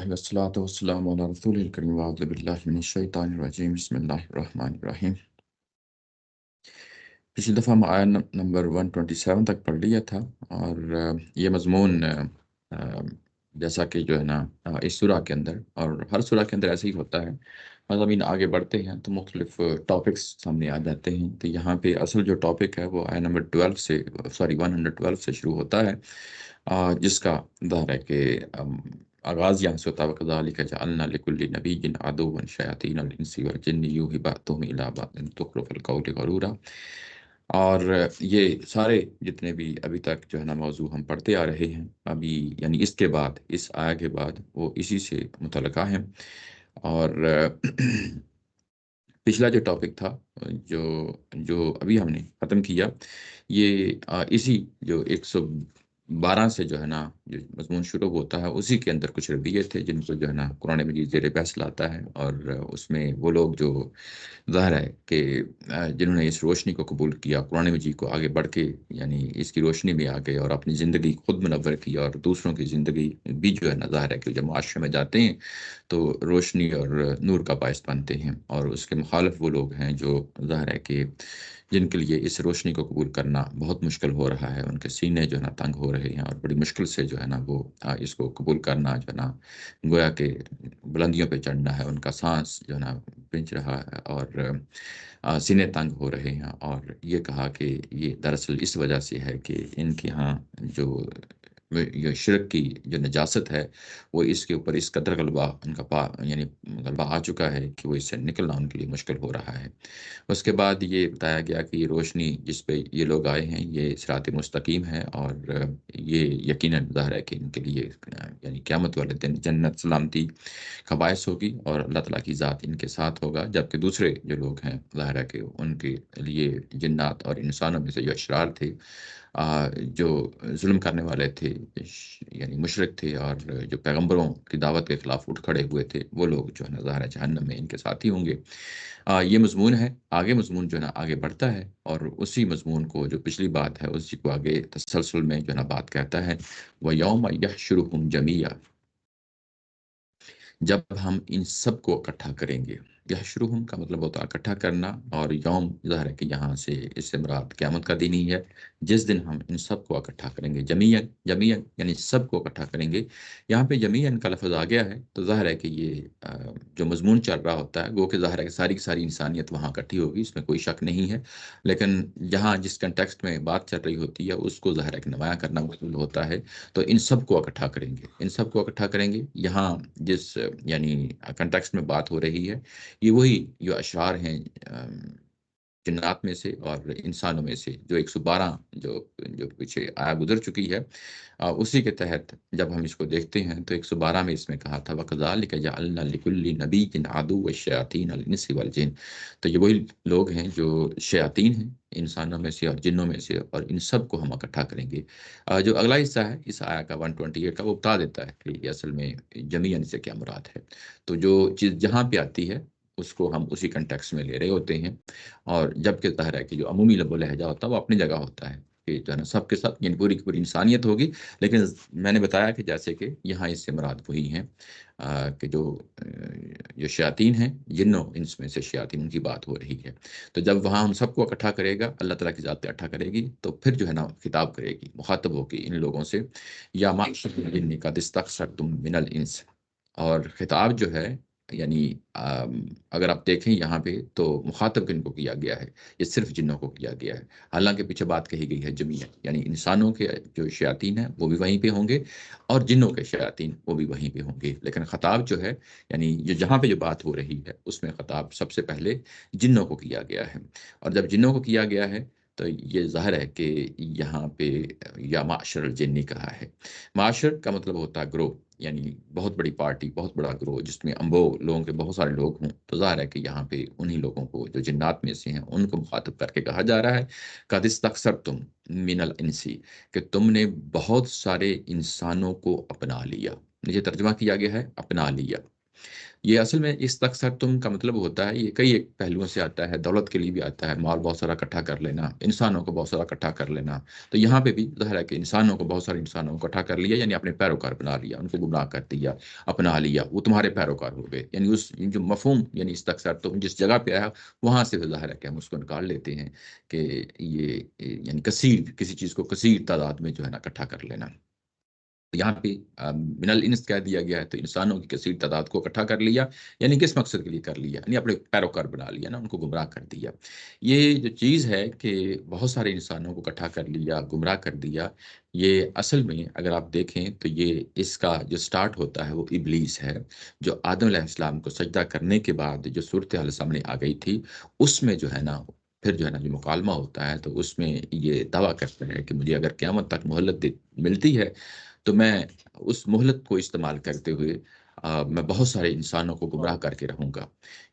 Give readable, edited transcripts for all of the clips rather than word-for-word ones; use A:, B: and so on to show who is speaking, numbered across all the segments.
A: والصلاة والسلام على رسول الكريم وأعوذ بالله من الشیطان الرجیم بسم اللہ الرحمن الرحیم۔ پچھلی دفعہ ہم آیا نمبر 127 تک پڑھ لیا تھا، اور یہ مضمون جیسا کہ جو ہے نا اس سورہ کے اندر اور ہر سورہ کے اندر ایسے ہی ہوتا ہے، مضامین آگے بڑھتے ہیں تو مختلف ٹاپکس سامنے آ جاتے ہیں۔ تو یہاں پہ اصل جو ٹاپک ہے وہ آیا نمبر 12 سے 112 سے شروع ہوتا ہے، جس کا ظاہر ہے کہ آغاز یہاں سے ہوتا ہے وَكَذَلِكَ جَعَلْنَا لِكُلِّ نَبِيٍّ عَدُوًّا شَيَاطِينَ الْإِنسِ وَالْجِنِّ يُوحِي بَعْضُهُمْ إِلَىٰ بَعْضٍ زُخْرُفَ الْقَوْلِ غُرُورًا۔ اور یہ سارے جتنے بھی ابھی تک جو ہے نا موضوع ہم پڑھتے آ رہے ہیں، ابھی یعنی اس کے بعد، اس آیا کے بعد وہ اسی سے متعلقہ ہیں۔ اور پچھلا جو ٹاپک تھا، جو جو ابھی ہم نے ختم کیا، یہ اسی جو 112 سے جو ہے نا جو مضمون شروع ہوتا ہے اسی کے اندر کچھ رویے تھے جن کو جو ہے نا قرآن مجید زیر بحث لاتا ہے، اور اس میں وہ لوگ جو ظاہر ہے کہ جنہوں نے اس روشنی کو قبول کیا، قرآن مجید کو آگے بڑھ کے یعنی اس کی روشنی میں آ گئے اور اپنی زندگی خود منور کی اور دوسروں کی زندگی بھی جو ہے نا ظاہر ہے کہ جب معاشرے میں جاتے ہیں تو روشنی اور نور کا باعث بنتے ہیں، اور اس کے مخالف وہ لوگ ہیں جو ظاہر ہے کہ جن کے لیے اس روشنی کو قبول کرنا بہت مشکل ہو رہا ہے، ان کے سینے جو ہے نا تنگ ہو رہے ہیں اور بڑی مشکل سے جو ہے نا وہ اس کو قبول کرنا جو ہے نا گویا کہ بلندیوں پہ چڑھنا ہے، ان کا سانس جو ہے نا پنچ رہا ہے اور سینے تنگ ہو رہے ہیں۔ اور یہ کہا کہ یہ دراصل اس وجہ سے ہے کہ ان کے ہاں جو یہ شرک کی جو نجاست ہے وہ اس کے اوپر اس قدر غلبہ ان کا یعنی غلبہ آ چکا ہے کہ وہ اس سے نکلنا ان کے لیے مشکل ہو رہا ہے۔ اس کے بعد یہ بتایا گیا کہ یہ روشنی جس پہ یہ لوگ آئے ہیں یہ صراط مستقیم ہے، اور یہ یقیناً ظاہر ہے کہ ان کے لیے یعنی قیامت والے دن جنت سلامتی کا باعث ہوگی اور اللہ تعالیٰ کی ذات ان کے ساتھ ہوگا، جبکہ دوسرے جو لوگ ہیں ظاہر ہے کہ ان کے لیے جنات اور انسانوں میں سے جو اشرار تھے، جو ظلم کرنے والے تھے، یعنی مشرک تھے اور جو پیغمبروں کی دعوت کے خلاف اٹھ کھڑے ہوئے تھے، وہ لوگ جو ہے نا ظاہر ہے جہنم میں ان کے ساتھی ہوں گے۔ یہ مضمون ہے، آگے مضمون جو ہے نا آگے بڑھتا ہے، اور اسی مضمون کو جو پچھلی بات ہے اسی کو آگے تسلسل میں جو ہے نا بات کہتا ہے وَيَوْمَ يَحْشُرُهُمْ جَمِيعًا، جب ہم ان سب کو اکٹھا کریں گے۔ یحشرہم کا مطلب ہوتا ہے اکٹھا کرنا، اور یوم ظاہر ہے کہ یہاں سے اس سے مراد قیامت کا دن ہی ہے، جس دن ہم ان سب کو اکٹھا کریں گے۔ جمیعاً جمیعاً یعنی سب کو اکٹھا کریں گے۔ یہاں پہ جمیعاً کا لفظ آ گیا ہے تو ظاہر ہے کہ یہ جو مضمون چل رہا ہوتا ہے، گو کہ ظاہر ہے کہ ساری کی ساری انسانیت وہاں اکٹھی ہوگی، اس میں کوئی شک نہیں ہے، لیکن جہاں جس کنٹیکسٹ میں بات چل رہی ہوتی ہے اس کو ظاہر ہے کہ نمایاں کرنا مقصود ہوتا ہے، تو ان سب کو اکٹھا کریں گے، ان سب کو اکٹھا کریں گے۔ یہاں جس یعنی کنٹیکسٹ میں بات ہو رہی ہے یہ وہی جو اشعار ہیں جنات میں سے اور انسانوں میں سے، جو 112 جو جو پیچھے آیا گزر چکی ہے، اسی کے تحت جب ہم اس کو دیکھتے ہیں تو 112 میں اس میں کہا تھا وَكَذَلِكَ جَعَلْنَا لِكُلِّ نَبِيٍّ عَدُوًّا الشَّيَاطِينَ الْإِنسِ وَالْجِنِّ۔ تو یہ وہی لوگ ہیں جو شیاطین ہیں انسانوں میں سے اور جنوں میں سے، اور ان سب کو ہم اکٹھا کریں گے۔ جو اگلا حصہ ہے اس آیا کا 128 کا، وہ بتا دیتا ہے کہ یہ اصل میں جمیعاً سے کیا مراد ہے۔ تو جو چیز جہاں پہ آتی ہے اس کو ہم اسی کنٹیکس میں لے رہے ہوتے ہیں، اور جب کہ ظاہر ہے کہ جو عمومی لب و لہجہ ہوتا ہے وہ اپنی جگہ ہوتا ہے کہ جو ہے نا سب کے سب یعنی پوری کی پوری انسانیت ہوگی، لیکن میں نے بتایا کہ جیسے کہ یہاں اس سے مراد وہی ہیں کہ جو شیاطین ہیں، جنوں انس میں سے شیاطین، ان کی بات ہو رہی ہے۔ تو جب وہاں ہم سب کو اکٹھا کرے گا، اللہ تعالیٰ کی ذات اکٹھا کرے گی، تو پھر جو ہے نا خطاب کرے گی، مخاطب ہوگی ان لوگوں سے، یا معشر الجن قد استکثرتم من الانس۔ اور خطاب جو ہے یعنی اگر آپ دیکھیں یہاں پہ تو مخاطب کن کو کیا گیا ہے، یہ صرف جنوں کو کیا گیا ہے، حالانکہ پیچھے بات کہی گئی ہے جمیعاً، یعنی انسانوں کے جو شیاطین ہیں وہ بھی وہیں پہ ہوں گے اور جنوں کے شیاطین وہ بھی وہیں پہ ہوں گے، لیکن خطاب جو ہے یعنی جہاں پہ جو بات ہو رہی ہے اس میں خطاب سب سے پہلے جنوں کو کیا گیا ہے۔ اور جب جنوں کو کیا گیا ہے تو یہ ظاہر ہے کہ یہاں پہ یا معشر الجنی کہا ہے۔ معاشر کا مطلب ہوتا ہے گروہ، یعنی بہت بڑی پارٹی، بہت بڑا گروہ جس میں لوگوں کے بہت سارے لوگ ہوں، تو ظاہر ہے کہ یہاں پہ انہی لوگوں کو جو جنات میں سے ہیں ان کو مخاطب کر کے کہا جا رہا ہے قد استکثرتم من الانس، کہ تم نے بہت سارے انسانوں کو اپنا لیا۔ یہ ترجمہ کیا گیا ہے اپنا لیا۔ یہ اصل میں استقسرتم کا مطلب ہوتا ہے، یہ کئی ایک پہلوؤں سے آتا ہے، دولت کے لیے بھی آتا ہے، مال بہت سارا اکٹھا کر لینا، انسانوں کو بہت سارا اکٹھا کر لینا۔ تو یہاں پہ بھی ظاہر ہے کہ انسانوں کو، بہت سارے انسانوں کو اکٹھا کر لیا، یعنی اپنے پیروکار بنا لیا، ان کو گمراہ کر دیا، اپنا لیا، وہ تمہارے پیروکار ہو گئے۔ یعنی اس جو مفہوم، یعنی استقسرتم جس جگہ پہ آیا وہاں سے ظاہر ہے کہ ہم اس کو نکال لیتے ہیں کہ یہ یعنی کثیر، کسی چیز کو کثیر تعداد میں جو ہے نا اکٹھا کر لینا۔ یہاں پہ من الانس کہہ دیا گیا ہے، تو انسانوں کی کثیر تعداد کو اکٹھا کر لیا، یعنی کس مقصد کے لیے کر لیا؟ یعنی اپنے پیروکار بنا لیا نا، ان کو گمراہ کر دیا۔ یہ جو چیز ہے کہ بہت سارے انسانوں کو اکٹھا کر لیا، گمراہ کر دیا، یہ اصل میں اگر آپ دیکھیں تو یہ اس کا جو سٹارٹ ہوتا ہے وہ ابلیس ہے، جو آدم علیہ السلام کو سجدہ کرنے کے بعد جو صورتحال سامنے آ گئی تھی، اس میں جو ہے نا پھر جو ہے نا جو مکالمہ ہوتا ہے، تو اس میں یہ دعویٰ کرتا ہے کہ مجھے اگر قیامت تک مہلت ملتی ہے تو میں اس مہلت کو استعمال کرتے ہوئے میں بہت سارے انسانوں کو گمراہ کر کے رہوں گا۔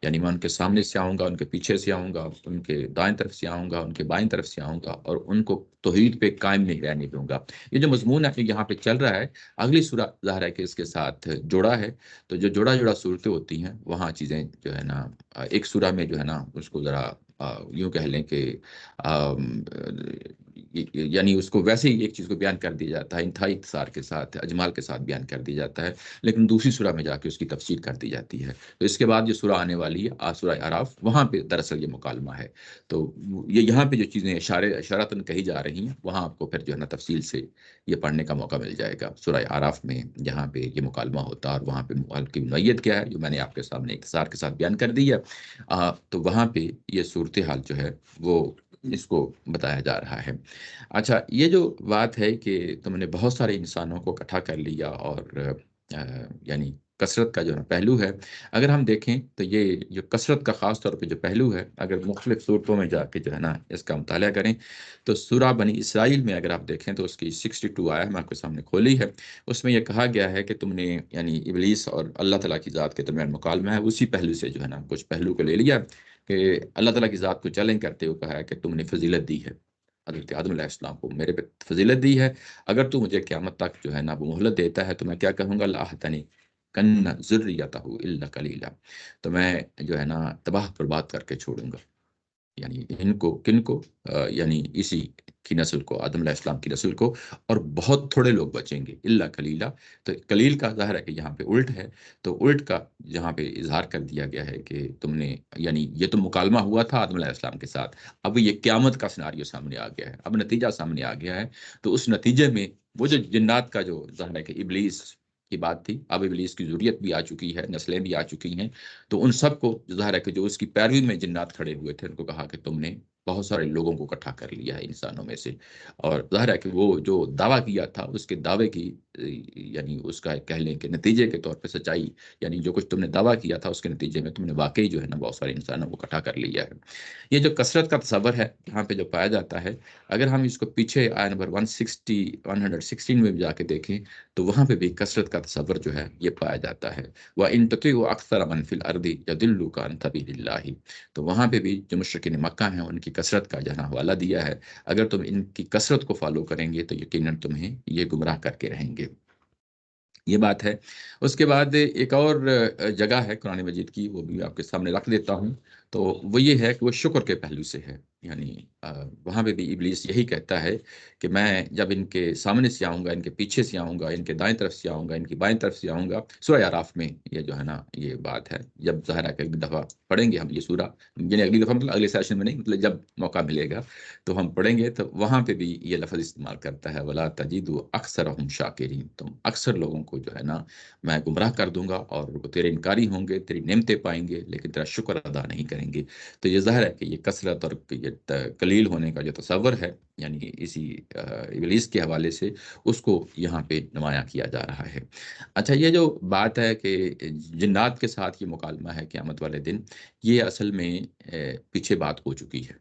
A: یعنی میں ان کے سامنے سے آؤں گا، ان کے پیچھے سے آؤں گا، ان کے دائیں طرف سے آؤں گا، ان کے بائیں طرف سے آؤں گا، اور ان کو توحید پہ قائم نہیں رہنے دوں گا۔ یہ جو مضمون ہے جو یہاں پہ چل رہا ہے، اگلی سورہ ظاہر ہے کہ اس کے ساتھ جوڑا ہے، تو جو جوڑا جوڑا صورتیں ہوتی ہیں وہاں چیزیں جو ہے نا ایک سورہ میں جو ہے نا اس کو ذرا یوں کہہ لیں کہ یعنی اس کو ویسے ہی ایک چیز کو بیان کر دیا جاتا ہے، انتہائی اختصار کے ساتھ، اجمال کے ساتھ بیان کر دیا جاتا ہے، لیکن دوسری سورہ میں جا کے اس کی تفصیل کر دی جاتی ہے۔ تو اس کے بعد جو سورہ آنے والی ہے سورہ اعراف، وہاں پہ دراصل یہ مکالمہ ہے۔ تو یہ یہاں پہ جو چیزیں اشارتاً کہی جا رہی ہیں، وہاں آپ کو پھر جو ہے نا تفصیل سے یہ پڑھنے کا موقع مل جائے گا سورہ اعراف میں، جہاں پہ یہ مکالمہ ہوتا ہے، اور وہاں پہ مخالف کی نوعیت کیا ہے جو میں نے آپ کے سامنے اختصار کے ساتھ بیان کر دی ہے۔ تو وہاں پہ یہ صورتحال جو ہے وہ اس کو بتایا جا رہا ہے۔ اچھا، یہ جو بات ہے کہ تم نے بہت سارے انسانوں کو اکٹھا کر لیا، اور یعنی کثرت کا جو ہے پہلو ہے، اگر ہم دیکھیں تو یہ جو کثرت کا خاص طور پہ جو پہلو ہے، اگر مختلف صورتوں میں جا کے جو ہے نا اس کا مطالعہ کریں، تو سورہ بنی اسرائیل میں اگر آپ دیکھیں تو اس کی 62 آیا میں آپ کے سامنے کھولی ہے، اس میں یہ کہا گیا ہے کہ تم نے یعنی ابلیس اور اللہ تعالیٰ کی ذات کے درمیان مکالمہ ہے، اسی پہلو سے جو ہے نا کچھ پہلو کو لے لیا کہ اللہ تعالیٰ کی ذات کو چیلنج کرتے ہوئے کہا ہے کہ تم نے فضیلت دی ہے حضرت آدم علیہ السلام کو، میرے پہ فضیلت دی ہے، اگر تو مجھے قیامت تک جو ہے نا وہ مہلت دیتا ہے تو میں کیا کہوں گا، لاحتنی کن ذریتہ الا قلیلا، تو میں جو ہے نا تباہ برباد کر کے چھوڑوں گا، یعنی ان کو کن کو یعنی اسی کی نسل کو، آدم علیہ السلام کی نسل کو، اور بہت تھوڑے لوگ بچیں گے، الا قلیلا۔ تو قلیل کا ظاہر ہے کہ یہاں پہ الٹ ہے، تو الٹ کا جہاں پہ اظہار کر دیا گیا ہے کہ تم نے، یعنی یہ تو مکالمہ ہوا تھا آدم علیہ السلام کے ساتھ، اب یہ قیامت کا سناریو سامنے آ گیا ہے، اب نتیجہ سامنے آ گیا ہے، تو اس نتیجے میں وہ جو جنات کا جو ظاہر ہے کہ ابلیس کی بات تھی، اب ابلیس کی ذریت بھی آ چکی ہے، نسلیں بھی آ چکی ہیں، تو ان سب کو ظاہر ہے کہ جو اس کی پیروی میں جنات کھڑے ہوئے تھے، ان کو کہا کہ تم نے بہت سارے لوگوں کو اکٹھا کر لیا ہے انسانوں میں سے، اور ظاہر ہے کہ وہ جو دعویٰ کیا تھا اس کے دعوے کی یعنی اس کا کہہ لیں کہ نتیجے کے طور پہ سچائی، یعنی جو کچھ تم نے دعویٰ کیا تھا اس کے نتیجے میں تم نے واقعی جو ہے نا بہت سارے انسانوں کو اکٹھا کر لیا ہے۔ یہ جو کثرت کا تصور ہے یہاں پہ جو پایا جاتا ہے، اگر ہم اس کو پیچھے آیا نمبر 116 میں بھی جا کے دیکھیں تو وہاں پہ بھی کثرت کا تصور جو ہے یہ پایا جاتا ہے۔ وَإِن تُطِيعُوا أَكْثَرَ مَن فِي الْأَرْضِ يَضِلُّوكَ عَن سَبِيلِ اللَّهِ، تو وہاں پہ بھی جو مشرکین مکہ ہیں ان کی کثرت کا جہاں حوالہ دیا ہے، اگر تم ان کی کثرت کو فالو کریں گے تو یقیناً تمہیں یہ گمراہ کر کے رہیں گے، یہ بات ہے۔ اس کے بعد ایک اور جگہ ہے قرآن مجید کی، وہ بھی آپ کے سامنے رکھ دیتا ہوں، تو وہ یہ ہے کہ وہ شکر کے پہلو سے ہے، یعنی وہاں پہ بھی ابلیس یہی کہتا ہے کہ میں جب ان کے سامنے سے آؤں گا، ان کے پیچھے سے آؤں گا، ان کے دائیں طرف سے آؤں گا، ان کی بائیں طرف سے آؤں گا، سورہ اعراف میں یہ جو ہے نا یہ بات ہے، جب ظاہر ہے کہ ایک دفعہ پڑھیں گے ہم یہ سورہ، یعنی اگلی دفعہ مطلب اگلے سیشن میں نہیں، مطلب جب موقع ملے گا تو ہم پڑھیں گے، تو وہاں پہ بھی یہ لفظ استعمال کرتا ہے، وَلَا تَجِدُ أَكْثَرَهُمْ شَاكِرِينَ، تم اکثر لوگوں کو جو ہے نا میں گمراہ کر دوں گا، اور وہ تیرے انکاری ہوں گے، تیری نعمتیں پائیں گے لیکن تیرا شکر ادا نہیں کریں گے۔ تو یہ ظاہر ہے کہ یہ کثرت اور یہ قلیل ہونے کا جو تصور ہے، یعنی اسی ابلیس کے حوالے سے اس کو یہاں پہ نمایاں کیا جا رہا ہے۔ اچھا، یہ جو بات ہے کہ جنات کے ساتھ یہ مکالمہ ہے قیامت والے دن، یہ اصل میں پیچھے بات ہو چکی ہے،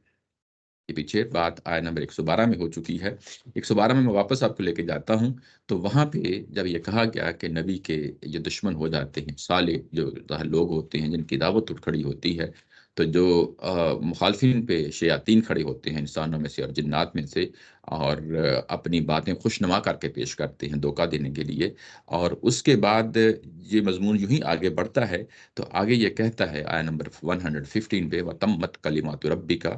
A: یہ پیچھے بات آیا نمبر 112 میں ہو چکی ہے۔ 112 میں واپس آپ کو لے کے جاتا ہوں، تو وہاں پہ جب یہ کہا گیا کہ نبی کے جو دشمن ہو جاتے ہیں، صالح جو لوگ ہوتے ہیں جن کی دعوت اٹھ کھڑی ہوتی ہے، تو جو مخالفین پہ شیاطین کھڑے ہوتے ہیں انسانوں میں سے اور جنات میں سے، اور اپنی باتیں خوشنما کر کے پیش کرتے ہیں دھوکہ دینے کے لیے، اور اس کے بعد یہ مضمون یوں ہی آگے بڑھتا ہے تو آگے یہ کہتا ہے آیا نمبر 115 پہ، وَتَمَّتْ کَلِمَاتُ رَبِّكَ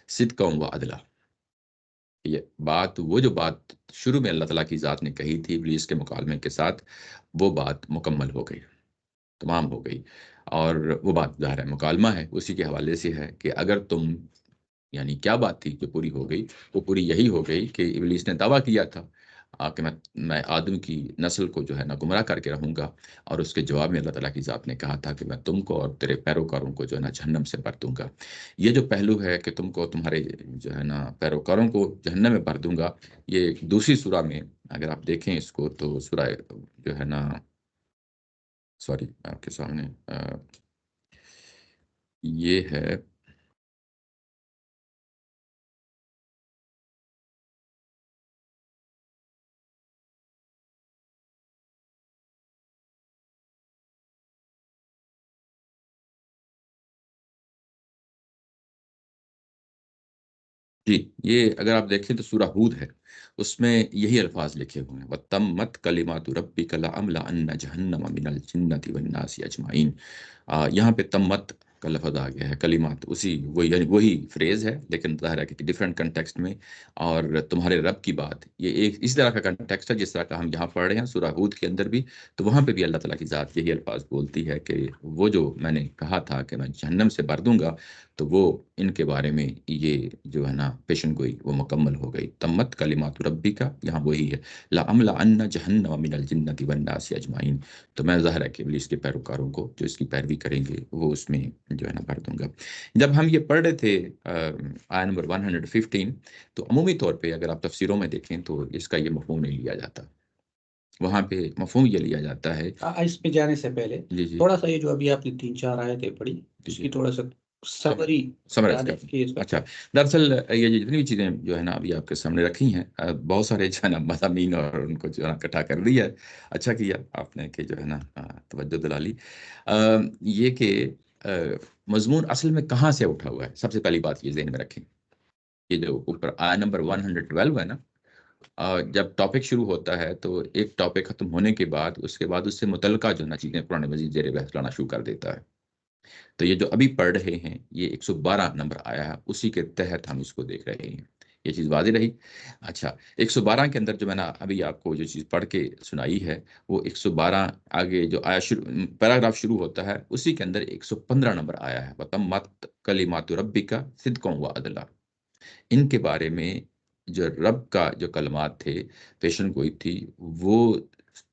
A: صِدْقًا وَعَدْلًا۔ یہ بات، وہ جو بات شروع میں اللہ تعالیٰ کی ذات نے کہی تھی ابلیس کے مکالمے کے ساتھ، وہ بات مکمل ہو گئی، تمام ہو گئی۔ اور وہ بات ظاہر ہے مکالمہ ہے، اسی کے حوالے سے ہے کہ اگر تم، یعنی کیا بات تھی جو پوری ہو گئی؟ وہ پوری یہی ہو گئی کہ ابلیس نے دعویٰ کیا تھا کہ میں آدم کی نسل کو جو ہے نا گمراہ کر کے رہوں گا، اور اس کے جواب میں اللہ تعالیٰ کی ذات نے کہا تھا کہ میں تم کو اور تیرے پیروکاروں کو جو ہے نا جہنم سے بھر دوں گا۔ یہ جو پہلو ہے کہ تم کو، تمہارے جو ہے نا پیروکاروں کو جہنم میں بھر دوں گا، یہ دوسری سورہ میں اگر آپ دیکھیں اس کو تو سورہ جو ہے نا، سوری آپ کے سامنے یہ ہے جی، یہ اگر آپ دیکھیں تو سورہ ہود ہے، اس میں یہی الفاظ لکھے ہوئے ہیں، وَتَمَّتْ كَلِمَاتُ رَبِّكَ لَأَمْلَأَنَّ جَهَنَّمَ مِنَ الْجِنَّةِ وَالنَّاسِ أَجْمَعِينَ۔ یہاں پہ تمت کا لفظ آ گیا ہے، کلمات اسی وہی، یعنی وہی فریز ہے لیکن ظاہر ہے کہ ڈفرینٹ کنٹیکسٹ میں۔ اور تمہارے رب کی بات، یہ ایک اس طرح کا کنٹیکسٹ ہے جس طرح کا ہم یہاں پڑھ رہے ہیں سورہ ہود کے اندر بھی، تو وہاں پہ بھی اللہ تعالیٰ کی ذات یہی الفاظ بولتی ہے کہ وہ جو میں نے کہا تھا کہ میں جہنم سے بھر دوں گا، تو وہ ان کے بارے میں یہ جو ہے نا پیشن گوئی وہ مکمل ہو گئی۔ تمت کلمات ربی کا یہاں وہی ہے، لَأَمْلَأَنَّ جَهَنَّمَ مِنَ الْجِنَّةِ وَالنَّاسِ أَجْمَعِينَ۔ تو میں ظاہر ہے کہ ابلیس کے پیروکاروں کو جو اس کی پیروی کریں گے وہ اس میں جو ہے نا بھر دوں گا۔ جب ہم یہ پڑھ رہے تھے آیا نمبر 115، تو عمومی طور پہ اگر آپ تفسیروں میں دیکھیں تو اس کا یہ مفہوم نہیں لیا جاتا، وہاں پہ مفہوم یہ لیا جاتا ہے۔
B: اس پہ جانے سے پہلے
A: جی جی
B: تھوڑا سا یہ جو ابھی آپ نے 3-4 آیتیں پڑھی،
A: جی
B: اس
A: جی
B: کی تھوڑا سا سمری
A: سمرائز کر
B: کہ اس کا
A: اچھا، دراصل یہ جتنی بھی چیزیں جو ہے نا ابھی آپ کے سامنے رکھی ہیں، بہت سارے جو ہے نا مضامین اور ان کو جو ہے نا اکٹھا کر لیا ہے۔ اچھا کیا آپ نے کہ جو ہے نا توجہ دلا لی۔ یہ کہ مضمون اصل میں کہاں سے اٹھا ہوا ہے، سب سے پہلی بات یہ ذہن میں رکھیں۔ یہ جو اوپر آیا نمبر 112 ہے نا، جب ٹاپک شروع ہوتا ہے تو ایک ٹاپک ختم ہونے کے بعد اس کے بعد اس سے متعلقہ جو ہے نا چیزیں قرآن مجید زیر بحث لانا شروع کر دیتا ہے۔ تو یہ جو ابھی پڑھ رہے ہیں یہ 112 نمبر آیا ہے، اسی کے تحت ہم اس کو دیکھ رہے ہیں۔ یہ چیز واضح رہی؟ اچھا، 112 کے اندر جو میں نے ابھی آپ کو جو چیز پڑھ کے سنائی ہے، وہ 112 آگے جو آیا پیراگراف شروع ہوتا ہے اسی کے اندر 115 نمبر آیا ہے، وَتَمَّتْ کَلِمَاتُ رَبِّكَ صِدْقًا وَعَدْلًا۔ ان کے بارے میں جو رب کا جو کلمات تھے، پیشن گوئی تھی، وہ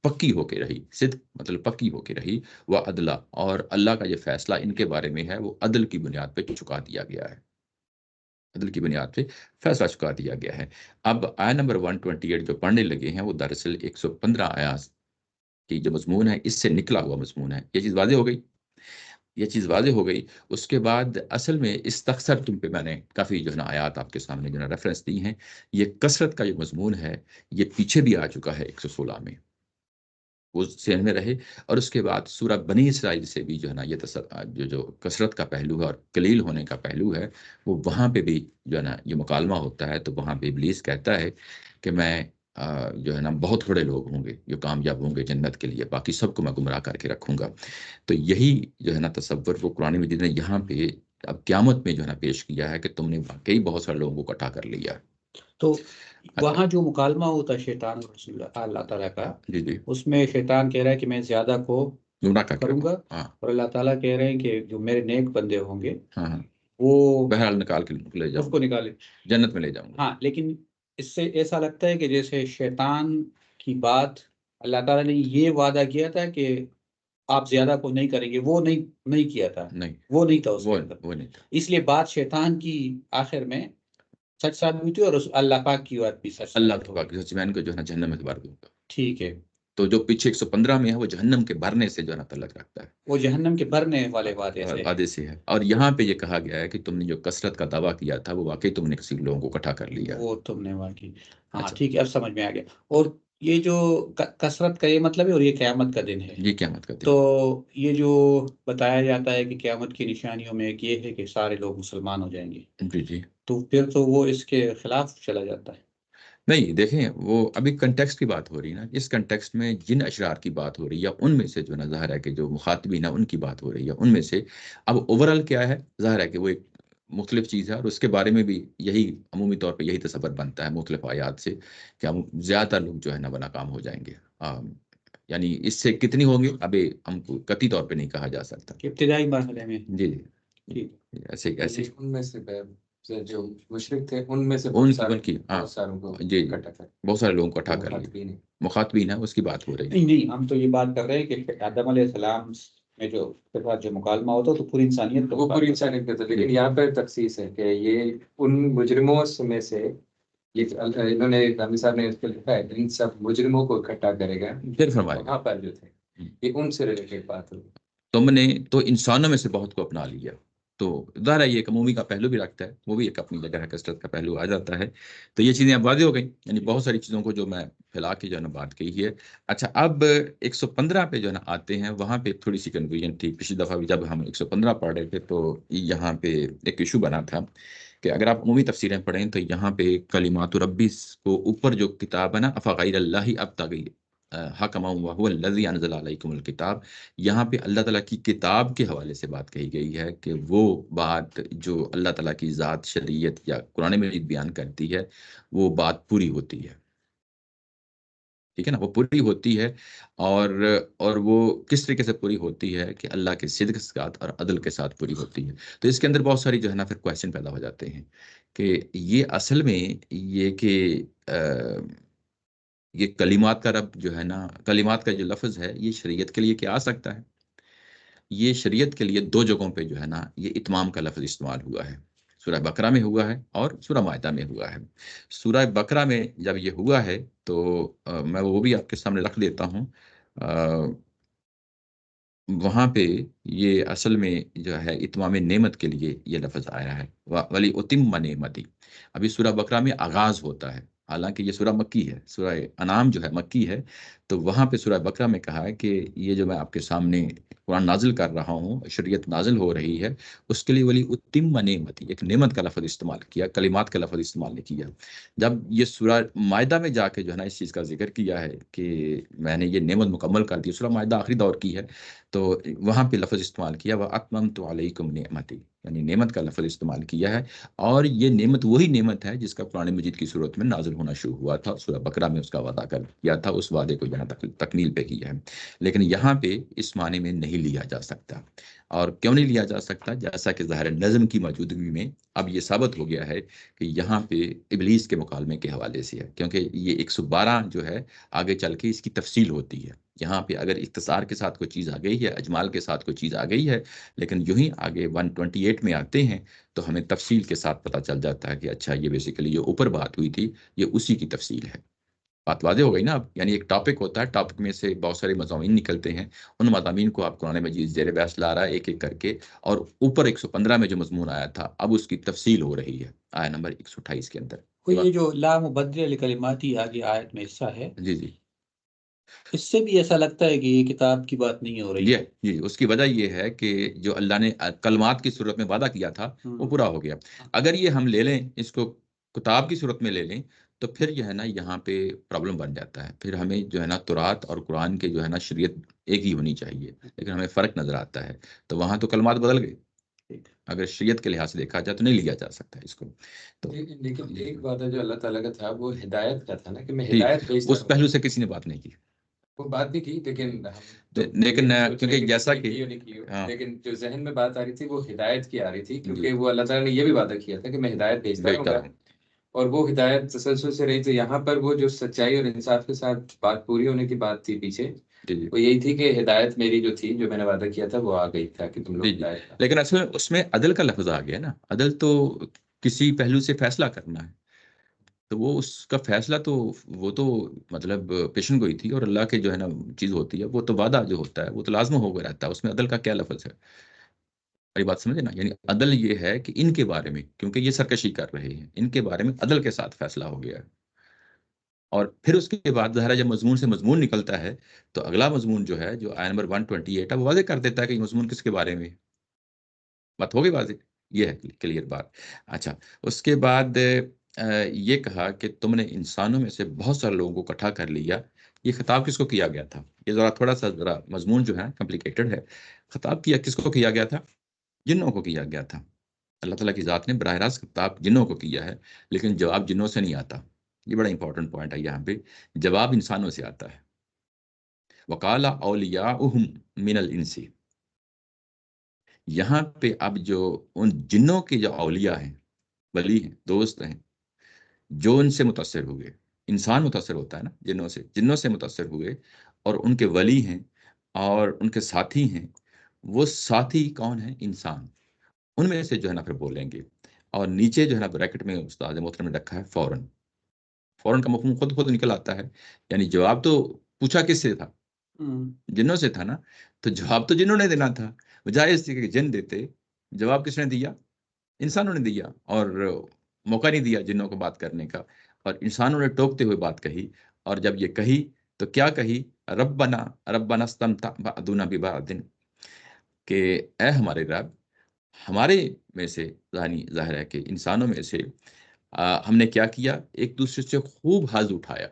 A: پکی ہو کے رہی، صدق مطلب پکی ہو کے رہی، وہ عدلہ، اور اللہ کا جو فیصلہ ان کے بارے میں ہے وہ عدل کی بنیاد پہ چکا دیا گیا ہے، عدل کی بنیاد پہ فیصلہ چکا دیا گیا ہے۔ اب آیا نمبر 128 جو پڑھنے لگے ہیں وہ دراصل 115 آیات کی جو مضمون ہے اس سے نکلا ہوا مضمون ہے۔ یہ چیز واضح ہو گئی، یہ چیز واضح ہو گئی۔ اس کے بعد اصل میں استخسر تم پہ میں نے کافی جو ہے نا آیات آپ کے سامنے جو ہے نا ریفرنس دی ہیں۔ یہ کثرت کا جو مضمون ہے یہ پیچھے بھی آ چکا ہے 116 میں، وہ ذہن میں رہے۔ اور اس کے بعد سورہ بنی اسرائیل سے بھی جو ہے نا یہ جو کثرت کا پہلو ہے اور قلیل ہونے کا پہلو ہے، وہ وہاں پہ بھی جو ہے نا یہ مکالمہ ہوتا ہے۔ تو وہاں پہ ابلیس کہتا ہے کہ میں جو ہے نا بہت تھوڑے لوگ ہوں گے جو کامیاب ہوں گے جنت کے لیے، باقی سب کو میں گمراہ کر کے رکھوں گا۔ تو یہی جو ہے نا تصور وہ قرآن مجید نے یہاں پہ اب قیامت میں جو ہے نا پیش کیا ہے کہ تم نے واقعی بہت سارے لوگوں کو اکٹھا کر لیا۔
B: تو
A: اچھا
B: وہاں جو مکالمہ ہوتا ہے شیطان اور رسول اللہ تعالیٰ کا،
A: جی جی،
B: اس میں شیطان کہہ رہا ہے کہ میں زیادہ کو
A: گمراہ کر کے
B: کروں
A: رکھوں
B: گا،
A: ہاں
B: اور اللہ تعالیٰ کہہ رہے ہیں کہ جو میرے نیک بندے ہوں گے
A: ہاں ہاں،
B: وہ
A: بہرحال نکال کے لے
B: اس
A: جاؤں
B: کو
A: گا،
B: نکالے۔
A: جنت میں لے جاؤں گا۔
B: ہاں، لیکن اس سے ایسا لگتا ہے کہ جیسے شیطان کی بات اللہ تعالیٰ نے یہ وعدہ کیا تھا کہ آپ زیادہ کو نہیں کریں گے، وہ نہیں کیا تھا،
A: نہیں،
B: وہ نہیں تھا اس کے اندر،
A: وہ نہیں تھا۔
B: اس لیے بات شیطان کی آخر میں سچ ثابت ہوئی تھی، اور اللہ پاک کی بات بھی سچ
A: اللہ
B: ثابت
A: کے
B: ہو
A: پاک
B: گئی۔
A: سچ میں ان کو جو ہے نا جہنم میں بھر دوں گا۔
B: ٹھیک ہے،
A: تو جو پیچھے 115 میں ہے وہ جہنم کے بھرنے سے جو ہے نا تعلق رکھتا ہے،
B: وہ جہنم کے بھرنے والے وعدے سے ہے۔
A: وعدے سے ہے۔ اور یہاں پہ یہ کہا گیا ہے کہ تم نے جو کثرت کا دعویٰ کیا تھا وہ واقعی تم نے کسی لوگوں کو اکٹھا کر لیا۔
B: وہ تم نے واقعی، ہاں
A: اچھا
B: ٹھیک ہے، اب سمجھ میں آ گیا۔ اور یہ جو کثرت کا یہ مطلب ہے، اور یہ قیامت کا دن ہے.
A: یہ قیامت کا دن
B: تو یہ جو بتایا جاتا ہے کہ قیامت کی نشانیوں میں ایک یہ ہے کہ سارے لوگ مسلمان ہو جائیں گے،
A: جی جی
B: تو پھر تو وہ اس کے خلاف چلا جاتا ہے.
A: نہیں دیکھیں، وہ ابھی کنٹیکسٹ کی بات ہو رہی ہے نا. اس کنٹیکسٹ میں جن اشرار کی بات ہو رہی ہے یا ان میں سے جو ہے نا ظاہر ہے کہ جو مخاطبین ہیں ان کی بات ہو رہی ہے ان میں سے. اب اوورال کیا ہے، ظاہر ہے کہ وہ ایک مختلف چیز ہے، اور اس کے بارے میں بھی یہی عمومی طور پہ یہی تصور بنتا ہے مختلف آیات سے کہ ہم زیادہ تر لوگ جو ہے نا وہ ناکام ہو جائیں گے. یعنی اس سے کتنی ہوں گے ابھی ہم کو قطعی طور پہ نہیں کہا جا سکتا.
B: کہ ابتدائی مرحلے میں.
A: جی جی
B: ٹھیک.
A: ایسے ایسے
C: ان میں سے جو مشرک تھے ان میں سے
A: ان کی ہاں
C: بہت ساروں کو
A: جی جی
C: اکٹھا کر
A: بہت سارے لوگوں کو اٹھا کر لیا.
C: مخاطبین ہیں.
A: مخاطبین ہیں اس کی بات ہو رہی ہے.
B: نہیں نہیں، ہم تو یہ بات کر رہے ہیں کہ آدم علیہ السلام میں جو کے بعد جو مکالمہ ہوتا ہے تو پوری انسانیت
C: وہ پوری انسانیت کا تھا، لیکن یہاں پر تخصیص ہے کہ یہ ان مجرموں میں سے یہ انہوں نے رامي صاحب نے اس کو لکھا ہے ان سب مجرموں کو اکٹھا کرے گا.
A: پھر فرمایا
C: وہاں پر جو تھے یہ ان سے ریلیٹڈ بات ہوگی.
A: تم نے تو انسانوں میں سے بہت کو اپنا لیا. تو ظاہر ہے یہ ایک عمومی کا پہلو بھی رکھتا ہے، وہ بھی ایک اپنی جگہ ہے، کثرت کا پہلو آ جاتا ہے. تو یہ چیزیں اب واضح ہو گئیں، یعنی بہت ساری چیزوں کو جو میں پھیلا کے جو ہے نا بات کہی ہے. اچھا اب 115 پہ جو ہے نا آتے ہیں، وہاں پہ تھوڑی سی کنفیوژن تھی. پچھلی دفعہ بھی جب ہم 115 پڑھ رہے تھے تو یہاں پہ ایک ایشو بنا تھا کہ اگر آپ عمومی تفسیریں پڑھیں تو یہاں پہ کلمات ربی کو اوپر جو کتاب ہے نا افغیر اللہ ابتغی حکما وهو الذی انزل علیکم الکتاب، یہاں پہ اللہ تعالیٰ کی کتاب کے حوالے سے بات کہی گئی ہے کہ وہ بات جو اللہ تعالیٰ کی ذات، شریعت یا قرآن مجید بیان کرتی ہے وہ بات پوری ہوتی ہے. ٹھیک ہے نا، وہ پوری ہوتی ہے. اور وہ کس طریقے سے پوری ہوتی ہے کہ اللہ کے صدق کے ساتھ اور عدل کے ساتھ پوری ہوتی ہے. تو اس کے اندر بہت ساری جو ہے نا پھر کویشچن پیدا ہو جاتے ہیں کہ یہ اصل میں یہ کہ یہ کلمات کا رب جو ہے نا، کلمات کا جو لفظ ہے یہ شریعت کے لیے کیا آ سکتا ہے؟ یہ شریعت کے لیے دو جگہوں پہ جو ہے نا یہ اتمام کا لفظ استعمال ہوا ہے. سورہ بقرہ میں ہوا ہے اور سورہ مائدہ میں ہوا ہے. سورہ بقرہ میں جب یہ ہوا ہے تو میں وہ بھی آپ کے سامنے رکھ دیتا ہوں. وہاں پہ یہ اصل میں جو ہے اتمام نعمت کے لیے یہ لفظ آیا ہے، ولی اتم نعمتی. ابھی سورہ بقرہ میں آغاز ہوتا ہے، حالانکہ یہ سورہ مکی ہے، سورہ انعام جو ہے مکی ہے. تو وہاں پہ سورہ بقرہ میں کہا ہے کہ یہ جو میں آپ کے سامنے قرآن نازل کر رہا ہوں، شریعت نازل ہو رہی ہے، اس کے لیے ولی اتم نعمتی، ایک نعمت کا لفظ استعمال کیا، کلمات کا لفظ استعمال نہیں کیا. جب یہ سورہ مائدہ میں جا کے جو ہے نا اس چیز کا ذکر کیا ہے کہ میں نے یہ نعمت مکمل کر دی، سورہ مائدہ آخری دور کی ہے، تو وہاں پہ لفظ استعمال کیا وَأَتْمَمْتُ عَلَيْكُمْ نِعْمَتِي، یعنی نعمت کا لفظ استعمال کیا ہے. اور یہ نعمت وہی نعمت ہے جس کا قرآن مجید کی صورت میں نازل ہونا شروع ہوا تھا. سورہ بقرہ میں اس کا وعدہ کر کیا تھا، اس وعدے کو یہاں تکمیل پہ کیا ہے. لیکن یہاں پہ اس معنی میں نہیں لیا جا سکتا. اور کیوں نہیں لیا جا سکتا؟ جیسا کہ ظاہر نظم کی موجودگی میں اب یہ ثابت ہو گیا ہے کہ یہاں پہ ابلیس کے مکالمے کے حوالے سے ہے، کیونکہ یہ 112 جو ہے آگے چل کے اس کی تفصیل ہوتی ہے. یہاں پہ اگر اختصار کے ساتھ کوئی چیز آ گئی ہے، اجمال کے ساتھ کوئی چیز آ گئی ہے، لیکن یوں ہی آگے 128 میں آتے ہیں تو ہمیں تفصیل کے ساتھ پتہ چل جاتا ہے کہ اچھا یہ بیسیکلی یہ اوپر بات ہوئی تھی، یہ اسی کی تفصیل ہے. بات واضح ہو گئی نا اب؟ یعنی ایک ٹاپک ہوتا ہے، ٹاپک میں سے بہت سارے مضامین نکلتے ہیں، ان مضامین کو آپ قرآن مجید زیر بحث لا رہا ہے ایک ایک کر کے، اور اوپر 115 میں جو مضمون آیا تھا اب اس کی تفصیل ہو رہی ہے آیت نمبر 128 کے اندر.
B: یہ جو لا مبدل لکلماتی آگے آیت میں حصہ ہے،
A: جی جی
B: اس سے بھی ایسا لگتا ہے کہ یہ کتاب کی بات نہیں ہو رہی ہے.
A: جی اس کی وجہ یہ ہے کہ جو اللہ نے کلمات کی صورت میں وعدہ کیا تھا وہ پورا ہو گیا. اگر یہ ہم لے لیں، اس کو کتاب کی صورت میں لے لیں، تو پھر جو ہے نا یہاں پہ پرابلم بن جاتا ہے. پھر ہمیں جو ہے نا تورات اور قرآن کے جو ہے نا شریعت ایک ہی ہونی چاہیے، لیکن ہمیں فرق نظر آتا ہے. تو وہاں تو کلمات بدل گئے. اگر شریعت کے لحاظ سے دیکھا جائے تو نہیں لیا جا سکتا اس کو. تو
C: لیکن ایک بات ہے جو اللہ تعالیٰ کا تھا وہ ہدایت کا تھا نا، کہ میں
A: جی،
C: ہدایت بھیجتا
A: اس پہلو سے کسی نے بات نہیں کی.
C: وہ بات بھی کی، لیکن
A: لیکن کیونکہ جیسا کہ
C: لیکن جو ذہن میں بات آ رہی تھی وہ ہدایت کی آ رہی تھی،
A: جی
C: کیونکہ وہ اللہ تعالیٰ نے یہ بھی وعدہ کیا تھا کہ میں ہدایت بھیجتا رہوں گا، اور وہ ہدایت تسلسل سے رہی. تو یہاں پر وہ جو سچائی اور انصاف کے ساتھ بات پوری ہونے کی بات تھی پیچھے، وہ یہی تھی کہ ہدایت میری جو تھی، جو میں نے وعدہ کیا تھا، وہ آ گئی تھا کہ تم لوگ ہدایت.
A: لیکن اصل میں اس میں عدل کا لفظ آ گیا نا. عدل تو کسی پہلو سے فیصلہ کرنا ہے، تو وہ اس کا فیصلہ تو وہ تو مطلب پیشن گوئی تھی، اور اللہ کے جو ہے نا چیز ہوتی ہے وہ تو وعدہ جو ہوتا ہے وہ تو لازم ہو گیا رہتا ہے. اس میں عدل کا کیا لفظ ہے؟ میری بات سمجھے نا؟ یعنی عدل یہ ہے کہ ان کے بارے میں، کیونکہ یہ سرکشی کر رہے ہیں، ان کے بارے میں عدل کے ساتھ فیصلہ ہو گیا ہے. اور پھر اس کے بعد ظاہر ہے جب مضمون سے مضمون نکلتا ہے تو اگلا مضمون جو ہے، جو آیت نمبر 128 ہے، وہ واضح کر دیتا ہے کہ یہ مضمون کس کے بارے میں ہے۔ بات ہوگی واضح، یہ ہے کلیئر بات۔ اچھا، اس کے بعد یہ کہا کہ تم نے انسانوں میں سے بہت سارے لوگوں کو اکٹھا کر لیا۔ یہ خطاب کس کو کیا گیا تھا؟ یہ تھوڑا سا مضمون جو ہے کمپلیکیٹڈ ہے۔ خطاب کیا کس کو کیا گیا تھا؟ جنوں کو کیا گیا تھا۔ اللہ تعالیٰ کی ذات نے براہ راست خطاب جنوں کو کیا ہے، لیکن جواب جنوں سے نہیں آتا۔ یہ بڑا امپورٹنٹ پوائنٹ ہے یہاں پہ، جواب انسانوں سے آتا ہے۔ وقال اولیاؤہم من الانس، یہاں پہ اب جو ان جنوں کے جو اولیاء ہیں، ولی ہیں، دوست ہیں، جو ان سے متاثر ہوئے، انسان متاثر ہوتا ہے نا جنوں سے متاثر ہوئے، اور ان کے ولی ہیں اور ان کے ساتھی ہیں۔ وہ ساتھی کون ہیں؟ انسان۔ ان میں سے جو ہے نا پھر بولیں گے، اور نیچے جو ہے نا بریکٹ میں استاد محترم نے رکھا ہے فوراً۔ فوراً کا مفہوم خود نکل آتا ہے، یعنی جواب تو پوچھا کس سے تھا؟ جنوں سے تھا نا، تو جواب تو جنوں نے دینا تھا۔ بجائے اس کے جن دیتے، جواب کس نے دیا؟ انسانوں نے دیا، اور موقع نہیں دیا جنوں کو بات کرنے کا، اور انسانوں نے ٹوکتے ہوئے بات کہی۔ اور جب یہ کہی تو کیا کہی؟ ربنا استمتع بعضنا ببعض، کہ اے ہمارے رب، ہمارے میں سے، یعنی ظاہر ہے کہ انسانوں میں سے ہم نے کیا کیا؟ ایک دوسرے سے خوب حظ اٹھایا۔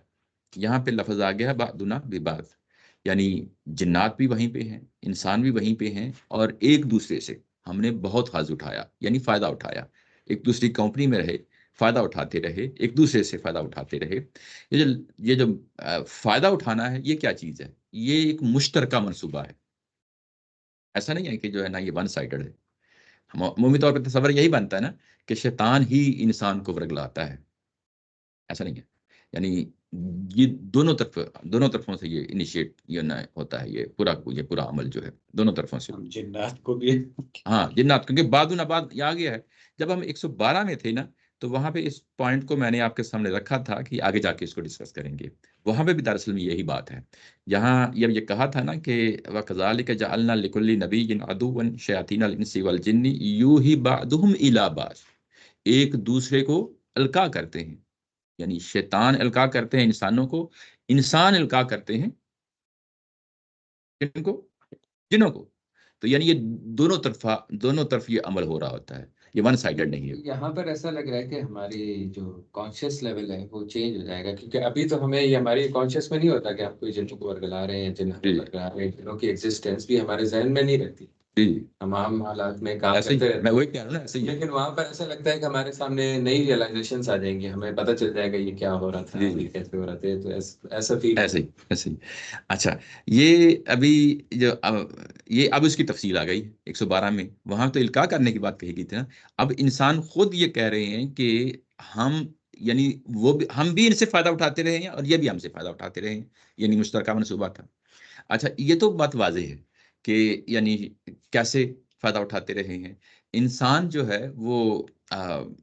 A: یہاں پہ لفظ آ گیا بعضنا ببعض، یعنی جنات بھی وہیں پہ ہیں، انسان بھی وہیں پہ ہیں، اور ایک دوسرے سے ہم نے بہت حظ اٹھایا، یعنی فائدہ اٹھایا۔ ایک دوسری کمپنی میں رہے، فائدہ اٹھاتے رہے، ایک دوسرے سے فائدہ اٹھاتے رہے۔ یہ جو فائدہ اٹھانا ہے، یہ کیا چیز ہے؟ یہ ایک مشترکہ منصوبہ ہے۔ ایسا نہیں ہے کہ جو ہے نا یہ ون سائیڈڈ ہے۔ عمومی طور پہ تصور یہی بنتا ہے نا کہ شیطان ہی انسان کو ورگلاتا ہے۔ ایسا نہیں ہے، یعنی یہ دونوں طرفوں سے یہ انیشیٹ ہوتا ہے، یہ پورا عمل جو ہے دونوں طرفوں سے۔
B: جنات کو بھی،
A: ہاں جنات، کیونکہ بعد یہ آ گیا ہے۔ جب ہم 112 میں تھے نا، تو وہاں پہ اس پوائنٹ کو میں نے آپ کے سامنے رکھا تھا کہ آگے جا کے اس کو ڈسکس کریں گے۔ وہاں پہ بھی دراصل میں یہی بات ہے۔ یہاں یہ کہا تھا نا کہ وَكَذَلِكَ جَعَلْنَا لِكُلِّ نَبِيٍّ عَدُوًّا شَيَاطِينَ الْإِنسِ وَالْجِنِّ يُوحِي بَعْضُهُمْ إِلَىٰ بَعْضٍ، ایک دوسرے کو القاء کرتے ہیں، یعنی شیطان القاء کرتے ہیں انسانوں کو، انسان القاء کرتے ہیں جن کو؟ جنوں کو۔ تو یعنی یہ دونوں طرف یہ عمل ہو رہا ہوتا ہے، یہ ون سائیڈڈ نہیں ہے۔
C: یہاں پر ایسا لگ رہا ہے کہ ہماری جو کانشیس لیول ہے وہ چینج ہو جائے گا، کیونکہ ابھی تو ہمیں یہ ہماری کانشیس میں نہیں ہوتا کہ ہم کوئی جنوں کو ورگلا رہے ہیں، جنوں کو ورگلا رہے ہیں، جنوں کی ایگزسٹنس بھی ہمارے ذہن میں نہیں رہتی۔ ہم عام حالات میں کام کرتے رہتے
A: میں
C: ہیں،
A: وہی کہہ رہا ہوں نا، ایسے ہی ہے۔
C: لیکن وہاں پر ایسا لگتا ہے کہ ہمارے سامنے نئی ریئلائزیشنز آ جائیں گی، ہمیں پتہ چل جائے گا یہ کیا ہو رہا تھا، یہ کیسے ہو رہا تھا، تو ایسا فیل
A: ایسے ہی۔ اچھا، یہ اب اس کی تفصیل آ گئی 112 میں۔ وہاں تو القاء کرنے کی بات کہی گئی تھی نا، اب انسان خود یہ کہہ رہے ہیں کہ یعنی ہم بھی ان سے فائدہ اٹھاتے رہے ہیں، اور یہ بھی ہم سے فائدہ اٹھاتے رہے ہیں، یعنی مشترکہ منصوبہ تھا۔ اچھا، یہ تو بات واضح ہے کہ یعنی کیسے فائدہ اٹھاتے رہے ہیں انسان جو ہے وہ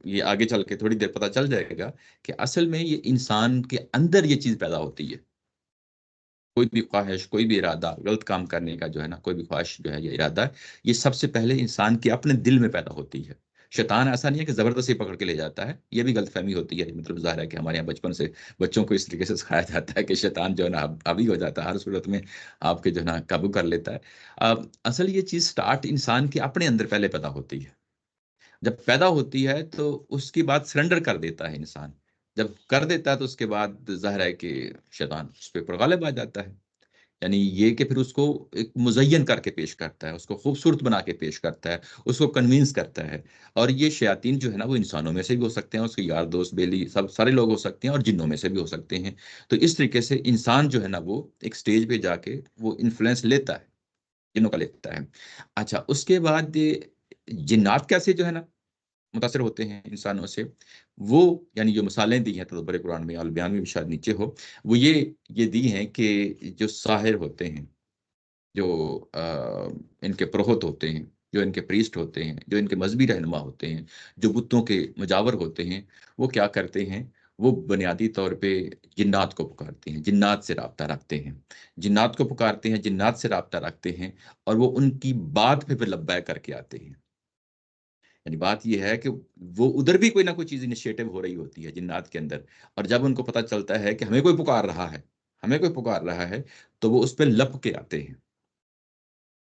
A: یہ آگے چل کے تھوڑی دیر پتہ چل جائے گا کہ اصل میں یہ انسان کے اندر یہ چیز پیدا ہوتی ہے۔ کوئی بھی خواہش، کوئی بھی ارادہ، غلط کام کرنے کا جو ہے نا کوئی بھی خواہش جو ہے، یہ ارادہ ہے، یہ سب سے پہلے انسان کے اپنے دل میں پیدا ہوتی ہے۔ شیطان ایسا نہیں ہے کہ زبردستی پکڑ کے لے جاتا ہے، یہ بھی غلط فہمی ہوتی ہے۔ مطلب ظاہر ہے کہ ہمارے یہاں بچپن سے بچوں کو اس طریقے سے سکھایا جاتا ہے کہ شیطان جو ہے نا حاوی ہو جاتا ہے، ہر صورت میں آپ کے جو ہے نا قابو کر لیتا ہے۔ اصل یہ چیز سٹارٹ انسان کے اپنے اندر پہلے پیدا ہوتی ہے۔ جب پیدا ہوتی ہے تو اس کی بات سرنڈر کر دیتا ہے انسان۔ جب کر دیتا ہے تو اس کے بعد ظاہر ہے کہ شیطان اس پہ غالب آ جاتا ہے، یعنی یہ کہ پھر اس کو ایک مزین کر کے پیش کرتا ہے، اس کو خوبصورت بنا کے پیش کرتا ہے، اس کو کنوینس کرتا ہے۔ اور یہ شیاطین جو ہے نا وہ انسانوں میں سے بھی ہو سکتے ہیں، اس کے یار دوست بیلی سب سارے لوگ ہو سکتے ہیں، اور جنوں میں سے بھی ہو سکتے ہیں۔ تو اس طریقے سے انسان جو ہے نا وہ ایک سٹیج پہ جا کے وہ انفلوئنس لیتا ہے، جنوں کا لیتا ہے۔ اچھا، اس کے بعد جنات کیسے جو ہے نا متاثر ہوتے ہیں انسانوں سے، وہ یعنی جو مثالیں دی ہیں تدبر قرآن میں، البیان میں بھی شاید نیچے ہو، وہ یہ دی ہیں کہ جو ساحر ہوتے ہیں، جو ان کے پروہت ہوتے ہیں، جو ان کے پریسٹ ہوتے ہیں، جو ان کے مذہبی رہنما ہوتے ہیں، جو بتوں کے مجاور ہوتے ہیں، وہ کیا کرتے ہیں؟ وہ بنیادی طور پہ جنات کو پکارتے ہیں، جنات سے رابطہ رکھتے ہیں، جنات کو پکارتے ہیں، جنات سے رابطہ رکھتے ہیں، اور وہ ان کی بات پہ لبیک کر کے آتے ہیں۔ یعنی بات یہ ہے کہ وہ ادھر بھی کوئی نہ کوئی چیز انیشیٹو ہو رہی ہوتی ہے جنات کے اندر، اور جب ان کو پتہ چلتا ہے کہ ہمیں کوئی پکار رہا ہے تو وہ اس پہ لپ کے آتے ہیں.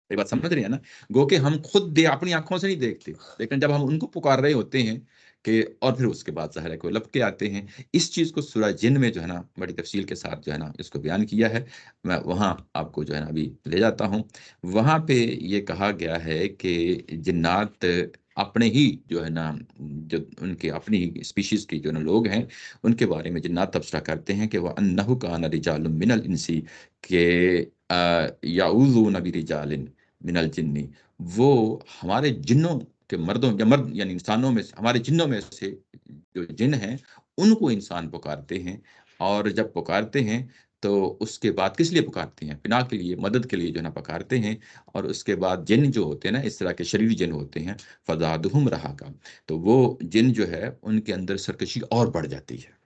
A: یہ بات سمجھ رہی ہے نا؟ گو کہ ہم خود اپنی آنکھوں سے نہیں دیکھتے، لیکن جب ہم ان کو پکار رہے ہوتے ہیں کہ، اور پھر اس کے بعد ظاہر ہے کوئی لپ کے آتے ہیں. اس چیز کو سورہ جن میں جو ہے نا بڑی تفصیل کے ساتھ جو ہے نا اس کو بیان کیا ہے. میں وہاں آپ کو جو ہے نا ابھی لے جاتا ہوں. وہاں پہ یہ کہا گیا ہے کہ جنات اپنے ہی جو ہے نا، جو ان کے اپنی اسپیشیز کے جو نا لوگ ہیں، ان کے بارے میں جنات تبصرہ کرتے ہیں کہ وَأَنَّهُ كَانَ رِجَالٌ مِّنَ الْإِنسِ، کہ يَعُوذُونَ بِرِجَالٍ مِّنَ الْجِنِّ، وہ ہمارے جنوں کے مردوں یا مرد یعنی انسانوں میں سے، ہمارے جنوں میں سے جو جن ہیں ان کو انسان پکارتے ہیں. اور جب پکارتے ہیں تو اس کے بعد کس لیے پکارتے ہیں؟ پناہ کے لیے، مدد کے لیے جو ہے نا پکارتے ہیں. اور اس کے بعد جن جو ہوتے ہیں نا، اس طرح کے شریری جن ہوتے ہیں، فزادہم رہقا، تو وہ جن جو ہے ان کے اندر سرکشی اور بڑھ جاتی ہے.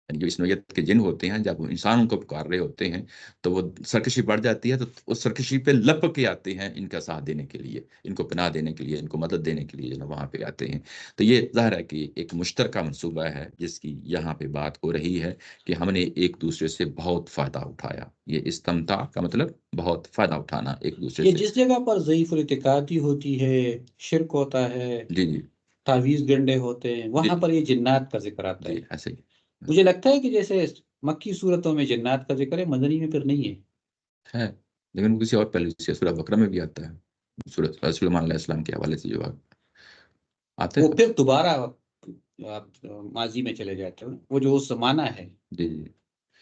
A: یعنی جو اس نوعیت کے جن ہوتے ہیں جب وہ انسانوں کو پکار رہے ہوتے ہیں تو وہ سرکشی بڑھ جاتی ہے، تو اس سرکشی پہ لپ کے آتے ہیں ان کا ساتھ دینے کے لیے، ان کو پناہ دینے کے لیے، ان کو مدد دینے کے لیے جو ہے وہاں پہ آتے ہیں. تو یہ ظاہر ہے کہ ایک مشترکہ منصوبہ ہے جس کی یہاں پہ بات ہو رہی ہے کہ ہم نے ایک دوسرے سے بہت فائدہ اٹھایا. یہ استمتاع کا مطلب بہت فائدہ اٹھانا ایک دوسرے
B: یہ
A: سے.
B: جس جگہ پر ضعیف الاعتقادی ہوتی ہے، شرک ہوتا ہے،
A: جی جی
B: تعویذ گنڈے ہوتے ہیں،
A: جی
B: وہاں پر یہ جنات کا ذکر آتا
A: جی
B: ہے.
A: ایسے ہی
B: مجھے لگتا ہے کہ جیسے مکی صورتوں میں جنات کا ذکر ہے، مدنی میں پھر نہیں ہے.
A: ہے، لیکن وہ کسی اور پہلو سے سورہ بقرہ میں بھی آتا ہے، سورہ سلیمان علیہ السلام کے حوالے سے جو آتے
B: وہ
A: ہیں.
B: پھر دوبارہ آپ ماضی میں چلے جاتے ہیں، وہ جو اس زمانہ ہے
A: جی جی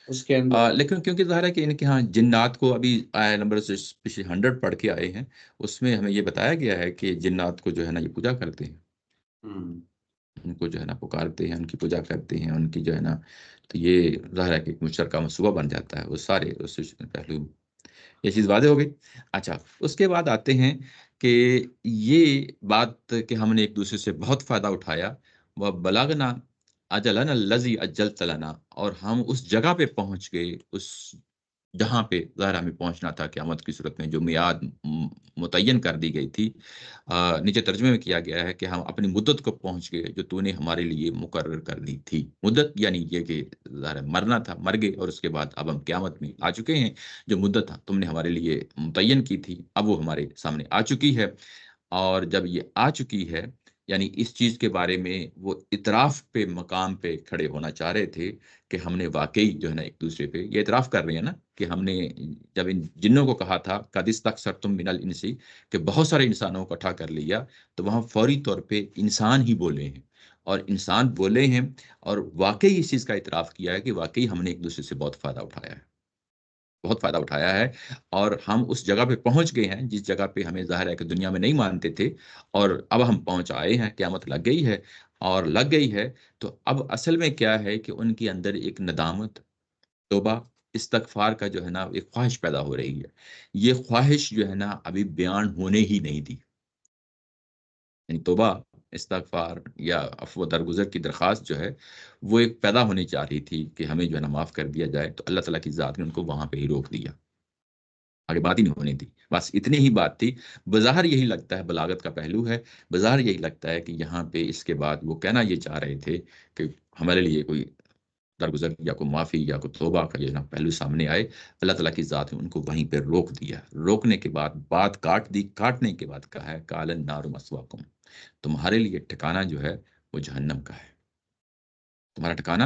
B: اس کے اندر.
A: لیکن کیونکہ ظاہر ہے کہ ان کے ہاں جنات کو ابھی آیا نمبر پچھلے 100 پڑھ کے آئے ہیں، اس میں ہمیں یہ بتایا گیا ہے کہ جنات کو جو ہے نا یہ پوجا کرتے ہیں، ان کو جو ہے نا پکارتے ہیں، ان کی پوجا کرتے ہیں، ان کی جو ہے نا. تو یہ ظاہر ہے کہ ایک مشترکہ منصوبہ بن جاتا ہے. وہ سارے اس پہلو، یہ چیز واضح ہو گئی. اچھا، اس کے بعد آتے ہیں کہ یہ بات کہ ہم نے ایک دوسرے سے بہت فائدہ اٹھایا، وہ بلاغنا اجلنا الذی اجلت لنا، اور ہم اس جگہ پہ پہنچ گئے، اس جہاں پہ ظاہر ہمیں پہنچنا تھا قیامت کی صورت میں، جو میعاد متعین کر دی گئی تھی. نیچے ترجمے میں کیا گیا ہے کہ ہم اپنی مدت کو پہنچ گئے جو تو نے ہمارے لیے مقرر کر دی تھی. مدت یعنی یہ کہ ظاہر مرنا تھا، مر گئے، اور اس کے بعد اب ہم قیامت میں آ چکے ہیں. جو مدت تم نے ہمارے لیے متعین کی تھی اب وہ ہمارے سامنے آ چکی ہے. اور جب یہ آ چکی ہے، یعنی اس چیز کے بارے میں وہ اعتراف پہ مقام پہ کھڑے ہونا چاہ رہے تھے کہ ہم نے واقعی جو ہے نا ایک دوسرے پہ یہ اعتراف کر رہے ہیں نا کہ ہم نے جب ان جنوں کو کہا تھا قدس تک سر تم من الانسی، کہ بہت سارے انسانوں کو اکٹھا کر لیا، تو وہاں فوری طور پہ انسان ہی بولے ہیں، اور انسان بولے ہیں اور واقعی اس چیز کا اعتراف کیا ہے کہ واقعی ہم نے ایک دوسرے سے بہت فائدہ اٹھایا ہے، بہت فائدہ اٹھایا ہے. اور ہم اس جگہ پہ پہنچ گئے ہیں جس جگہ پہ ہمیں ظاہر ہے کہ دنیا میں نہیں مانتے تھے، اور اب ہم پہنچ آئے ہیں، قیامت لگ گئی ہے اور لگ گئی ہے. تو اب اصل میں کیا ہے کہ ان کے اندر ایک ندامت، توبہ، استغفار کا جو ہے نا ایک خواہش پیدا ہو رہی ہے. یہ خواہش جو ہے نا ابھی بیان ہونے ہی نہیں دی. یعنی توبہ، استغفار یا عفو درگزر کی درخواست جو ہے وہ ایک پیدا ہونی چاہ رہی تھی کہ ہمیں جو ہے نا معاف کر دیا جائے. تو اللہ تعالیٰ کی ذات نے ان کو وہاں پہ ہی روک دیا، آگے بات ہی نہیں ہونے دی. بس اتنی ہی بات تھی. بظاہر یہی لگتا ہے، بلاغت کا پہلو ہے، بظاہر یہی لگتا ہے کہ یہاں پہ اس کے بعد وہ کہنا یہ چاہ رہے تھے کہ ہمارے لیے کوئی درگزر یا کوئی معافی یا کوئی توبہ کا یہ نا پہلو سامنے آئے. اللہ تعالیٰ کی ذات نے ان کو وہیں پہ روک دیا. روکنے کے بعد بات کاٹ دی. کاٹنے کے بعد کہا ہے قال النار مثواکم، تمہارے لیے ٹھکانہ جو ہے وہ جہنم کا ہے، تمہارا ٹھکانہ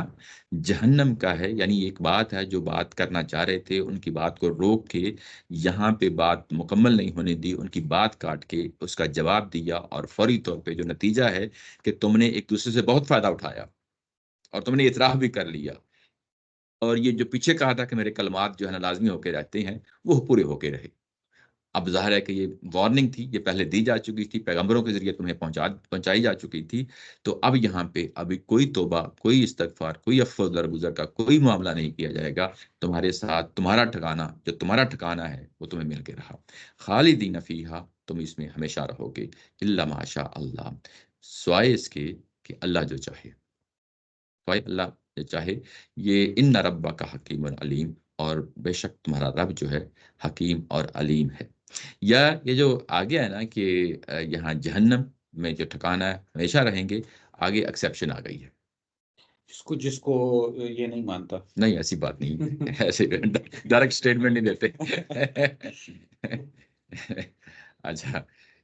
A: جہنم کا ہے. یعنی ایک بات ہے جو بات کرنا چاہ رہے تھے، ان کی بات کو روک کے یہاں پہ بات مکمل نہیں ہونے دی، ان کی بات کاٹ کے اس کا جواب دیا. اور فوری طور پہ جو نتیجہ ہے کہ تم نے ایک دوسرے سے بہت فائدہ اٹھایا اور تم نے اعتراف بھی کر لیا، اور یہ جو پیچھے کہا تھا کہ میرے کلمات جو ہے نا لازمی ہو کے رہتے ہیں، وہ پورے ہو کے رہے. اب ظاہر ہے کہ یہ وارننگ تھی، یہ پہلے دی جا چکی تھی، پیغمبروں کے ذریعے تمہیں پہنچائی جا چکی تھی. تو اب یہاں پہ ابھی کوئی توبہ، کوئی استغفار، کوئی عفو درگزر کا کوئی معاملہ نہیں کیا جائے گا. تمہارے ساتھ تمہارا ٹھکانہ، جو تمہارا ٹھکانہ ہے وہ تمہیں مل کے رہا. خالدین فیہا، تم اس میں ہمیشہ رہو گے. الا ما شاء اللہ، سوائے اس کے کہ اللہ جو چاہے، سوائے اللہ جو چاہے. یہ ان ربک حکیم علیم، اور بے شک تمہارا رب جو ہے حکیم اور علیم ہے. یا یہ جو آگے ہے نا کہ یہاں جہنم میں جو ٹھکانا ہے ہمیشہ رہیں گے. آگے ایکسیپشن آ گئی ہے.
B: جس کو یہ نہیں مانتا.
A: نہیں ایسی بات نہیں، ایسے ڈائریکٹ اسٹیٹمنٹ نہیں دیتے. اچھا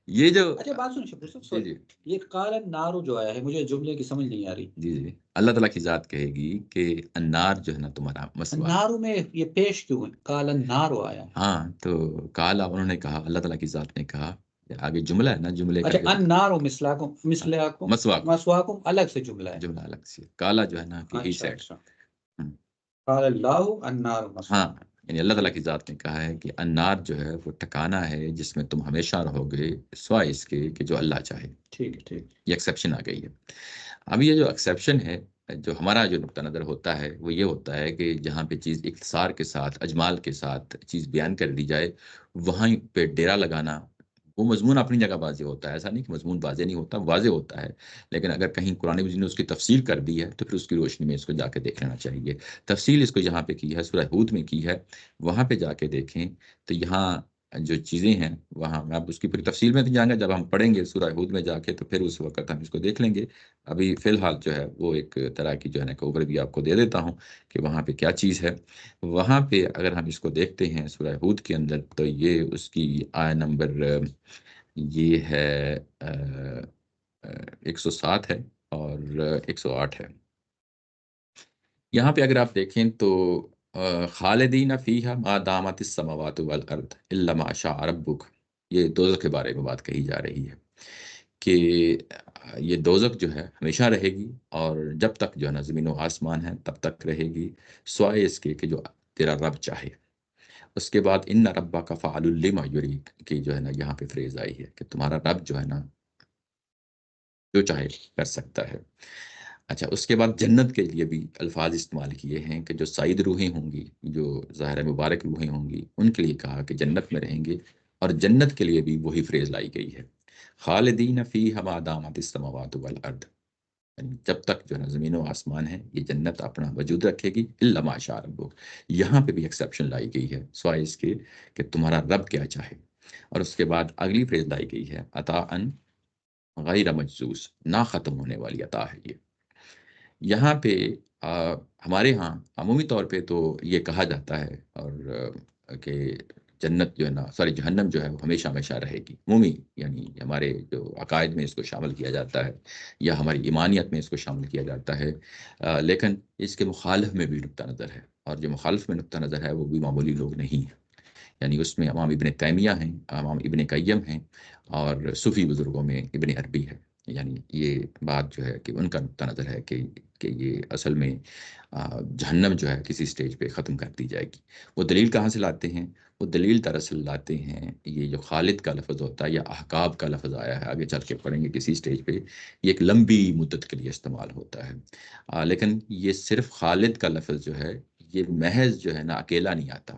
A: یہ جو
B: اچھا بات سنیں شبیر صاحب،
A: جی
B: یہ قال النار جو آیا ہے مجھے جملے کی سمجھ نہیں آ رہی.
A: جی اللہ تعالیٰ کی ذات کہے گی کہ النار جو ہے نا تمہارا مسوا.
B: نارو میں یہ پیش کیوں ہے قال النار آیا؟
A: ہاں تو کالا انہوں نے کہا، اللہ تعالیٰ کی ذات نے کہا، آگے جملہ ہے نا، جملے
B: اچھا
A: کا
B: النار مثلاکم
A: مسواک
B: مسواکم الگ سے جملہ ہے.
A: جملہ الگ سے، کالا جو ہے نا کہ ہی
B: اچھا
A: سیڈ.
B: اچھا قال اللہ النار
A: ہاں
B: مسواکم.
A: یعنی اللہ تعالیٰ کی ذات نے کہا ہے کہ النار جو ہے وہ ٹھکانہ ہے جس میں تم ہمیشہ رہو گے سوائے اس کے کہ جو اللہ چاہے.
B: ٹھیک ہے ٹھیک.
A: یہ ایکسیپشن آ گئی ہے. اب یہ جو ایکسیپشن ہے، جو ہمارا جو نقطہ نظر ہوتا ہے وہ یہ ہوتا ہے کہ جہاں پہ چیز اختصار کے ساتھ، اجمال کے ساتھ چیز بیان کر دی جائے، وہاں پہ ڈیرا لگانا. وہ مضمون اپنی جگہ واضح ہوتا ہے، ایسا نہیں کہ مضمون واضح نہیں ہوتا، واضح ہوتا ہے. لیکن اگر کہیں قرآن مجید نے اس کی تفصیل کر دی ہے تو پھر اس کی روشنی میں اس کو جا کے دیکھ لینا چاہیے. تفصیل اس کو جہاں پہ کی ہے سورہ ہود میں کی ہے، وہاں پہ جا کے دیکھیں تو یہاں جو چیزیں ہیں وہاں میں اب اس کی پوری تفصیل میں نہیں جائیں گا. جب ہم پڑھیں گے سورہ ہود میں جا کے تو پھر اس وقت ہم اس کو دیکھ لیں گے. ابھی فی الحال جو ہے وہ ایک طرح کی جو ہے نا اوور بھی آپ کو دے دیتا ہوں کہ وہاں پہ کیا چیز ہے. وہاں پہ اگر ہم اس کو دیکھتے ہیں سورہ ہود کے اندر تو یہ اس کی آیت نمبر یہ ہے 107 ہے اور 108 ہے. یہاں پہ اگر آپ دیکھیں تو خالدین فیہا ما دامت السماوات والارض الا ما شاء ربک، یہ دوزخ کے بارے میں بات کہی جا رہی ہے کہ یہ دوزخ جو ہے ہمیشہ رہے گی، اور جب تک جو ہے نا زمین و آسمان ہے تب تک رہے گی سوائے اس کے کہ جو تیرا رب چاہے. اس کے بعد ان ربک فعال لما یرید کہ جو ہے نا یہاں پہ فریز آئی ہے کہ تمہارا رب جو ہے نا جو چاہے کر سکتا ہے. اچھا اس کے بعد جنت کے لیے بھی الفاظ استعمال کیے ہیں کہ جو سعید روحیں ہوں گی، جو ظاہر مبارک روحیں ہوں گی، ان کے لیے کہا کہ جنت میں رہیں گے، اور جنت کے لیے بھی وہی فریز لائی گئی ہے خالدین فیہا ما دامت السماوات والارض. یعنی جب تک جو ہے نا زمین و آسمان ہے یہ جنت اپنا وجود رکھے گی الا ما شاء ربک. یہاں پہ بھی ایکسیپشن لائی گئی ہے سوائے اس کے کہ تمہارا رب کیا چاہے. اور اس کے بعد اگلی فریز لائی گئی ہے عطاءً غیر مجزوز، نہ ختم ہونے والی عطا ہے یہ. یہاں پہ ہمارے ہاں عمومی طور پہ تو یہ کہا جاتا ہے اور کہ جنت جو ہے نا جہنم جو ہے وہ ہمیشہ ہمیشہ رہے گی. عمومی یعنی ہمارے جو عقائد میں اس کو شامل کیا جاتا ہے یا ہماری ایمانیت میں اس کو شامل کیا جاتا ہے. لیکن اس کے مخالف میں بھی نقطہ نظر ہے، اور جو مخالف میں نقطہ نظر ہے وہ بھی معمولی لوگ نہیں ہیں. یعنی اس میں امام ابن تیمیہ ہیں، امام ابن قیم ہیں، اور صوفی بزرگوں میں ابن عربی ہے. یعنی یہ بات جو ہے کہ ان کا نقطہ نظر ہے کہ یہ اصل میں جہنم جو ہے کسی سٹیج پہ ختم کر دی جائے گی. وہ دلیل کہاں سے لاتے ہیں؟ وہ دلیل دراصل لاتے ہیں یہ جو خالد کا لفظ ہوتا ہے یا احقاب کا لفظ آیا ہے، آگے چل کے پڑھیں گے کسی سٹیج پہ، یہ ایک لمبی مدت کے لیے استعمال ہوتا ہے. لیکن یہ صرف خالد کا لفظ جو ہے یہ محض جو ہے نا اکیلا نہیں آتا،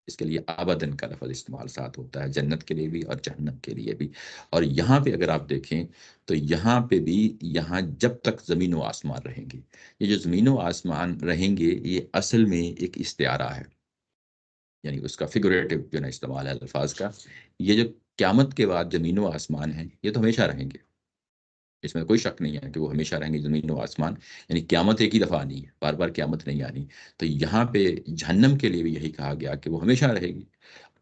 A: اس کے لیے آبدن کا لفظ استعمال ساتھ ہوتا ہے، جنت کے لیے بھی اور جہنم کے لیے بھی. اور یہاں پہ اگر آپ دیکھیں تو یہاں پہ بھی یہاں جب تک زمین و آسمان رہیں گے، یہ جو زمین و آسمان رہیں گے یہ اصل میں ایک استعارہ ہے، یعنی اس کا فگوریٹو جو نا استعمال ہے الفاظ کا. یہ جو قیامت کے بعد زمین و آسمان ہیں یہ تو ہمیشہ رہیں گے، اس میں کوئی شک نہیں ہے کہ وہ ہمیشہ رہیں گے زمین و آسمان. یعنی قیامت ایک ہی دفعہ آنی ہے، بار بار قیامت نہیں آنی. تو یہاں پہ جہنم کے لیے بھی یہی کہا گیا کہ وہ ہمیشہ رہے گی،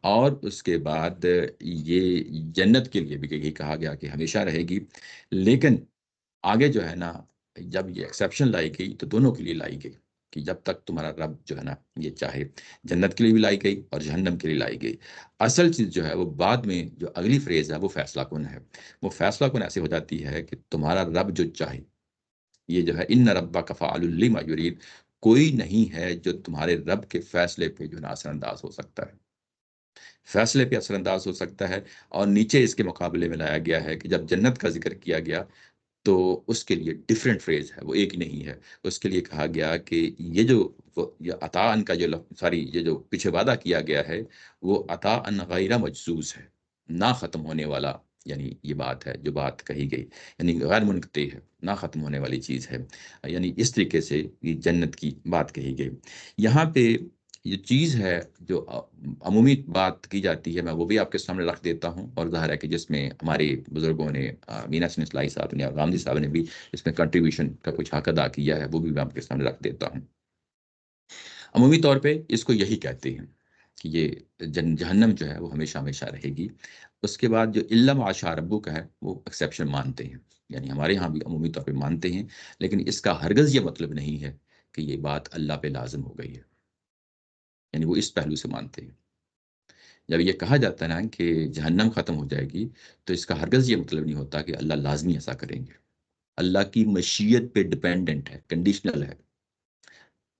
A: اور اس کے بعد یہ جنت کے لیے بھی یہی کہا گیا کہ ہمیشہ رہے گی. لیکن آگے جو ہے نا جب یہ ایکسیپشن لائی گئی تو دونوں کے لیے لائی گئی کہ جب تک تمہارا رب جو ہے نا یہ چاہے. جنت کے لیے بھی لائی گئی اور جہنم کے لیے لائی گئی. اصل چیز جو ہے وہ بعد میں جو اگلی فریز ہے وہ فیصلہ کن ہے. وہ فیصلہ کن ایسے ہو جاتی ہے کہ تمہارا رب جو چاہے، یہ جو ہے ان ربک فعال لما یرید، کوئی نہیں ہے جو تمہارے رب کے فیصلے پہ جو ہے نا اثر انداز ہو سکتا ہے، فیصلے پہ اثر انداز ہو سکتا ہے. اور نیچے اس کے مقابلے میں لایا گیا ہے کہ جب جنت کا ذکر کیا گیا تو اس کے لیے ڈیفرنٹ فریز ہے، وہ ایک نہیں ہے. اس کے لیے کہا گیا کہ یہ جو عطاءً کا جو یہ جو پیچھے وعدہ کیا گیا ہے وہ عطاءً غیر مجزوز ہے، نہ ختم ہونے والا. یعنی یہ بات ہے جو بات کہی گئی، یعنی غیر منقطع ہے، نہ ختم ہونے والی چیز ہے. یعنی اس طریقے سے یہ جنت کی بات کہی گئی. یہاں پہ یہ چیز ہے جو عمومی بات کی جاتی ہے، میں وہ بھی آپ کے سامنے رکھ دیتا ہوں، اور ظاہر ہے کہ جس میں ہمارے بزرگوں نے، مینا حسین اصلاحی صاحب نے اور غامدی صاحب نے بھی اس میں کنٹریبیوشن کا کچھ حق ادا کیا ہے، وہ بھی میں آپ کے سامنے رکھ دیتا ہوں۔ عمومی طور پہ اس کو یہی کہتے ہیں کہ یہ جہنم جو ہے وہ ہمیشہ ہمیشہ رہے گی۔ اس کے بعد جو الا ما شاء ربک کا ہے وہ ایکسیپشن مانتے ہیں، یعنی ہمارے ہاں بھی عمومی طور پہ مانتے ہیں، لیکن اس کا ہرگز یہ مطلب نہیں ہے کہ یہ بات اللہ پہ لازم ہو گئی ہے، یعنی وہ اس پہلو سے مانتے ہیں۔ جب یہ کہا جاتا ہے نا کہ جہنم ختم ہو جائے گی، تو اس کا ہرگز یہ مطلب نہیں ہوتا کہ اللہ لازمی ایسا کریں گے۔ اللہ کی مشیت پہ ڈیپینڈنٹ ہے، کنڈیشنل ہے۔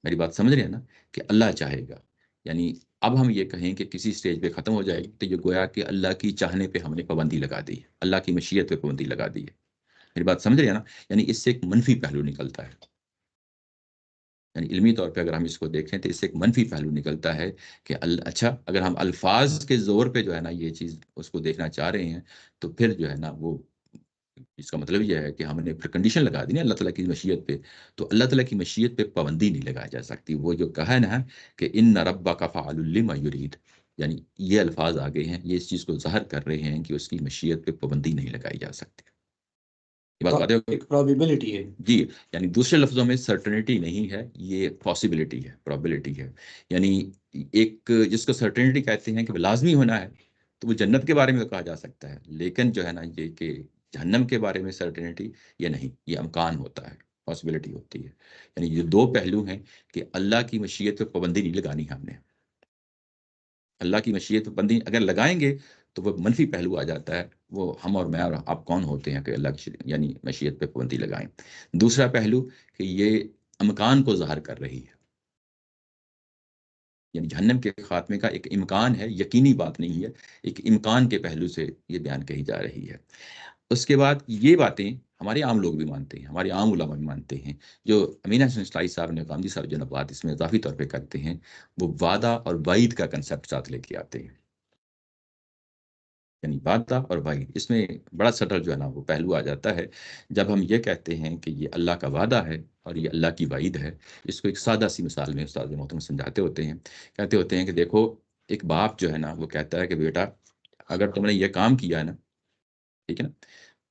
A: میری بات سمجھ رہے ہیں نا کہ اللہ چاہے گا، یعنی اب ہم یہ کہیں کہ کسی سٹیج پہ ختم ہو جائے گی تو یہ گویا کہ اللہ کی چاہنے پہ ہم نے پابندی لگا دی ہے، اللہ کی مشیت پہ پابندی لگا دی ہے۔ میری بات سمجھ رہے ہیں نا، یعنی اس سے ایک منفی پہلو نکلتا ہے، یعنی علمی طور پہ اگر ہم اس کو دیکھیں تو اس سے ایک منفی پہلو نکلتا ہے کہ اچھا اگر ہم الفاظ کے زور پہ جو ہے نا یہ چیز اس کو دیکھنا چاہ رہے ہیں، تو پھر جو ہے نا وہ اس کا مطلب یہ ہے کہ ہم نے پھر کنڈیشن لگا دی نا اللہ تعالیٰ کی مشیت پہ، تو اللہ تعالیٰ کی مشیت پہ پابندی نہیں لگائی جا سکتی۔ وہ جو کہا ہے نا کہ ان ربک فعال لما یرید، یعنی یہ الفاظ آگے ہیں، یہ اس چیز کو ظاہر کر رہے ہیں کہ اس کی مشیت پہ پابندی نہیں لگائی جا سکتی۔ یہ بات واضح ہو؟
B: ایک پرابیبلٹی ہے
A: جی، یعنی دوسرے لفظوں میں سرٹنٹی نہیں ہے، یہ پاسبلٹی ہے، پرابلٹی ہے۔ یعنی ایک جس کو سرٹنٹی کہتے ہیں کہ وہ لازمی ہونا ہے، تو وہ جنت کے بارے میں کہا جا سکتا ہے، لیکن جو ہے نا یہ کہ جہنم کے بارے میں سرٹنٹی یہ نہیں، یہ امکان ہوتا ہے، پاسبلٹی ہوتی ہے۔ یعنی یہ دو پہلو ہیں کہ اللہ کی مشیت پہ پابندی نہیں لگانی ہم نے۔ اللہ کی مشیت پہ پابندی اگر لگائیں گے تو وہ منفی پہلو آ جاتا ہے، وہ ہم اور میں اور آپ کون ہوتے ہیں کہ اللہ کی یعنی مشیت پہ پابندی لگائیں۔ دوسرا پہلو کہ یہ امکان کو ظاہر کر رہی ہے، یعنی جہنم کے خاتمے کا ایک امکان ہے، یقینی بات نہیں ہے، ایک امکان کے پہلو سے یہ بیان کہی جا رہی ہے۔ اس کے بعد یہ باتیں ہمارے عام لوگ بھی مانتے ہیں، ہمارے عام علماء بھی مانتے ہیں، جو مینا حسین اصلاحی صاحب نے، غامدی صاحب جو بات اس میں اضافی طور پہ کرتے ہیں، وہ وعدہ اور وعید کا کنسیپٹ ساتھ لے کے آتے ہیں۔ یعنی وعدہ اور وعید، اس میں بڑا سٹل جو ہے نا وہ پہلو آ جاتا ہے جب ہم یہ کہتے ہیں کہ یہ اللہ کا وعدہ ہے اور یہ اللہ کی وعید ہے۔ اس کو ایک سادہ سی مثال میں استاد محترم سمجھاتے ہوتے ہیں، کہتے ہوتے ہیں کہ دیکھو ایک باپ جو ہے نا وہ کہتا ہے کہ بیٹا اگر تم نے یہ کام کیا ہے نا، ٹھیک ہے نا،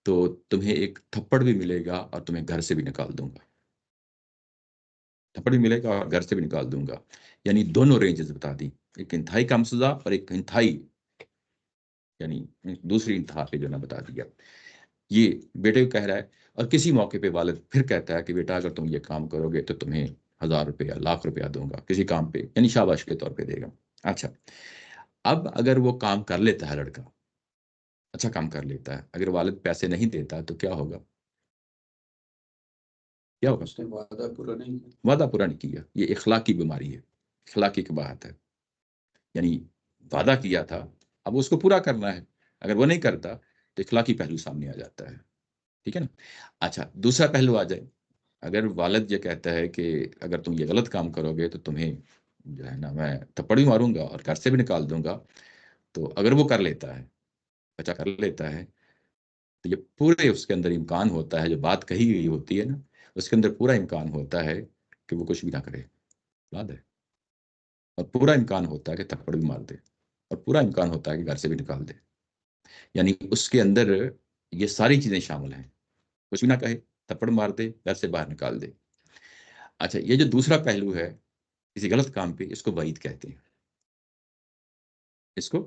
A: تو تمہیں ایک تھپڑ بھی ملے گا اور تمہیں گھر سے بھی نکال دوں گا، تھپڑ بھی ملے گا اور گھر سے بھی نکال دوں گا۔ یعنی دونوں رینجز بتا دی، ایک انتہائی کم سزا اور ایک انتہائی یعنی دوسری انتہا پہ جو نا بتا دیا۔ یہ بیٹے کو کہہ رہا ہے، اور کسی موقع پہ والد پھر کہتا ہے کہ بیٹا اگر تم یہ کام کرو گے تو تمہیں 1000 روپیہ، لاکھ روپیہ دوں گا کسی کام پہ، یعنی شاباش کے طور پہ دے گا۔ اچھا اب اگر وہ کام کر لیتا ہے لڑکا، اچھا کام کر لیتا ہے، اگر والد پیسے نہیں دیتا تو کیا ہوگا؟ کیا ہوگا؟
B: اس نے وعدہ پورا نہیں کیا،
A: وعدہ پورا نہیں کیا۔ یہ اخلاقی بیماری ہے، اخلاقی کی بات ہے، یعنی وعدہ کیا تھا اب اس کو پورا کرنا ہے، اگر وہ نہیں کرتا تو اخلاقی پہلو سامنے آ جاتا ہے، ٹھیک ہے نا۔ اچھا دوسرا پہلو آ جائے، اگر والد یہ کہتا ہے کہ اگر تم یہ غلط کام کرو گے تو تمہیں جو ہے نا میں تھپڑ بھی ماروں گا اور گھر سے بھی نکال دوں گا، تو اگر وہ کر لیتا ہے، بچہ کر لیتا ہے، تو یہ پورے اس کے اندر امکان ہوتا ہے، جو بات کہی گئی ہوتی ہے نا اس کے اندر پورا امکان ہوتا ہے کہ وہ کچھ بھی نہ کرے، یاد ہے، اور پورا امکان ہوتا ہے کہ تھپڑ بھی مار دے، اور پورا امکان ہوتا ہے کہ گھر سے بھی نکال دے۔ یعنی اس کے اندر یہ ساری چیزیں شامل ہیں، کچھ بھی نہ کہے، تھپڑ مار دے، گھر سے باہر نکال دے۔ اچھا یہ جو دوسرا پہلو ہے کسی غلط کام پہ، اس کو وعید کہتے ہیں، اس کو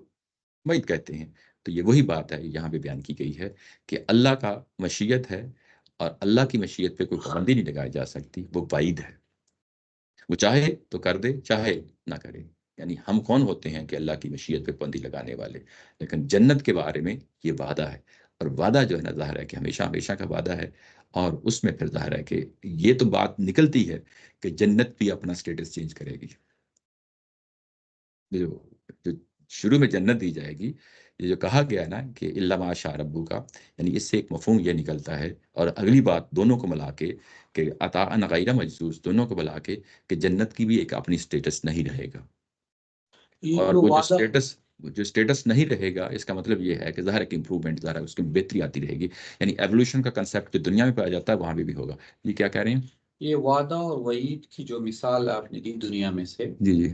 A: وعید کہتے ہیں۔ تو یہ وہی بات ہے یہاں پہ بیان کی گئی ہے کہ اللہ کا مشیت ہے، اور اللہ کی مشیت پہ کوئی پابندی نہیں لگائی جا سکتی، وہ وعید ہے، وہ چاہے تو کر دے چاہے نہ کرے۔ یعنی ہم کون ہوتے ہیں کہ اللہ کی مشیت پہ پابندی لگانے والے؟ لیکن جنت کے بارے میں یہ وعدہ ہے، اور وعدہ جو ہے نا ظاہر ہے کہ ہمیشہ ہمیشہ کا وعدہ ہے، اور اس میں پھر ظاہر ہے کہ یہ تو بات نکلتی ہے کہ جنت بھی اپنا سٹیٹس چینج کرے گی۔ جو جو شروع میں جنت دی جائے گی، یہ جو کہا گیا نا کہ الا ما شاء ربک کا، یعنی اس سے ایک مفہوم یہ نکلتا ہے، اور اگلی بات دونوں کو ملا کے کہ عطاء غیر مجذوذ، دونوں کو ملا کے کہ جنت کی بھی ایک اپنی سٹیٹس نہیں رہے گا،
B: یہ
A: اور
B: جو
A: وہ
B: وعدہ
A: جو سٹیٹس نہیں رہے گا، اس کا مطلب یہ ہے کہ ظاہر ہے کہ امپروومنٹ، ظاہر ہے اس کی بہتری آتی رہے گی، یعنی ایوولوشن کا کنسیپٹ جو دنیا میں پایا جاتا ہے وہاں بھی ہوگا۔ یہ کیا کہہ رہے ہیں؟
B: یہ وعدہ اور وعید کی جو مثال آپ نے دی دنیا میں سے،
A: جی جی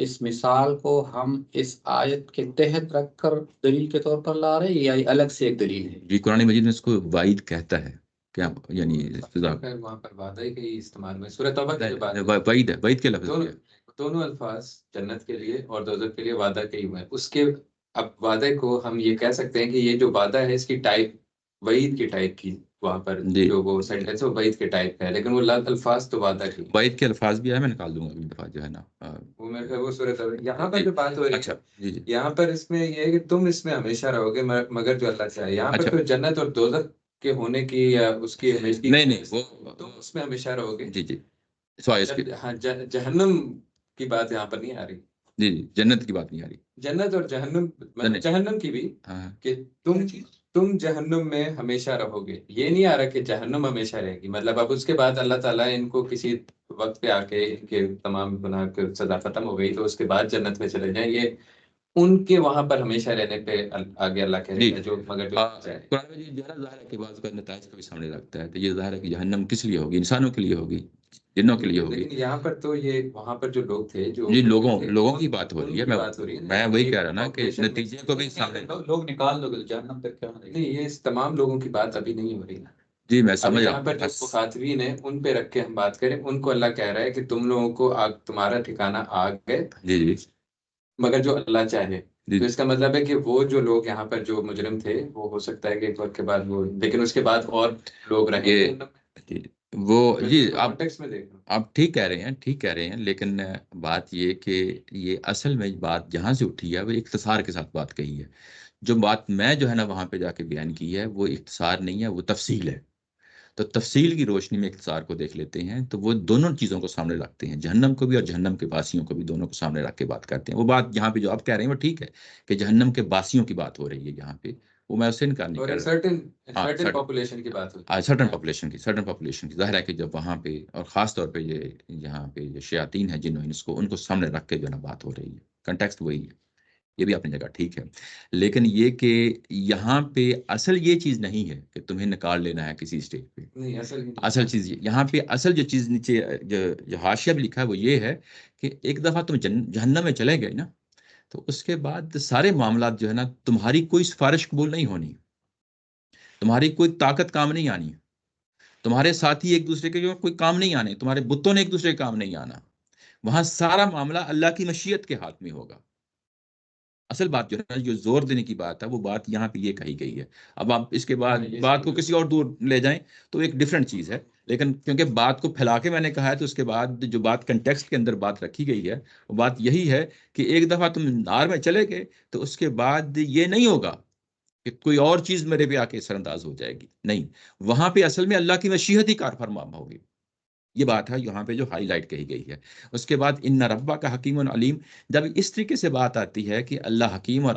B: اس مثال کو ہم اس آیت کے تحت رکھ کر دلیل کے طور پر لا رہے ہیں یا الگ سے ایک دلیل ہے؟
A: جی قرآن مجید میں اس کو وعید کہتا ہے کیا، یعنی
C: خیر وہاں پر وعدہ ہی کئی استعمال میں سورہ توبہ کی جو بات ہے،
A: وعید ہے، وعید کے لفظ
C: دونوں
A: کیا ہے؟
C: دونوں الفاظ جنت کے لیے اور دوزخ کے لیے وعدہ کئی ہوئے ہیں. اس کے اب وعدے کو ہم یہ کہہ سکتے ہیں کہ یہ جو وعدہ ہے اس کی ٹائپ وعید کی ٹائپ کی، وہاں پر
A: جی
C: جو وہ سینٹینس ہے وہ وعید کے ٹائپ کا ہے، لیکن وہ الفاظ تو وعدہ کی.
A: وعید کے الفاظ بھی ہے، میں نکال دوں گا اگلی دفعہ جو ہے نا.
C: وہ میرے خیال وہ سورہ توبہ یہاں پر جو بات ہو رہی ہے،
A: اچھا جی جی
C: یہاں پر اس میں یہ ہے کہ تم اس میں ہمیشہ رہو گے مگر جو اللہ چاہے. یہاں پر
A: اچھا
C: تو جنت اور دوزخ کے ہونے کی یا اس کی ہمیشگی
A: نہیں نہیں وہ
C: تم اس میں ہمیشہ رہو گے.
A: جی جی سوائے اس کی
C: ہاں جہنم کی بات یہاں پر نہیں آ رہی.
A: جی جی جنت کی بات نہیں آ رہی.
C: جنت اور جہنم جہنم کی بھی
A: ہاں
C: کہ تم جہنم میں ہمیشہ رہو گے. یہ نہیں آ رہا کہ جہنم ہمیشہ رہے گی، مطلب اب اس کے بعد اللہ تعالیٰ ان کو کسی وقت پہ آ کے ان کے تمام گناہ کی سزا ختم ہو گئی تو اس کے بعد جنت میں چلے جائیں. یہ ان کے وہاں پر ہمیشہ رہنے پہ آگے اللہ کہہ رہے ہیں جو مگر جو چاہے.
A: قرآن مجید جو ہے نا ظاہر ہے کہ بعض کا نتائج کو بھی سامنے رکھتا ہے، تو یہ ظاہر ہے کہ جہنم کس لیے ہوگی؟ انسانوں کے لیے ہوگی، جنوں کے لیے ہوگی.
C: لیکن یہاں پر تو یہ وہاں پر جو لوگ تھے جو
A: جی لوگوں کی بات ہو رہی ہے. میں وہی کہہ رہا نا کہ
C: population میں
A: نتیجے کو بھی سامنے.
B: لوگ نکال دو گے جہنم تک کیا
C: نہیں، یہ اس تمام لوگوں کی بات ابھی نہیں ہو رہی نا.
A: جی میں
C: ابھی
A: سمجھ رہا
C: یہاں پر جو
A: ہوں.
C: مخاطبین ہیں ان پہ رکھ کے ہم بات کریں، ان کو اللہ کہہ رہا ہے کہ تم لوگوں کو تمہارا ٹھکانہ آگ ہے
A: جی جی
C: مگر جو اللہ چاہے.
A: جی
C: تو اس کا مطلب ہے کہ وہ جو لوگ یہاں پر جو مجرم تھے وہ ہو سکتا ہے کہ ایک وقت کے بعد وہ، لیکن اس کے بعد اور لوگ رہیں گے.
A: جی وہ جی آپ
C: کانٹیکس میں دیکھ رہا ہوں.
A: آپ ٹھیک کہہ رہے ہیں، ٹھیک کہہ رہے ہیں، لیکن بات یہ کہ یہ اصل میں بات جہاں سے اٹھی ہے وہ اختصار کے ساتھ بات کہی ہے. جو بات میں جو ہے نا وہاں پہ جا کے بیان کی ہے وہ اختصار نہیں ہے، وہ تفصیل ہے. تو تفصیل کی روشنی میں اختصار کو دیکھ لیتے ہیں تو وہ دونوں چیزوں کو سامنے رکھتے ہیں، جہنم کو بھی اور جہنم کے باسیوں کو بھی، دونوں کو سامنے رکھ کے بات کرتے ہیں. وہ بات یہاں پہ جو آپ کہہ رہے ہیں وہ ٹھیک ہے کہ جہنم کے باسیوں کی بات ہو رہی ہے یہاں پہ، وہ میں اسے انکار نہیں
C: اور
A: کر
C: ایک
A: رہا.
C: سرٹن پاپولیشن کی بات ہوتی ہے.
A: سرٹن پاپولیشن کی ظاہر ہے کہ جب وہاں پہ اور خاص طور پہ یہ یہاں پہ جو شیاطین ہیں جنہوں ان کو سامنے رکھ کے جو ہے نا بات ہو رہی ہے، کنٹیکسٹ وہی ہے. یہ بھی اپنی جگہ ٹھیک ہے، لیکن یہ کہ یہاں پہ اصل یہ چیز نہیں ہے کہ تمہیں نکال لینا ہے کسی اسٹیج پہ.
C: نہیں
A: اصل چیز یہاں پہ اصل جو چیز نیچے جو حاشیہ بھی لکھا ہے وہ یہ ہے کہ ایک دفعہ تم جہنم میں چلے گئے نا تو اس کے بعد سارے معاملات جو ہے نا تمہاری کوئی سفارش قبول نہیں ہونی، تمہاری کوئی طاقت کام نہیں آنی، تمہارے ساتھی ایک دوسرے کے جو کوئی کام نہیں آنے، تمہارے بتوں نے ایک دوسرے کے کام نہیں آنا. وہاں سارا معاملہ اللہ کی مشیت کے ہاتھ میں ہوگا. اصل بات جو ہے جو زور دینے کی بات ہے وہ بات یہاں پہ یہ کہی گئی ہے. اب آپ اس کے بعد بات کو کسی اور دور لے جائیں تو ایک ڈیفرنٹ چیز ہے، لیکن کیونکہ بات کو پھیلا کے میں نے کہا ہے تو اس کے بعد جو بات کنٹیکسٹ کے اندر بات رکھی گئی ہے وہ بات یہی ہے کہ ایک دفعہ تم نار میں چلے گئے تو اس کے بعد یہ نہیں ہوگا کہ کوئی اور چیز میرے پہ آ کے سر انداز ہو جائے گی. نہیں، وہاں پہ اصل میں اللہ کی مشیت ہی کار فرما ہوگی. یہ بات ہے یہاں پہ جو ہائی لائٹ کہی گئی ہے. اس کے بعد ان ربا کا حکیم و علیم، جب اس طریقے سے بات آتی ہے کہ اللہ حکیم اور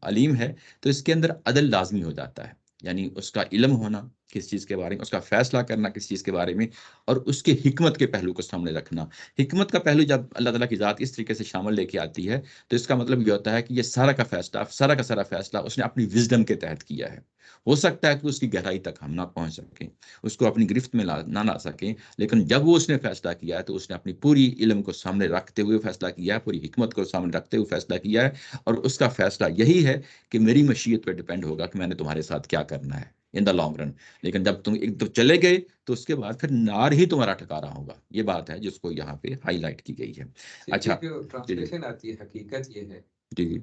A: علیم ہے تو اس کے اندر عدل لازمی ہو جاتا ہے، یعنی اس کا علم ہونا کس چیز کے بارے میں، اس کا فیصلہ کرنا کس چیز کے بارے میں، اور اس کے حکمت کے پہلو کو سامنے رکھنا. حکمت کا پہلو جب اللہ تعالیٰ کی ذات اس طریقے سے شامل لے کے آتی ہے تو اس کا مطلب یہ ہوتا ہے کہ یہ سارا کا سارا فیصلہ اس نے اپنی وزڈم کے تحت کیا ہے. ہو سکتا ہے کہ اس کی گہرائی تک ہم نہ پہنچ سکیں، اس کو اپنی گرفت میں نہ لا سکیں، لیکن جب وہ اس نے فیصلہ کیا ہے تو اس نے اپنی پوری علم کو سامنے رکھتے ہوئے فیصلہ کیا ہے، پوری حکمت کو سامنے رکھتے ہوئے فیصلہ کیا ہے، اور اس کا فیصلہ یہی ہے کہ میری مشیت پہ ڈیپینڈ ہوگا کہ میں نے تمہارے ساتھ کیا کرنا ہے ان دا لانگ رن. لیکن جب تم ایک دو چلے گئے تو اس کے بعد پھر نار ہی تمہارا ٹھکارا ہوگا. یہ بات ہے جس کو یہاں پہ ہائی لائٹ کی گئی ہے. اچھا
C: جو ٹرانسلیشن آتی ہے حقیقت یہ ہے
A: جی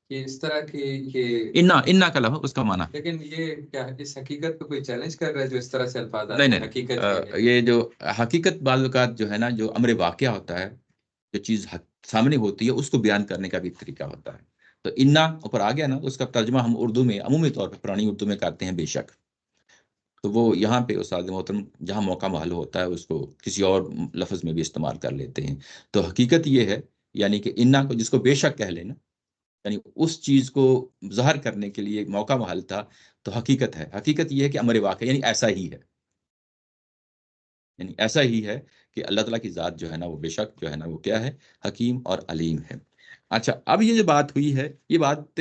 C: کہ اس طرح کی یہ
A: انا کا لفظ اس کا معنی،
C: لیکن یہ کیا اس حقیقت کو کوئی چیلنج کر رہا ہے جو اس طرح سے الفاظ
A: نہیں
C: ہیں حقیقت
A: یہ جو حقیقت بعض اوقات جو ہے نا جو امر واقعہ ہوتا ہے، جو چیز سامنے ہوتی ہے اس کو بیان کرنے کا بھی ایک طریقہ ہوتا ہے. تو انا اوپر آ گیا نا تو اس کا ترجمہ ہم اردو میں عمومی طور پہ پرانی اردو میں کرتے ہیں بے شک. تو وہ یہاں پہ استاد محترم جہاں موقع محل ہوتا ہے اس کو کسی اور لفظ میں بھی استعمال کر لیتے ہیں. تو حقیقت یہ ہے یعنی کہ انا کو جس کو بے شک کہہ لینا، یعنی اس چیز کو ظاہر کرنے کے لیے موقع محل تھا. تو حقیقت ہے، حقیقت یہ ہے کہ امر واقع یعنی ایسا ہی ہے، یعنی ایسا ہی ہے کہ اللہ تعالیٰ کی ذات جو ہے نا وہ بے شک جو ہے نا وہ کیا ہے، حکیم اور علیم ہے. اچھا اب یہ جو بات ہوئی ہے یہ بات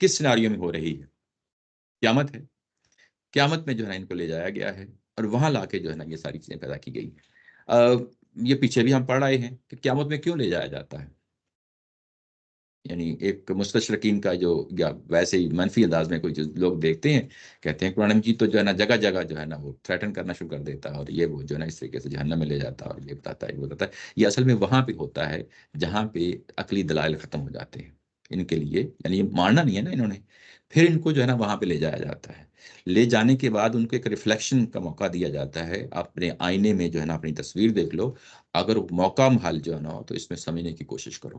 A: کس سیناریو میں ہو رہی ہے؟ قیامت ہے. قیامت میں جو ہے نا ان کو لے جایا گیا ہے اور وہاں لا کے جو ہے نا یہ ساری چیزیں پیدا کی گئی ہیں. یہ پیچھے بھی ہم پڑھ رہے ہیں کہ قیامت میں کیوں لے جایا جاتا ہے. یعنی ایک مستشرقین کا جو یا ویسے ہی منفی انداز میں کوئی لوگ دیکھتے ہیں، کہتے ہیں قرآن مجید تو جو ہے نا جگہ جگہ جو ہے نا وہ تھریٹن کرنا شروع کر دیتا ہے، اور یہ وہ جو ہے نا اس طریقے سے جہنم میں لے جاتا ہے، اور یہ بتاتا ہے، یہ بتاتا ہے۔ یہ اصل میں وہاں پہ ہوتا ہے جہاں پہ عقلی دلائل ختم ہو جاتے ہیں ان کے لیے، یعنی یہ ماننا نہیں ہے نا انہوں نے، پھر ان کو جو ہے نا وہاں پہ لے جایا جاتا ہے۔ لے جانے کے بعد ان کو ایک ریفلیکشن کا موقع دیا جاتا ہے، اپنے آئینے میں جو ہے نا اپنی تصویر دیکھ لو، اگر موقع محال جو ہے نا ہو تو اس میں سمجھنے کی کوشش کرو،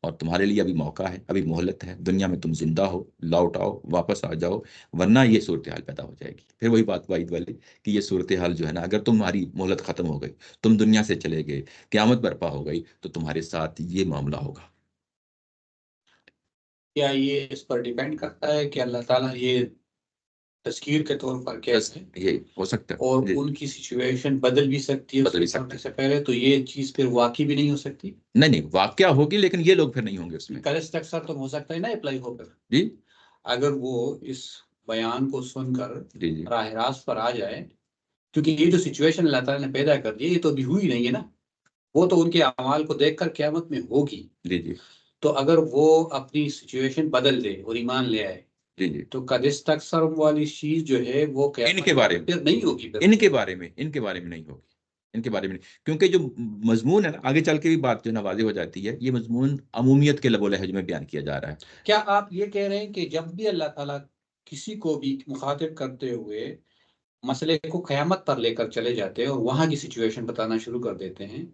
A: اور تمہارے لیے ابھی موقع ہے، ابھی مہلت ہے، دنیا میں تم زندہ ہو، لوٹ آؤ، واپس آ جاؤ، ورنہ یہ صورتحال پیدا ہو جائے گی۔ پھر وہی بات وعید والی کہ یہ صورتحال جو ہے نا اگر تمہاری مہلت ختم ہو گئی، تم دنیا سے چلے گئے، قیامت برپا ہو گئی، تو تمہارے ساتھ یہ معاملہ ہوگا۔
B: کیا یہ اس پر ڈیپینڈ کرتا ہے کہ اللہ تعالیٰ یہ تذکیر کے طور پر کیسے
A: یہ ہو سکتا ہے،
B: اور ان کی سچویشن بدل بھی سکتی ہے
A: بدل بھی
B: اس
A: سکتی
B: سے پہلے، تو یہ چیز پھر واقعی بھی نہیں ہو سکتی؟
A: نہیں واقعہ ہوگی، لیکن یہ لوگ پھر نہیں ہوں گے اس میں۔
B: کرسٹ اکثر تو ہو سکتا ہے نا اپلائی ہو کر،
A: جی
B: اگر وہ اس بیان کو سن کر
A: جی جی
B: راہ راست پر آ جائے، کیونکہ یہ جو سچویشن اللہ تعالیٰ نے پیدا کر دی یہ تو ابھی ہوئی نہیں ہے نا، وہ تو ان کے اعمال کو دیکھ کر قیامت میں ہوگی۔
A: جی جی
B: تو اگر وہ اپنی سچویشن بدل دے اور ایمان لے آئے
A: جی جی
B: تو قدس تکثر والی چیز جو ہے وہ
A: ان کے بارے میں
B: پھر نہیں ہوگی، پھر
A: ان کے بارے میں نہیں ہوگی، ان کے بارے میں نہیں، کیونکہ جو مضمون ہے نا آگے چل کے بھی بات جو ہے واضح ہو جاتی ہے، یہ مضمون عمومیت کے لب و لہج میں بیان کیا جا رہا ہے۔
B: کیا آپ یہ کہہ رہے ہیں کہ جب بھی اللہ تعالیٰ کسی کو بھی مخاطب کرتے ہوئے مسئلے کو قیامت پر لے کر چلے جاتے ہیں اور وہاں کی سچویشن بتانا شروع کر دیتے ہیں،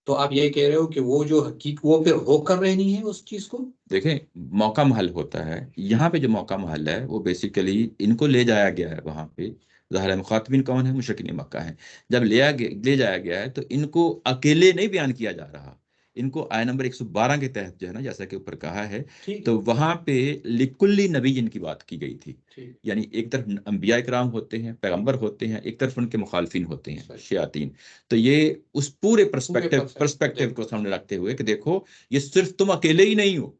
B: تو آپ یہ کہہ رہے ہو کہ وہ جو حقیقت وہ پھر ہو کر رہنی ہے اس چیز کو؟
A: دیکھیں موقع محل ہوتا ہے، یہاں پہ جو موقع محل ہے وہ بیسیکلی ان کو لے جایا گیا ہے وہاں پہ، ظاہر ہے مخاطبین کون ہیں؟ مشرکین مکہ ہیں۔ جب لے جایا گیا ہے تو ان کو اکیلے نہیں بیان کیا جا رہا، ان کو آیت نمبر 112 کے تحت جو ہے نا جیسا کہ اوپر کہا ہے، تو وہاں پہ لکلی نبی ان کی بات کی گئی تھی، یعنی ایک طرف انبیاء کرام ہوتے ہیں، پیغمبر ہوتے ہیں، ایک طرف ان کے مخالفین ہوتے ہیں شیاطین، تو یہ اس پورے پرسپیکٹیو کو سامنے رکھتے ہوئے کہ دیکھو یہ صرف تم اکیلے ہی نہیں ہو،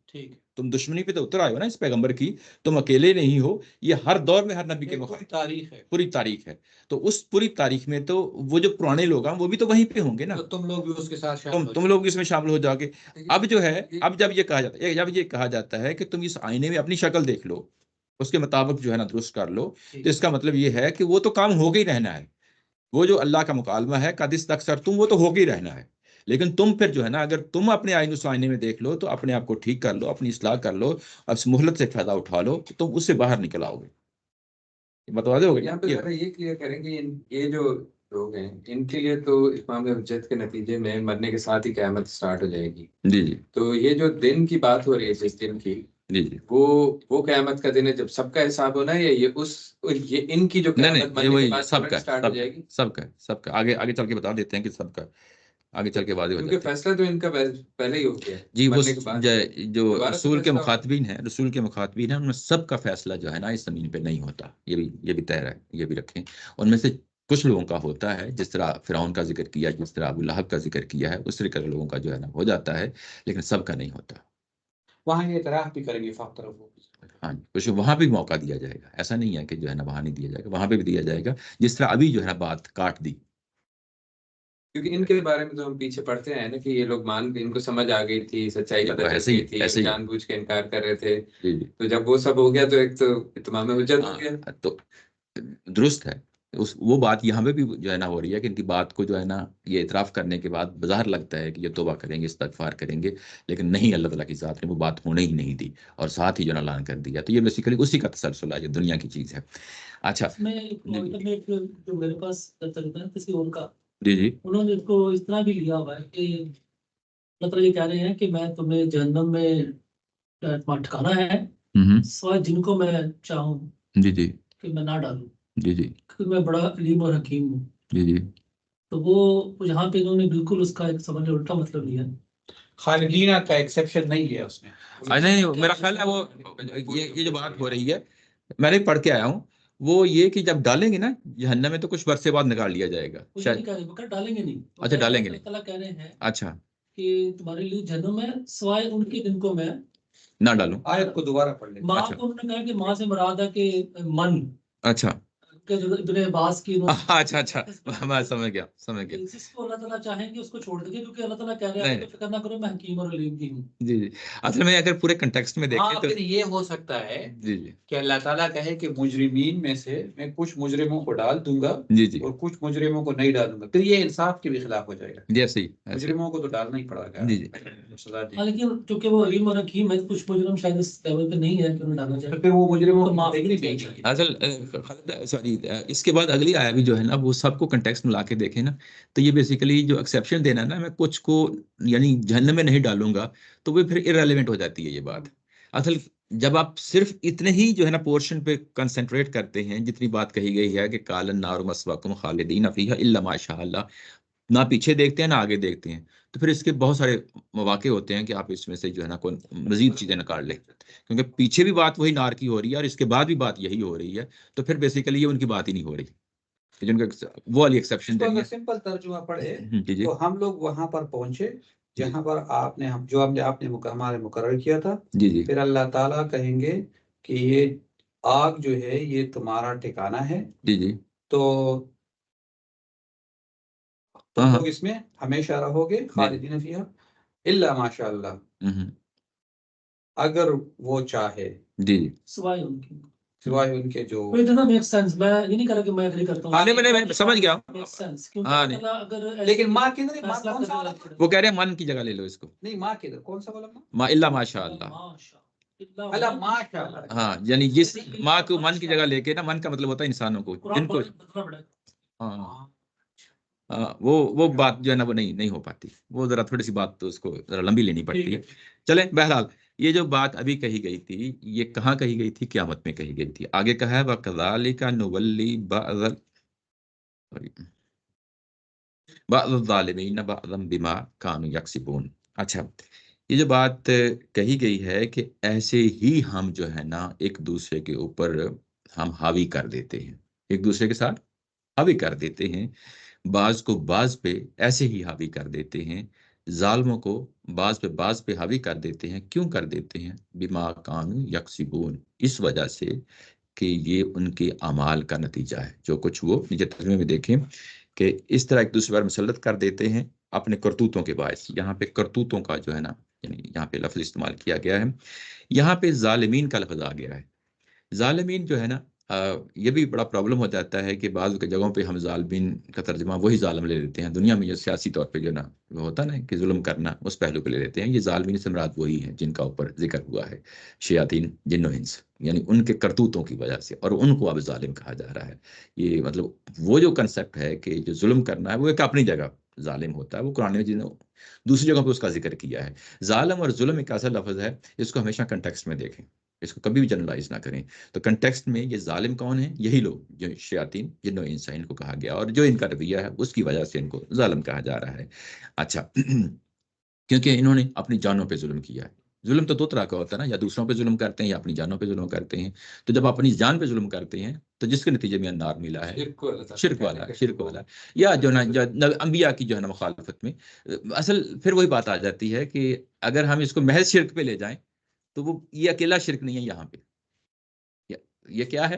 A: تم دشمنی پہ تو اتر آئے ہو نا اس پیغمبر کی، تم اکیلے نہیں ہو، یہ ہر دور میں ہر نبی کے مخالف پوری تاریخ ہے، تو اس پوری تاریخ میں تو وہ جو پرانے لوگ ہیں وہ بھی تو وہیں پہ ہوں گے نا،
B: تم لوگ بھی اس کے ساتھ
A: تم لوگ بھی اس میں شامل ہو جاؤ گے۔ اب جو ہے جب یہ کہا جاتا ہے کہ تم اس آئینے میں اپنی شکل دیکھ لو، اس کے مطابق جو ہے نا درست کر لو، تو اس کا مطلب یہ ہے کہ وہ تو کام ہو کے ہی رہنا ہے، وہ جو اللہ کا مکالمہ ہے قدس اکثر تم، وہ تو ہو کے ہی رہنا ہے، لیکن تم پھر جو ہے نا اگر تم اپنے آئینے میں دیکھ لو تو اپنے آپ کو ٹھیک کر لو، اپنی اصلاح کر لو، اب اس مہلت سے فائدہ اٹھا لو، تم اس سے باہر نکل آؤ گے۔ بتا دو
C: یہاں پہ ذرا یہ کلیئر کریں کہ یہ جو لوگ ہیں ان کے لیے تو اتمام حجت کے نتیجے میں مرنے کے ساتھ ہی قیامت سٹارٹ ہو جائے گی۔
A: جی جی
C: تو یہ جو دن کی بات ہو رہی ہے جس دن کی،
A: جی جی
C: وہ قیامت کا دن ہے جب سب کا حساب ہونا ہے، یا یہ ان کی جو قیامت مرنے کے بعد
A: سب کا
C: سٹارٹ ہو جائے گی؟
A: سب کا آگے چل کے بتا دیتے ہیں کہ سب کا آگے چل کے واضح ہو
C: کیونکہ
A: جاتا ہے۔
C: فیصلہ تو ان کا پہلے ہی ہو گیا
A: جی وہ
C: مرنے کے بعد،
A: جو
C: دوبارہ سے
A: رسول کے
C: فیصلہ
A: مخاطبین ہیں ان میں سب کا فیصلہ جو ہے نا اس زمین پہ نہیں ہوتا، یہ بھی طے ہے، یہ بھی رکھیں۔ ان میں سے کچھ لوگوں کا ہوتا ہے، جس طرح فرعون کا ذکر کیا، جس طرح ابو لہب کا ذکر کیا ہے، اس طرح کے لوگوں کا جو ہے نا ہو جاتا ہے، لیکن سب کا نہیں ہوتا۔
B: وہاں یہ اعتراف بھی کریں گے
A: ہاں کچھ وہاں بھی موقع دیا جائے گا، ایسا نہیں ہے کہ جو ہے نا وہاں نہیں دیا جائے گا، وہاں پہ بھی دیا جائے گا، جس طرح ابھی جو ہے نا بات کاٹ دی۔
C: کیونکہ ان کے بارے میں تو ہم پیچھے پڑھتے ہیں نا کہ یہ لوگ ان کو سمجھ آ گئی تھی، سچائی پتہ چل گئی تھی، یہ جان بوجھ کے انکار کر رہے تھے، تو جب وہ سب ہو گیا تو ایک تو اتمام حجت ہو گیا۔
A: تو درست ہے، وہ بات یہاں پہ بھی جو ہے نا ہو رہی ہے کہ ان کی بات کو جو ہے نا یہ اعتراف کرنے کے بعد بظاہر لگتا ہے کہ یہ توبہ کریں گے، استغفار کریں گے، لیکن نہیں، اللہ تعالیٰ کی ذات نے وہ بات ہونے ہی نہیں دی اور ساتھ ہی جو ہے نا اعلان کر دیا، تو یہ بیسیکلی اسی کا تسلسل ہے جو دنیا کی چیز ہے۔ اچھا
D: جو میرے پاس طریقہ ہے کسی اور کا،
A: جی جی
D: انہوں نے اس کو اس طرح بھی لیا ہوا ہے کہ اللہ تعالیٰ یہ کہہ رہے ہیں کہ میں تمہیں جہنم میں ٹھکانا ہے سوائے جن کو میں چاہوں
A: جی جی
D: کہ میں نہ ڈالوں،
A: جی جی
D: کیونکہ میں بڑا علیم اور حکیم ہوں۔
A: جی جی
D: تو وہ یہاں پہ انہوں نے بالکل اس کا ایک سمجھ الٹا مطلب لیا،
B: خالدینہ کا ایکسیپشن نہیں لیا اس نے۔
A: نہیں، میرا خیال ہے وہ یہ جو بات ہو رہی ہے میں نے پڑھ کے آیا ہوں، وہ یہ کہ جب ڈالیں گے نا جہنم میں تو کچھ عرصے بعد نکال لیا جائے گا شاید۔
D: ڈالیں گے نہیں،
A: اچھا ڈالیں گے نہیں،
D: اللہ تعالیٰ کہہ رہے ہیں
A: اچھا
D: کہ تمہارے لیے جہنم ہے سوائے ان کے جن کو میں
A: نہ ڈالوں۔
B: آیت کو دوبارہ پڑھ لیں۔
D: ماں کو انہوں نے کہا کہ ماں سے مراد ہے کہ من،
A: اچھا
D: کہ جو ابن عباس کی
A: اچھا اچھا میں سمجھ گیا
D: جس کو اللہ تعالیٰ چاہیں گے اس کو چھوڑ دیجیے، کیونکہ اللہ تعالیٰ کہہ رہے ہیں کہ فکر نہ کرو میں حکیم اور علیم بھی ہوں.
A: جی جی اصل میں اگر پورے کنٹیکسٹ میں دیکھیں تو
B: پھر یہ ہو سکتا ہے
A: جی جی
B: کہ اللہ تعالیٰ کہے کہ مجرمین میں سے میں کچھ مجرموں کو ڈال دوں گا
A: جی جی
B: اور کچھ مجرموں کو نہیں ڈالوں گا، پھر یہ انصاف کے بھی خلاف ہو جائے گا.
A: جی صحیح
B: مجرموں کو تو ڈالنا ہی پڑا گا.
A: جی جی
B: سزا دی.
D: لیکن چونکہ وہ علیم اور حکیم ہے، کچھ مجرم شاید اس لیول پہ نہیں ہے کہ انہیں ڈالنا چاہیے،
B: پھر وہ مجرموں
D: تو
B: کو
D: معاف
B: نہیں
D: کیا
B: دیں
D: جائے.
B: گے.
A: اصل سوری اس کے بعد اگلی آیا بھی جو ہے نا وہ سب کو کنٹیکسٹ میں لا کے دیکھیں نا، تو یہ بیسیکلی جو ایکسیپشن دینا نا میں کچھ کو یعنی جہنم میں نہیں ڈالوں گا تو وہ پھر ارریلیونٹ ہو جاتی ہے یہ بات. اصل جب آپ صرف اتنے ہی جو ہے نا پورشن پہ کنسنٹریٹ کرتے ہیں جتنی بات کہی گئی ہے کہ کال النار مسواکم خالدین فیہا الا ما شاء اللہ، نہ پیچھے دیکھتے ہیں نہ آگے دیکھتے ہیں، تو پھر اس کے بہت سارے مواقع ہوتے ہیں کہ آپ اس میں سے جو ہے نا کوئی مزید چیزیں نکال لیں، کیونکہ پیچھے بھی بات وہی نار کی ہو رہی ہے اور اس کے بعد بھی بات یہی ہو رہی ہے، تو پھر بیسیکلی یہ ان کی بات ہی نہیں ہو رہی کہ جن کا وہ والی ایکسیپشن دیں گے.
B: سمپل ترجمہ پڑھے
A: جی جی
B: تو ہم لوگ وہاں پر پہنچے جہاں پر آپ نے ہمارے مقرر کیا تھا.
A: جی جی
B: پھر اللہ تعالیٰ کہیں گے کہ یہ آگ جو ہے یہ تمہارا ٹھکانہ ہے،
A: جی جی
B: تو تم
A: ہاں
B: لوگ اس میں ہمیشہ رہو گے خالدین فیہا الا ماشاء اللہ، اگر وہ چاہے.
A: جی
D: سوائے ان کی،
B: سوائے ان کے جو
D: It doesn't make sense. میں یہ نہیں کہہ رہا کہ میں ایگری کرتا ہوں.
A: میں سمجھ گیا.
D: Makes sense. کیونکہ اللہ تعالیٰ اگر
B: لیکن ماں کے اندر
D: فیصلہ
B: کون سا
D: کرے
B: والا؟
A: وہ کہہ رہے ہیں من کی جگہ لے لو اس کو.
B: نہیں، ماں کے اندر کون سا والا؟
A: ما الا ماشاء اللہ.
B: اللہ ماشاء اللہ.
A: ہاں یعنی جس ماں کو من کی جگہ لے کے نا، من کا مطلب ہوتا ہے انسانوں کو جن کو ہاں وہ بات جو ہے نا وہ نہیں ہو پاتی، وہ ذرا تھوڑی سی بات تو اس کو ذرا لمبی لینی پڑتی ہے. چلیں بہرحال یہ جو بات ابھی کہی گئی تھی یہ کہاں کہی گئی تھی؟ قیامت میں کہی گئی تھی. آگے کہا ہے وَكَذَلِكَ نُوَلِّي بَعْضَ الظَّالِمِينَ بَعْضًا بِمَا كَانُوا يَكْسِبُونَ. اچھا یہ جو بات کہی گئی ہے کہ ایسے ہی ہم جو ہے نا ایک دوسرے کے اوپر ہم حاوی کر دیتے ہیں، ایک دوسرے کے ساتھ حاوی کر دیتے ہیں، بعض کو بعض پہ ایسے ہی حاوی کر دیتے ہیں، ظالموں کو بعض پہ حاوی کر دیتے ہیں. کیوں کر دیتے ہیں؟ بما کانوا یکسبون، اس وجہ سے کہ یہ ان کے اعمال کا نتیجہ ہے. جو کچھ وہ نیچے ترجمے میں دیکھیں کہ اس طرح ایک دوسرے پر مسلط کر دیتے ہیں اپنے کرتوتوں کے باعث. یہاں پہ کرتوتوں کا جو ہے نا یعنی یہاں پہ لفظ استعمال کیا گیا ہے، یہاں پہ ظالمین کا لفظ آ گیا ہے. ظالمین جو ہے نا یہ بھی بڑا پرابلم ہو جاتا ہے کہ بعض جگہوں پہ ہم ظالمین کا ترجمہ وہی ظالم لے لیتے ہیں. دنیا میں جو سیاسی طور پہ جو نا وہ ہوتا نا کہ ظلم کرنا اس پہلو پہ لے لیتے ہیں. یہ ظالمین سے مراد وہی ہیں جن کا اوپر ذکر ہوا ہے، شیاطین جن و انس، یعنی ان کے کرتوتوں کی وجہ سے، اور ان کو اب ظالم کہا جا رہا ہے. یہ مطلب وہ جو کنسیپٹ ہے کہ جو ظلم کرنا ہے وہ ایک اپنی جگہ ظالم ہوتا ہے، وہ قرآن میں جنہوں دوسری جگہ پہ اس کا ذکر کیا ہے. ظالم اور ظلم ایک ایسا لفظ ہے اس کو ہمیشہ کنٹیکسٹ میں دیکھیں، اس کو کبھی بھی جنرلائز نہ کریں. تو کنٹیکسٹ میں یہ ظالم کون ہیں؟ یہی لوگ جو شیاطین جن و انس ان کو کہا گیا، اور جو ان کا رویہ ہے اس کی وجہ سے ان کو ظالم کہا جا رہا ہے. اچھا کیونکہ انہوں نے اپنی جانوں پہ ظلم کیا ہے. ظلم تو دو طرح کا ہوتا ہے نا، یا دوسروں پہ ظلم کرتے ہیں یا اپنی جانوں پہ ظلم کرتے ہیں. تو جب اپنی جان پہ ظلم کرتے ہیں تو جس کے نتیجے میں النار ملا ہے شرک والا یا جو نا انبیاء کی جو ہے نا مخالفت میں. اصل پھر وہی بات آ جاتی ہے کہ اگر ہم اس کو محض شرک پہ لے جائیں تو وہ یہ اکیلا شرک نہیں ہے. یہاں پہ یہ کیا ہے؟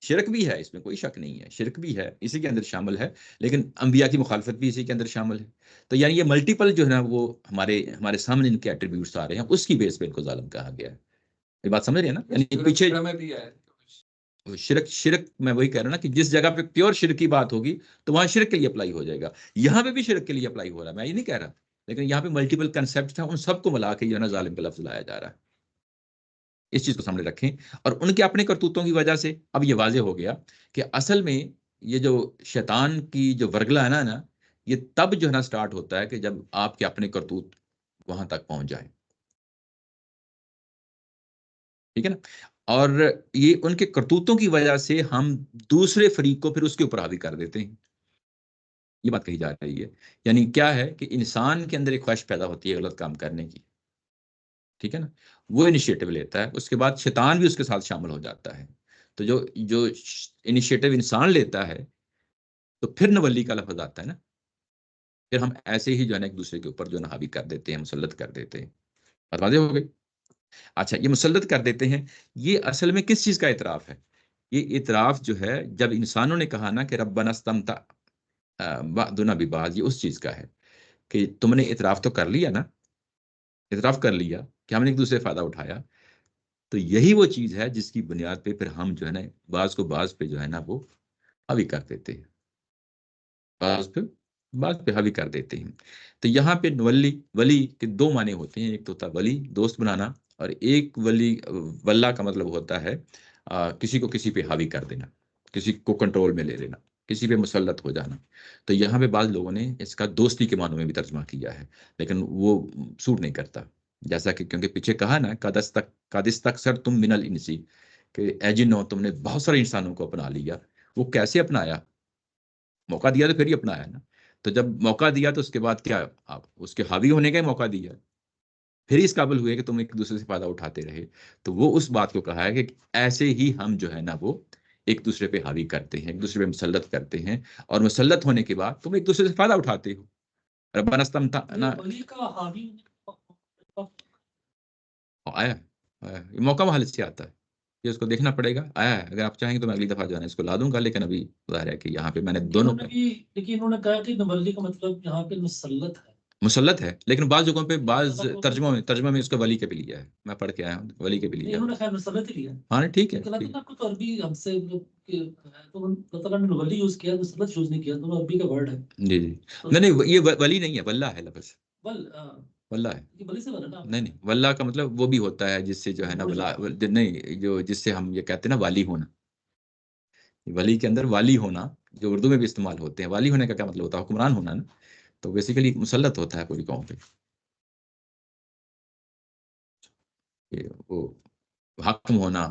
A: شرک بھی ہے، اس میں کوئی شک نہیں ہے، شرک بھی ہے اسی کے اندر شامل ہے، لیکن انبیاء کی مخالفت بھی اسی کے اندر شامل ہے. تو یعنی یہ ملٹیپل جو ہے نا وہ ہمارے سامنے ان کے ایٹریبیوٹس آ رہے ہیں، اس کی بیس پہ ان کو ظالم کہا گیا ہے. یہ بات سمجھ رہے ہیں نا؟ یعنی پیچھے شرک میں وہی کہہ رہا ہوں نا کہ جس جگہ پہ پیور شرک کی بات ہوگی تو وہاں شرک کے لیے اپلائی ہو جائے گا. یہاں پہ بھی شرک کے لیے اپلائی ہو رہا ہے، میں یہ نہیں کہہ رہا، لیکن یہاں پہ ملٹیپل کنسیپٹ ہیں، ان سب کو ملا کے جو ہے نا ظالم کا لفظ لایا جا رہا ہے. اس چیز کو سامنے رکھیں. اور ان کے اپنے کرتوتوں کی وجہ سے اب یہ واضح ہو گیا کہ اصل میں یہ جو شیطان کی جو ورگلا ہے نا یہ تب جو ہے نا سٹارٹ ہوتا ہے کہ جب آپ کے اپنے کرتوت وہاں تک پہنچ جائیں. ٹھیک ہے نا؟ اور یہ ان کے کرتوتوں کی وجہ سے ہم دوسرے فریق کو پھر اس کے اوپر حاوی کر دیتے ہیں. یہ بات کہی جا رہی ہے. یعنی کیا ہے کہ انسان کے اندر ایک خواہش پیدا ہوتی ہے غلط کام کرنے کی، ٹھیک ہے نا، وہ انیشیٹو لیتا ہے، اس کے بعد شیطان بھی اس کے ساتھ شامل ہو جاتا ہے. تو جو انیشیٹو انسان لیتا ہے تو پھر نولی کا لفظ آتا ہے نا، پھر ہم ایسے ہی جو ہے نا ایک دوسرے کے اوپر جو ہے نا حاوی کر دیتے ہیں، مسلط کر دیتے ہیں. بات واضح ہو گئی؟ اچھا یہ مسلط کر دیتے ہیں، یہ اصل میں کس چیز کا اعتراف ہے؟ یہ اعتراف جو ہے جب انسانوں نے کہا نا کہ ربنا استمتع بعضنا ببعض، یہ اس چیز کا ہے کہ تم نے اعتراف تو کر لیا نا، اعتراف کر لیا کہ ہم نے ایک دوسرے فائدہ اٹھایا، تو یہی وہ چیز ہے جس کی بنیاد پہ پھر ہم جو ہے نا بعض کو بعض پہ جو ہے نا وہ حاوی کر دیتے ہیں، بعض پہ حاوی کر دیتے ہیں۔ تو یہاں پہ ولی کے دو معنی ہوتے ہیں، ایک تو ہوتا ہے ولی دوست بنانا، اور ایک ولا کا مطلب ہوتا ہے کسی کو کسی پہ حاوی کر دینا، کسی کو کنٹرول میں لے لینا، کسی پہ مسلط ہو جانا۔ تو یہاں پہ بعض لوگوں نے اس کا دوستی کے معنوں میں بھی ترجمہ کیا ہے، لیکن وہ سوٹ نہیں کرتا، جیسا کہ کیونکہ پیچھے کہا نا قادستکثر تم من الانسی، کہ اے جنو تم نے بہت سارے انسانوں کو اپنا لیا۔ وہ کیسے اپنایا؟ موقع دیا تو پھر ہی اپنایا نا۔ تو جب موقع دیا تو اس کے بعد کیا آپ اس کے حاوی ہونے کا موقع دیا، پھر اس قابل ہوئے کہ تم ایک دوسرے سے فائدہ اٹھاتے رہے۔ تو وہ اس بات کو کہا ہے کہ ایسے ہی ہم جو ہے نا وہ ایک دوسرے پہ حاوی کرتے ہیں، ایک دوسرے پہ مسلط کرتے ہیں، اور مسلط ہونے کے بعد تم ایک دوسرے سے فائدہ اٹھاتے ہو۔ ربنا استمتعنا
D: ولی کا حاوی
A: آیا یہ موقع محل سے آتا ہے، یہ اس کو دیکھنا پڑے گا آیا ہے۔ اگر آپ چاہیں گے تو میں اگلی دفعہ جو ہے اس کو لا دوں گا، لیکن ابھی ظاہر ہے کہ یہاں پہ میں نے دونوں
D: لیکن انہوں نے کہا کہ ولی کا مطلب یہاں پہ مسلط ہے،
A: مسلط ہے، لیکن بعض جگہوں پہ بعض ترجمہ میں اس کو ولی کے بھی لیا ہے، میں پڑھ کے آیا ہوں ولی کے بھی لیا
D: انہوں نے خیر مسلط ہی لیا۔
A: ہاں ٹھیک ہے،
D: لیکن اللہ کو تو عربی ہم سے تو اللہ تعالیٰ نے ولی یوز کیا، مسلط یوز نہیں کیا، دونوں عربی کا ورڈ ہے۔
A: جی جی نہیں یہ ولی نہیں ہے، ولہ ہے لفظ، ولہ ہے،
D: یہ ولی سے بنا نا۔
A: نہیں ولہ کا مطلب وہ بھی ہوتا ہے جس سے جو ہے نا نہیں جو جس سے ہم یہ کہتے ہیں نا والی ہونا، ولی کے اندر والی ہونا جو اردو میں بھی استعمال ہوتے ہیں۔ والی ہونے کا کیا مطلب ہوتا ہے؟ حکمران ہونا نا، تو بیسیکلی مسلط ہوتا ہے پوری قوم پہ، وہ حاکم ہونا،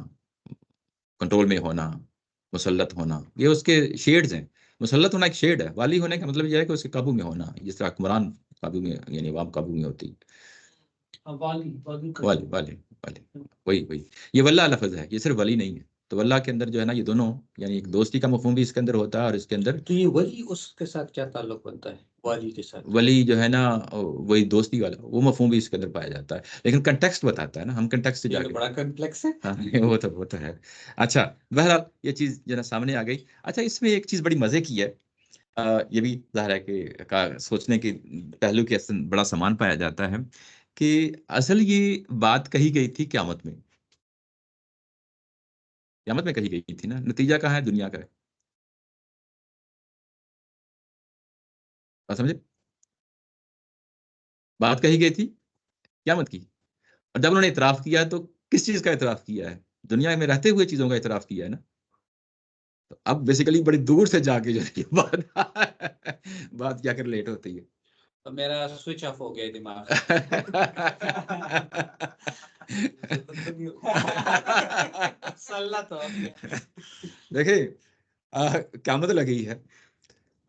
A: کنٹرول میں ہونا، مسلط ہونا، یہ اس کے شیڈز ہیں۔ مسلط ہونا ایک شیڈ ہے، والی ہونے کا مطلب یہ ہے کہ اس کے قابو میں ہونا، جس طرح حکمران قابو میں یعنی عوام قابو میں ہوتی والی وہی یہ ولہ لفظ ہے، یہ صرف ولی نہیں ہے۔ تو ولہ کے اندر جو ہے نا یہ دونوں یعنی ایک دوستی کا مفہوم بھی اس کے اندر ہوتا ہے، اور اس کے اندر
B: تو یہ ولی اس کے ساتھ کیا تعلق بنتا ہے؟ والی کے ساتھ
A: ولی جو ہے نا وہی دوستی والا وہ مفہوم بھی اس کے اندر پایا جاتا ہے، لیکن کنٹیکسٹ بتاتا ہے نا، ہم کنٹیکسٹ سے جا کے
B: بڑا کمپلیکس ہے۔
A: وہ تو ہے۔ اچھا بہرحال یہ چیز جو ہے نا سامنے آ گئی۔ اچھا اس میں ایک چیز بڑی مزے کی ہے، یہ بھی ظاہر ہے کہ سوچنے کے پہلو کے بڑا سامان پایا جاتا ہے کہ اصل یہ بات کہی گئی تھی قیامت میں، قیامت میں کہی گئی تھی نا، نتیجہ کہاں ہے؟ دنیا کا ہے، بات سمجھے؟ بات کہی گئی تھی قیامت کی، اور جب انہوں نے اعتراف کیا تو کس چیز کا اعتراف کیا ہے؟ دنیا میں رہتے ہوئے چیزوں کا اعتراف کیا ہے نا۔ تو اب بیسیکلی بڑی دور سے جا کے جو ہے بات کیا کر لیٹ ہوتی ہے۔
B: تو میرا سوئچ آف ہو گیا دماغ۔
A: دیکھیں قیامت لگی ہے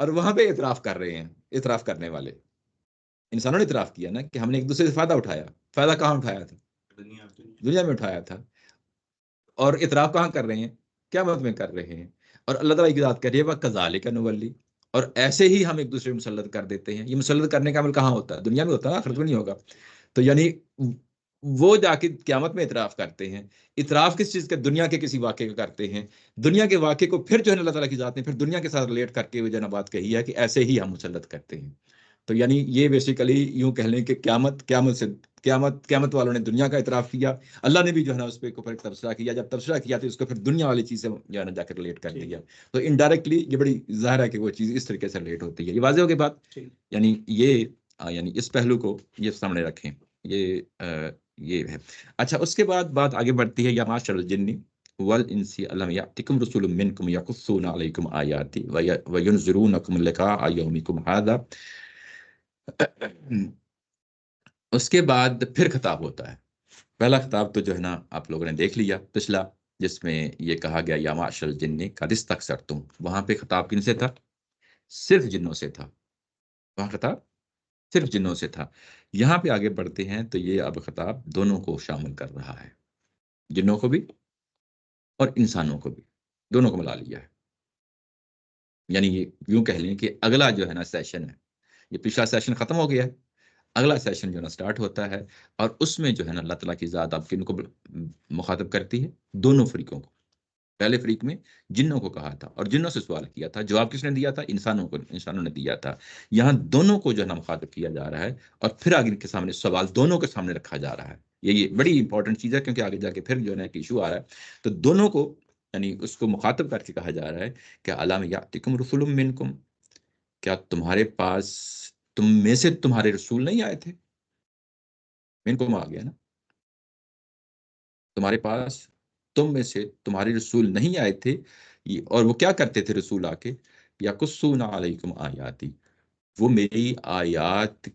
A: اور وہاں پہ اعتراف کر رہے ہیں، اعتراف کرنے والے انسانوں نے اعتراف کیا نا کہ ہم نے ایک دوسرے سے فائدہ اٹھایا۔ فائدہ کہاں اٹھایا تھا؟ دنیا میں اٹھایا تھا، اور اعتراف کہاں کر رہے ہیں؟ قیامت میں کر رہے ہیں۔ اور اللہ تعالیٰ کی ذات کہہ رہی ہے وَكَذَلِكَ نُوَلِّي، اور ایسے ہی ہم ایک دوسرے کو مسلط کر دیتے ہیں۔ یہ مسلط کرنے کا عمل کہاں ہوتا ہے؟ دنیا میں ہوتا ہے، آخرت میں نہیں ہوگا۔ تو یعنی وہ جا کے قیامت میں اعتراف کرتے ہیں۔ اعتراف کس چیز کا؟ دنیا کے کسی واقعے کا کرتے ہیں۔ دنیا کے واقعے کو پھر جو ہے اللہ تعالیٰ کی ذات نے پھر دنیا کے ساتھ ریلیٹ کر کے وہ جو ہے بات کہی ہے کہ ایسے ہی ہم مسلط کرتے ہیں۔ تو یعنی یہ بیسیکلی یوں کہہ لیں کہ قیامت والوں نے دنیا کا اعتراف کیا، اللہ نے بھی جو ہے نا اس پہ اوپر تبصرہ کیا، جب تبصرہ کیا تو اس کو پھر دنیا والی چیز سے جو ہے نا جا کر ریلیٹ کر دیا۔ تو انڈائریکٹلی یہ بڑی ظاہر ہے کہ وہ چیز اس طریقے سے ریلیٹ ہوتی ہے۔ یہ واضح ہو گئی بات؟ یعنی یعنی اس پہلو کو یہ سامنے رکھیں، یہ ہے۔ اچھا اس کے بعد بات آگے بڑھتی ہے، یا معاشر الجن والانس الم یاتکم رسول منکم یقصون علیکم آیاتی وینذرونکم لقاء یومکم ھذا۔ اس کے بعد پھر خطاب ہوتا ہے۔ پہلا خطاب تو جو ہے نا آپ لوگوں نے دیکھ لیا پچھلا، جس میں یہ کہا گیا یا معاشر الجن قد استکثرتم، وہاں پہ خطاب کن سے تھا؟ صرف جنوں سے تھا، وہاں خطاب صرف جنوں سے تھا۔ یہاں پہ آگے بڑھتے ہیں تو یہ اب خطاب دونوں کو شامل کر رہا ہے، جنوں کو بھی اور انسانوں کو بھی، دونوں کو ملا لیا ہے۔ یعنی یہ یوں کہہ لیں کہ اگلا جو ہے نا سیشن ہے، یہ پچھلا سیشن ختم ہو گیا ہے، اگلا سیشن جو ہے نا سٹارٹ ہوتا ہے، اور اس میں جو ہے نا اللہ تعالیٰ کی ذات آپ کن کو مخاطب کرتی ہے؟ دونوں فریقوں کو، پہلے فریق میں جنوں کو کہا تھا اور جنوں سے سوال کیا تھا، جواب کس نے دیا تھا؟ انسانوں نے دیا تھا۔ یہاں دونوں کو جو ہے نا مخاطب کیا جا رہا ہے، اور پھر آگے کے سامنے سوال دونوں کے سامنے رکھا جا رہا ہے۔ یہ بڑی امپورٹنٹ چیز ہے، کیونکہ آگے جا کے پھر جو ہے نا ایک ایشو آ رہا ہے، تو دونوں کو یعنی اس کو مخاطب کر کے کہا جا رہا ہے کہ الم یاتکم رسول منکم، کیا تمہارے پاس تم میں سے تمہارے رسول نہیں آئے تھے؟ منکم آ گیا نا، تمہارے پاس تم میں سے تمہارے رسول نہیں آئے تھے، اور وہ کیا کرتے تھے رسول آ کے؟ یقصون علیکم آیاتی، وہ میری آیات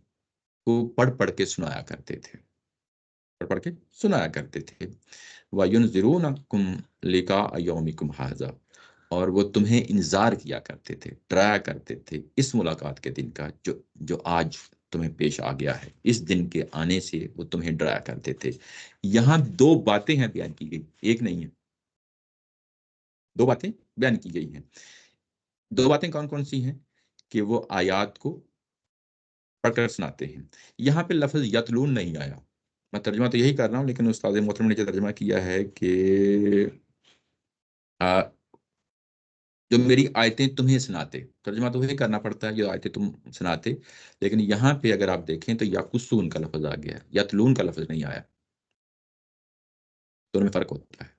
A: کو پڑھ پڑھ کے سنایا کرتے تھے، پڑھ پڑھ کے سنایا کرتے تھے۔ وَيُنذِرُونَكُمْ لِقَاءَ يَوْمِكُمْ هَٰذَا، اور وہ تمہیں انذار کیا کرتے تھے، ڈرایا کرتے تھے اس ملاقات کے دن کا جو آج تمہیں پیش آ گیا ہے، اس دن کے آنے سے وہ تمہیں ڈرایا کرتے تھے۔ یہاں دو باتیں ہیں بیان کی گئی، ایک نہیں ہے، دو باتیں بیان کی گئی ہیں۔ دو باتیں کون کون سی ہیں؟ کہ وہ آیات کو پڑھ کر سناتے ہیں۔ یہاں پہ لفظ یتلون نہیں آیا، میں ترجمہ تو یہی کر رہا ہوں، لیکن استاد محترم نے جو ترجمہ کیا ہے کہ جو میری آیتیں تمہیں سناتے، ترجمہ تو وہی کرنا پڑتا ہے جو آیتیں تم سناتے، لیکن یہاں پہ اگر آپ دیکھیں تو یقصون کا لفظ آ گیا ہے، یتلون کا لفظ نہیں آیا، دونوں میں فرق ہوتا ہے۔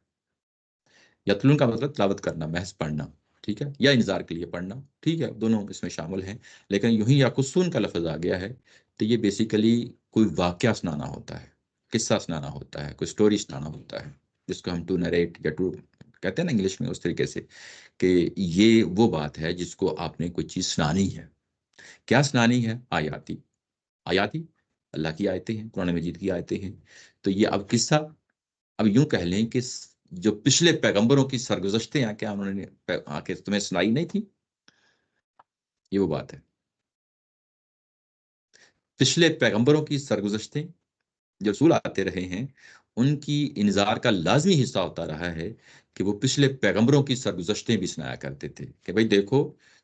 A: یتلون کا مطلب تلاوت کرنا، محض پڑھنا، ٹھیک ہے، یا انذار کے لیے پڑھنا، ٹھیک ہے، دونوں اس میں شامل ہیں، لیکن یوں ہی یقصون کا لفظ آ گیا ہے تو یہ بیسیکلی کوئی واقعہ سنانا ہوتا ہے، قصہ سنانا ہوتا ہے، کوئی سٹوری سنانا ہوتا ہے، جس کو ہم ٹو نریٹ یا ٹو کہتے ہیں نا انگلش میں، اس طریقے سے کہ یہ وہ بات ہے جس کو آپ نے کوئی چیز سنانی ہے۔ کیا سنانی ہے؟ آیاتی، آیاتی اللہ کی آیتیں ہیں، قرآن مجید کی آیتیں ہیں۔ تو یہ اب قصہ، اب یوں کہہ لیں کہ جو پچھلے پیغمبروں کی سرگزشتیں ہیں، کیا انہوں نے آ کے تمہیں سنائی نہیں تھی؟ یہ وہ بات ہے، پچھلے پیغمبروں کی سرگزشتیں جو رسول آتے رہے ہیں، ان کی انذار کا لازمی حصہ ہوتا رہا ہے کہ وہ پچھلے پیغمبروں کی سرگزشتیں بھی سنایا کرتے تھے کہ بھئی دیکھو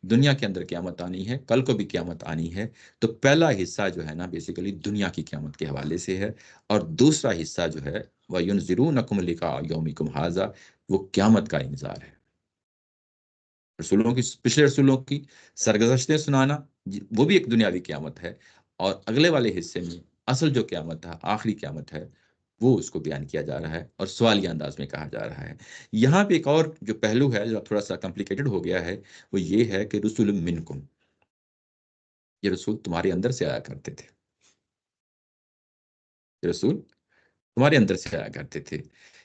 A: دنیا کے اندر قیامت آنی ہے، کل کو بھی قیامت آنی ہے، تو پہلا حصہ جو ہے نا بیسیکلی دنیا کی قیامت کے حوالے سے ہے، اور دوسرا حصہ جو ہے وَيُنذِرُونَكُمْ لِقَاءَ يَوْمِكُمْ هَٰذَا، وہ قیامت کا انذار ہے۔ رسولوں کی، پچھلے رسولوں کی سرگزشتیں سنانا، وہ بھی ایک دنیاوی قیامت ہے، اور اگلے والے حصے میں اصل جو قیامت ہے، آخری قیامت ہے، وہ اس کو بیان کیا جا رہا ہے اور سوالیہ انداز میں کہا جا رہا ہے۔ یہاں پہ ایک اور جو پہلو ہے جو تھوڑا سا کمپلیکیٹڈ ہو گیا ہے، وہ یہ ہے کہ رسول منکم، یہ رسول تمہارے اندر سے آیا کرتے تھے، یہ رسول تمہارے اندر سے آیا کرتے تھے۔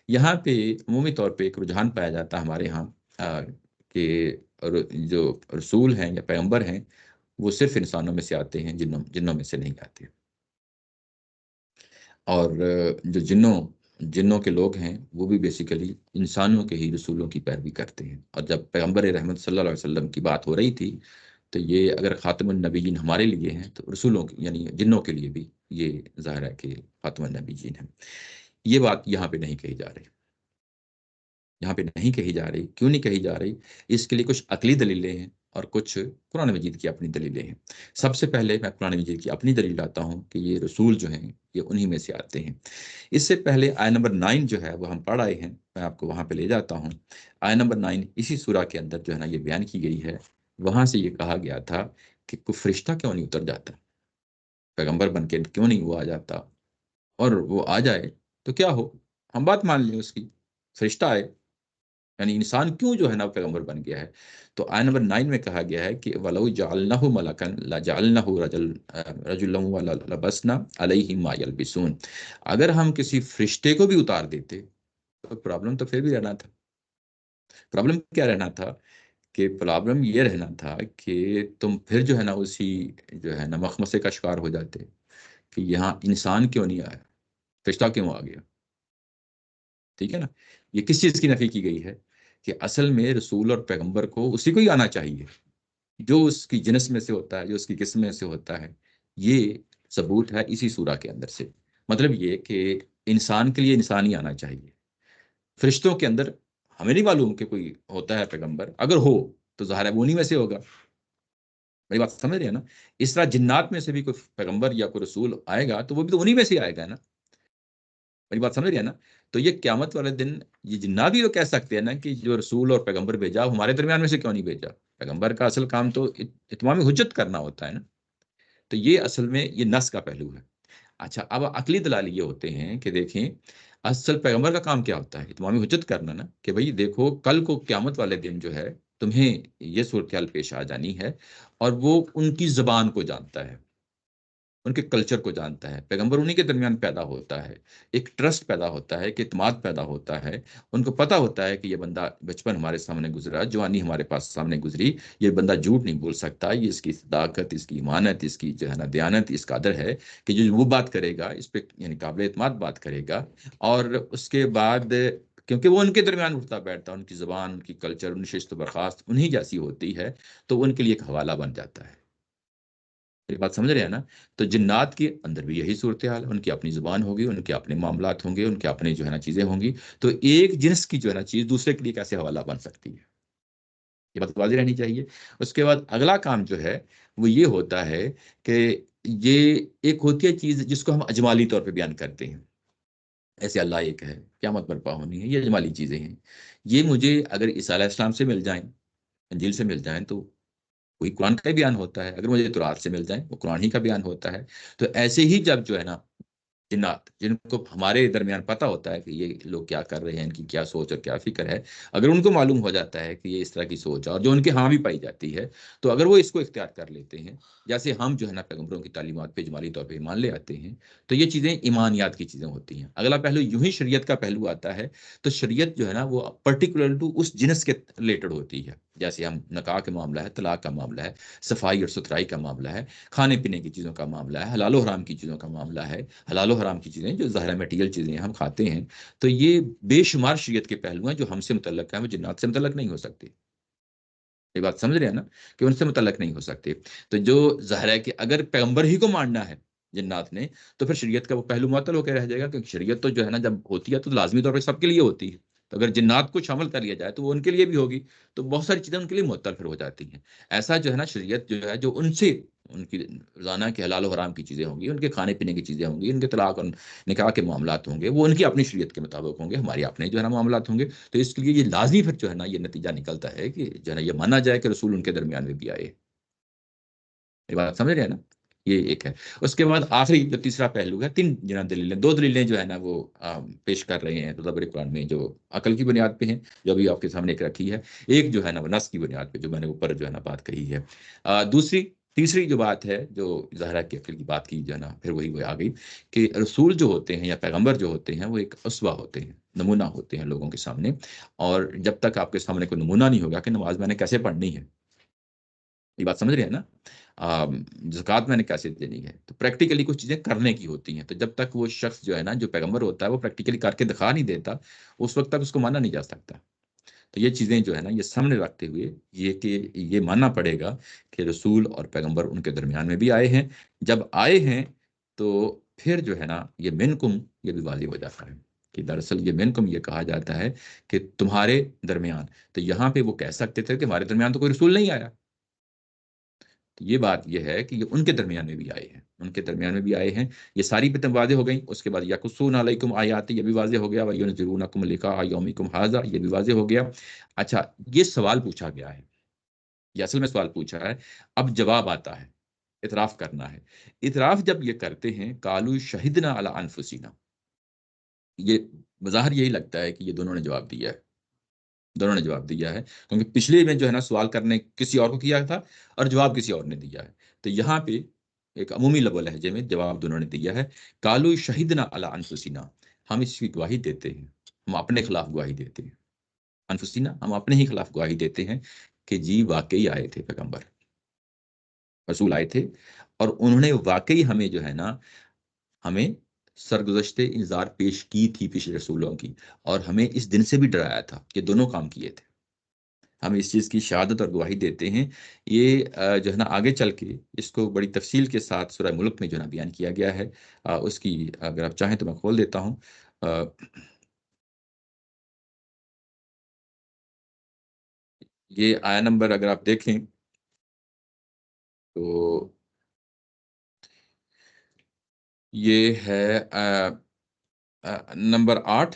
A: یہاں پہ عمومی طور پہ ایک رجحان پایا جاتا ہے ہمارے ہاں کہ جو رسول ہیں یا پیغمبر ہیں وہ صرف انسانوں میں سے آتے ہیں، جنوں میں سے نہیں آتے، اور جو جنوں کے لوگ ہیں وہ بھی بیسیکلی انسانوں کے ہی رسولوں کی پیروی کرتے ہیں۔ اور جب پیغمبر رحمت صلی اللہ علیہ وسلم کی بات ہو رہی تھی تو یہ اگر خاتم النبیین ہمارے لیے ہیں تو رسولوں یعنی جنوں کے لیے بھی یہ ظاہر ہے کہ خاتم النبیین ہیں۔ یہ بات یہاں پہ نہیں کہی جا رہی، یہاں پہ نہیں کہی جا رہی۔ کیوں نہیں کہی جا رہی؟ اس کے لیے کچھ عقلی دلیلیں ہیں اور کچھ قرآن مجید کی اپنی دلیلیں ہیں۔ سب سے پہلے میں قرآن مجید کی اپنی دلیل لاتا ہوں کہ یہ رسول جو ہیں یہ انہی میں سے آتے ہیں۔ اس سے پہلے آیت نمبر 9 جو ہے وہ ہم پڑھ آئے ہیں، میں آپ کو وہاں پہ لے جاتا ہوں۔ آیت نمبر 9 اسی سورہ کے اندر جو ہے نا یہ بیان کی گئی ہے، وہاں سے یہ کہا گیا تھا کہ کوئی فرشتہ کیوں نہیں اتر جاتا، پیغمبر بن کے کیوں نہیں وہ آ جاتا، اور وہ آ جائے تو کیا ہو، ہم بات مان لیں اس کی، فرشتہ آئے، یعنی انسان کیوں جو ہے نا پیغمبر بن گیا ہے۔ تو آیت نمبر 9 میں کہا گیا ہے کہ وَلَوْ جَعَلْنَهُ مَلَكًا لَجَعَلْنَهُ رَجُلًا وَلَلْبَسْنَا عَلَيْهِمْ مَا يَلْبِسُونَ، اگر ہم کسی فرشتے کو بھی اتار دیتے تو پرابلم تو پھر بھی رہنا تھا۔ پرابلم کیا رہنا تھا؟ کہ پرابلم یہ رہنا تھا کہ تم پھر جو ہے نا اسی جو ہے نا مخمصے کا شکار ہو جاتے کہ یہاں انسان کیوں نہیں آیا، فرشتہ کیوں آ گیا، ٹھیک ہے نا۔ یہ کس چیز کی نفی کی گئی ہے؟ کہ اصل میں رسول اور پیغمبر کو اسی کو ہی آنا چاہیے جو اس کی جنس میں سے ہوتا ہے، جو اس کی قسم میں سے ہوتا ہے۔ یہ ثبوت ہے اسی سورہ کے اندر سے۔ مطلب یہ کہ انسان کے لیے انسان ہی آنا چاہیے، فرشتوں کے اندر ہمیں نہیں معلوم کہ کوئی ہوتا ہے پیغمبر، اگر ہو تو ظاہر ہے وہ انہی میں سے ہوگا۔ میری بات سمجھ رہے ہیں نا؟ اس طرح جنات میں سے بھی کوئی پیغمبر یا کوئی رسول آئے گا تو وہ بھی تو انہی میں سے آئے گا نا۔ میری بات سمجھ رہے ہیں نا؟ تو یہ قیامت والے دن یہ جنات بھی تو کہہ سکتے ہیں نا کہ جو رسول اور پیغمبر بھیجا ہمارے درمیان میں سے کیوں نہیں بھیجا؟ پیغمبر کا اصل کام تو اتمام حجت کرنا ہوتا ہے نا. تو یہ اصل میں یہ نص کا پہلو ہے. اچھا، اب عقلی دلائل یہ ہوتے ہیں کہ دیکھیں اصل پیغمبر کا کام کیا ہوتا ہے؟ اتمام حجت کرنا نا، کہ بھئی دیکھو کل کو قیامت والے دن جو ہے تمہیں یہ صورتحال پیش آ جانی ہے، اور وہ ان کی زبان کو جانتا ہے، ان کے کلچر کو جانتا ہے. پیغمبر انہی کے درمیان پیدا ہوتا ہے، ایک ٹرسٹ پیدا ہوتا ہے، ایک اعتماد پیدا ہوتا ہے. ان کو پتا ہوتا ہے کہ یہ بندہ بچپن ہمارے سامنے گزرا، جوانی ہمارے پاس سامنے گزری، یہ بندہ جھوٹ نہیں بول سکتا، یہ اس کی صداقت، اس کی ایمانت، اس کی جو ہے نا دیانت اس قدر ہے کہ جو وہ بات کرے گا اس پہ یعنی قابل اعتماد بات کرے گا. اور اس کے بعد کیونکہ وہ ان کے درمیان اٹھتا بیٹھتا، ان کی زبان، ان کی کلچر، ان نشست و برخاست انہی جیسی ہوتی ہے، تو ان کے لیے ایک حوالہ بن جاتا ہے. یہ بات سمجھ رہے ہیں نا؟ تو جنات کے اندر بھی یہی صورتحال، ان کی اپنی زبان ہوگی، ان کے اپنے معاملات ہوں گے، ان کے اپنے جو ہے نا چیزیں ہوں گی. تو ایک جنس کی جو ہے نا چیز دوسرے کے لیے کیسے حوالہ بن سکتی ہے؟ یہ بات واضح رہنی چاہیے. اس کے بعد اگلا کام جو ہے وہ یہ ہوتا ہے کہ یہ ایک ہوتی ہے چیز جس کو ہم اجمالی طور پہ بیان کرتے ہیں، ایسے اللہ ایک ہے، قیامت برپا ہونی ہے، یہ اجمالی چیزیں ہیں. یہ مجھے اگر عیسیٰ علیہ السلام سے مل جائیں، انجیل سے مل جائیں، تو وہی قرآن کا بیان ہوتا ہے. اگر مجھے تورات سے مل جائیں وہ قرآن ہی کا بیان ہوتا ہے. تو ایسے ہی جب جو ہے نا جنات جن کو ہمارے درمیان پتہ ہوتا ہے کہ یہ لوگ کیا کر رہے ہیں، ان کی کیا سوچ اور کیا فکر ہے، اگر ان کو معلوم ہو جاتا ہے کہ یہ اس طرح کی سوچ ہے اور جو ان کے ہاں بھی پائی جاتی ہے، تو اگر وہ اس کو اختیار کر لیتے ہیں، جیسے ہم جو ہے نا پیغمبروں کی تعلیمات پہ اجمالی طور پہ ایمان لے آتے ہیں، تو یہ چیزیں ایمانیات کی چیزیں ہوتی ہیں. اگلا پہلو یوں ہی شریعت کا پہلو آتا ہے. تو شریعت جو ہے نا وہ پرٹیکولر ٹو اس جنس کے ریلیٹڈ ہوتی ہے. جیسے ہم نکاح کا معاملہ ہے، طلاق کا معاملہ ہے، صفائی اور ستھرائی کا معاملہ ہے، کھانے پینے کی چیزوں کا معاملہ ہے، حلال و حرام کی چیزوں کا معاملہ ہے. حلال و حرام کی چیزیں جو ظاہر میٹیریل چیزیں ہم کھاتے ہیں، تو یہ بے شمار شریعت کے پہلو ہیں جو ہم سے متعلق ہیں، وہ جنات سے متعلق نہیں ہو سکتے. یہ بات سمجھ رہے ہیں نا کہ ان سے متعلق نہیں ہو سکتے. تو جو ظاہر ہے کہ اگر پیغمبر ہی کو ماننا ہے جنات نے، تو پھر شریعت کا وہ پہلو معطل ہو کے رہ جائے گا، کیونکہ شریعت تو جو ہے نا جب ہوتی ہے تو لازمی طور پہ سب کے لیے ہوتی ہے. تو اگر جنات کو شامل کر لیا جائے تو وہ ان کے لیے بھی ہوگی، تو بہت ساری چیزیں ان کے لیے معطل پھر ہو جاتی ہیں. ایسا جو ہے نا شریعت جو ہے جو ان سے ان کی روزانہ کے حلال و حرام کی چیزیں ہوں گی، ان کے کھانے پینے کی چیزیں ہوں گی، ان کے طلاق اور نکاح کے معاملات ہوں گے، وہ ان کی اپنی شریعت کے مطابق ہوں گے، ہمارے اپنے جو ہے نا معاملات ہوں گے. تو اس کے لیے یہ لازمی پھر جو ہے نا یہ نتیجہ نکلتا ہے کہ جو ہے نا یہ مانا جائے کہ رسول ان کے درمیان میں بھی آئے. یہ بات سمجھ رہے ہیں نا؟ یہ ایک ہے. اس کے بعد آخری جو تیسرا پہلو ہے، تین جناب دلیلیں، دو دلیلیں جو ہے نا وہ پیش کر رہے ہیں تدبر قرآن میں، جو عقل کی بنیاد پہ ہیں، جو ابھی آپ کے سامنے ایک رکھی ہے. ایک جو ہے نا وہ نص کی بنیاد پہ، جو میں نے اوپر جو ہے نا بات کہی ہے. تیسری جو بات ہے جو ظاہرہ کی عقل کی بات کی جو ہے نا پھر وہی آ گئی کہ رسول جو ہوتے ہیں یا پیغمبر جو ہوتے ہیں وہ ایک اسوہ ہوتے ہیں، نمونہ ہوتے ہیں لوگوں کے سامنے. اور جب تک آپ کے سامنے کوئی نمونہ نہیں ہوگا کہ نماز میں نے کیسے پڑھنی ہے، یہ بات سمجھ رہے ہیں نا، زکوٰۃ میں نے کیسے دینی ہے، تو پریکٹیکلی کچھ چیزیں کرنے کی ہوتی ہیں. تو جب تک وہ شخص جو ہے نا جو پیغمبر ہوتا ہے وہ پریکٹیکلی کر کے دکھا نہیں دیتا، اس وقت تک اس کو مانا نہیں جا سکتا. تو یہ چیزیں جو ہے نا یہ سامنے رکھتے ہوئے یہ کہ یہ ماننا پڑے گا کہ رسول اور پیغمبر ان کے درمیان میں بھی آئے ہیں. جب آئے ہیں تو پھر جو ہے نا یہ منکم یہ بھی واضح ہو جاتا ہے کہ دراصل یہ منکم یہ کہا جاتا ہے کہ تمہارے درمیان. تو یہاں پہ وہ کہہ سکتے تھے کہ ہمارے درمیان تو کوئی رسول نہیں آیا. تو یہ بات یہ ہے کہ یہ ان کے درمیان میں بھی آئے ہیں، ان کے درمیان میں بھی آئے ہیں. یہ ساری باتیں واضح ہو گئیں. اس کے بعد یقصون علیکم آیات یہ بھی واضح ہو گیا، وَيُنذِرُونَكُمْ لِقَاءَ یومکم ھذا یہ بھی واضح ہو گیا. اچھا، یہ سوال پوچھا گیا ہے، یہ اصل میں سوال پوچھا ہے. اب جواب آتا ہے، اعتراف کرنا ہے. اعتراف جب یہ کرتے ہیں قالوا شہدنا علی انفسنا، یہ بظاہر یہی لگتا ہے کہ یہ دونوں نے جواب دیا ہے، دونوں نے جواب دیا ہے، کیونکہ پچھلے میں جو ہے نا سوال کرنے کسی اور کو کیا تھا اور جواب کسی اور نے دیا ہے. تو یہاں پہ ایک عمومی لب و لہجے میں جواب دونوں نے دیا ہے. قالوا شہدنا علی انفسنا، ہم اس کی گواہی دیتے ہیں، ہم اپنے خلاف گواہی دیتے ہیں. انفسنا ہم اپنے ہی خلاف گواہی دیتے ہیں کہ جی واقعی آئے تھے پیغمبر، رسول آئے تھے، اور انہوں نے واقعی ہمیں جو ہے نا ہمیں سرگزشت انذار پیش کی تھی پچھلے رسولوں کی، اور ہمیں اس دن سے بھی ڈرایا تھا. یہ دونوں کام کیے تھے، ہم اس چیز کی شہادت اور گواہی دیتے ہیں. یہ جو ہے نا آگے چل کے اس کو بڑی تفصیل کے ساتھ سورہ ملک میں جو ہے نا بیان کیا گیا ہے. اس کی اگر آپ چاہیں تو میں کھول دیتا ہوں. یہ آیا نمبر اگر آپ دیکھیں تو یہ ہے نمبر 8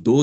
A: 2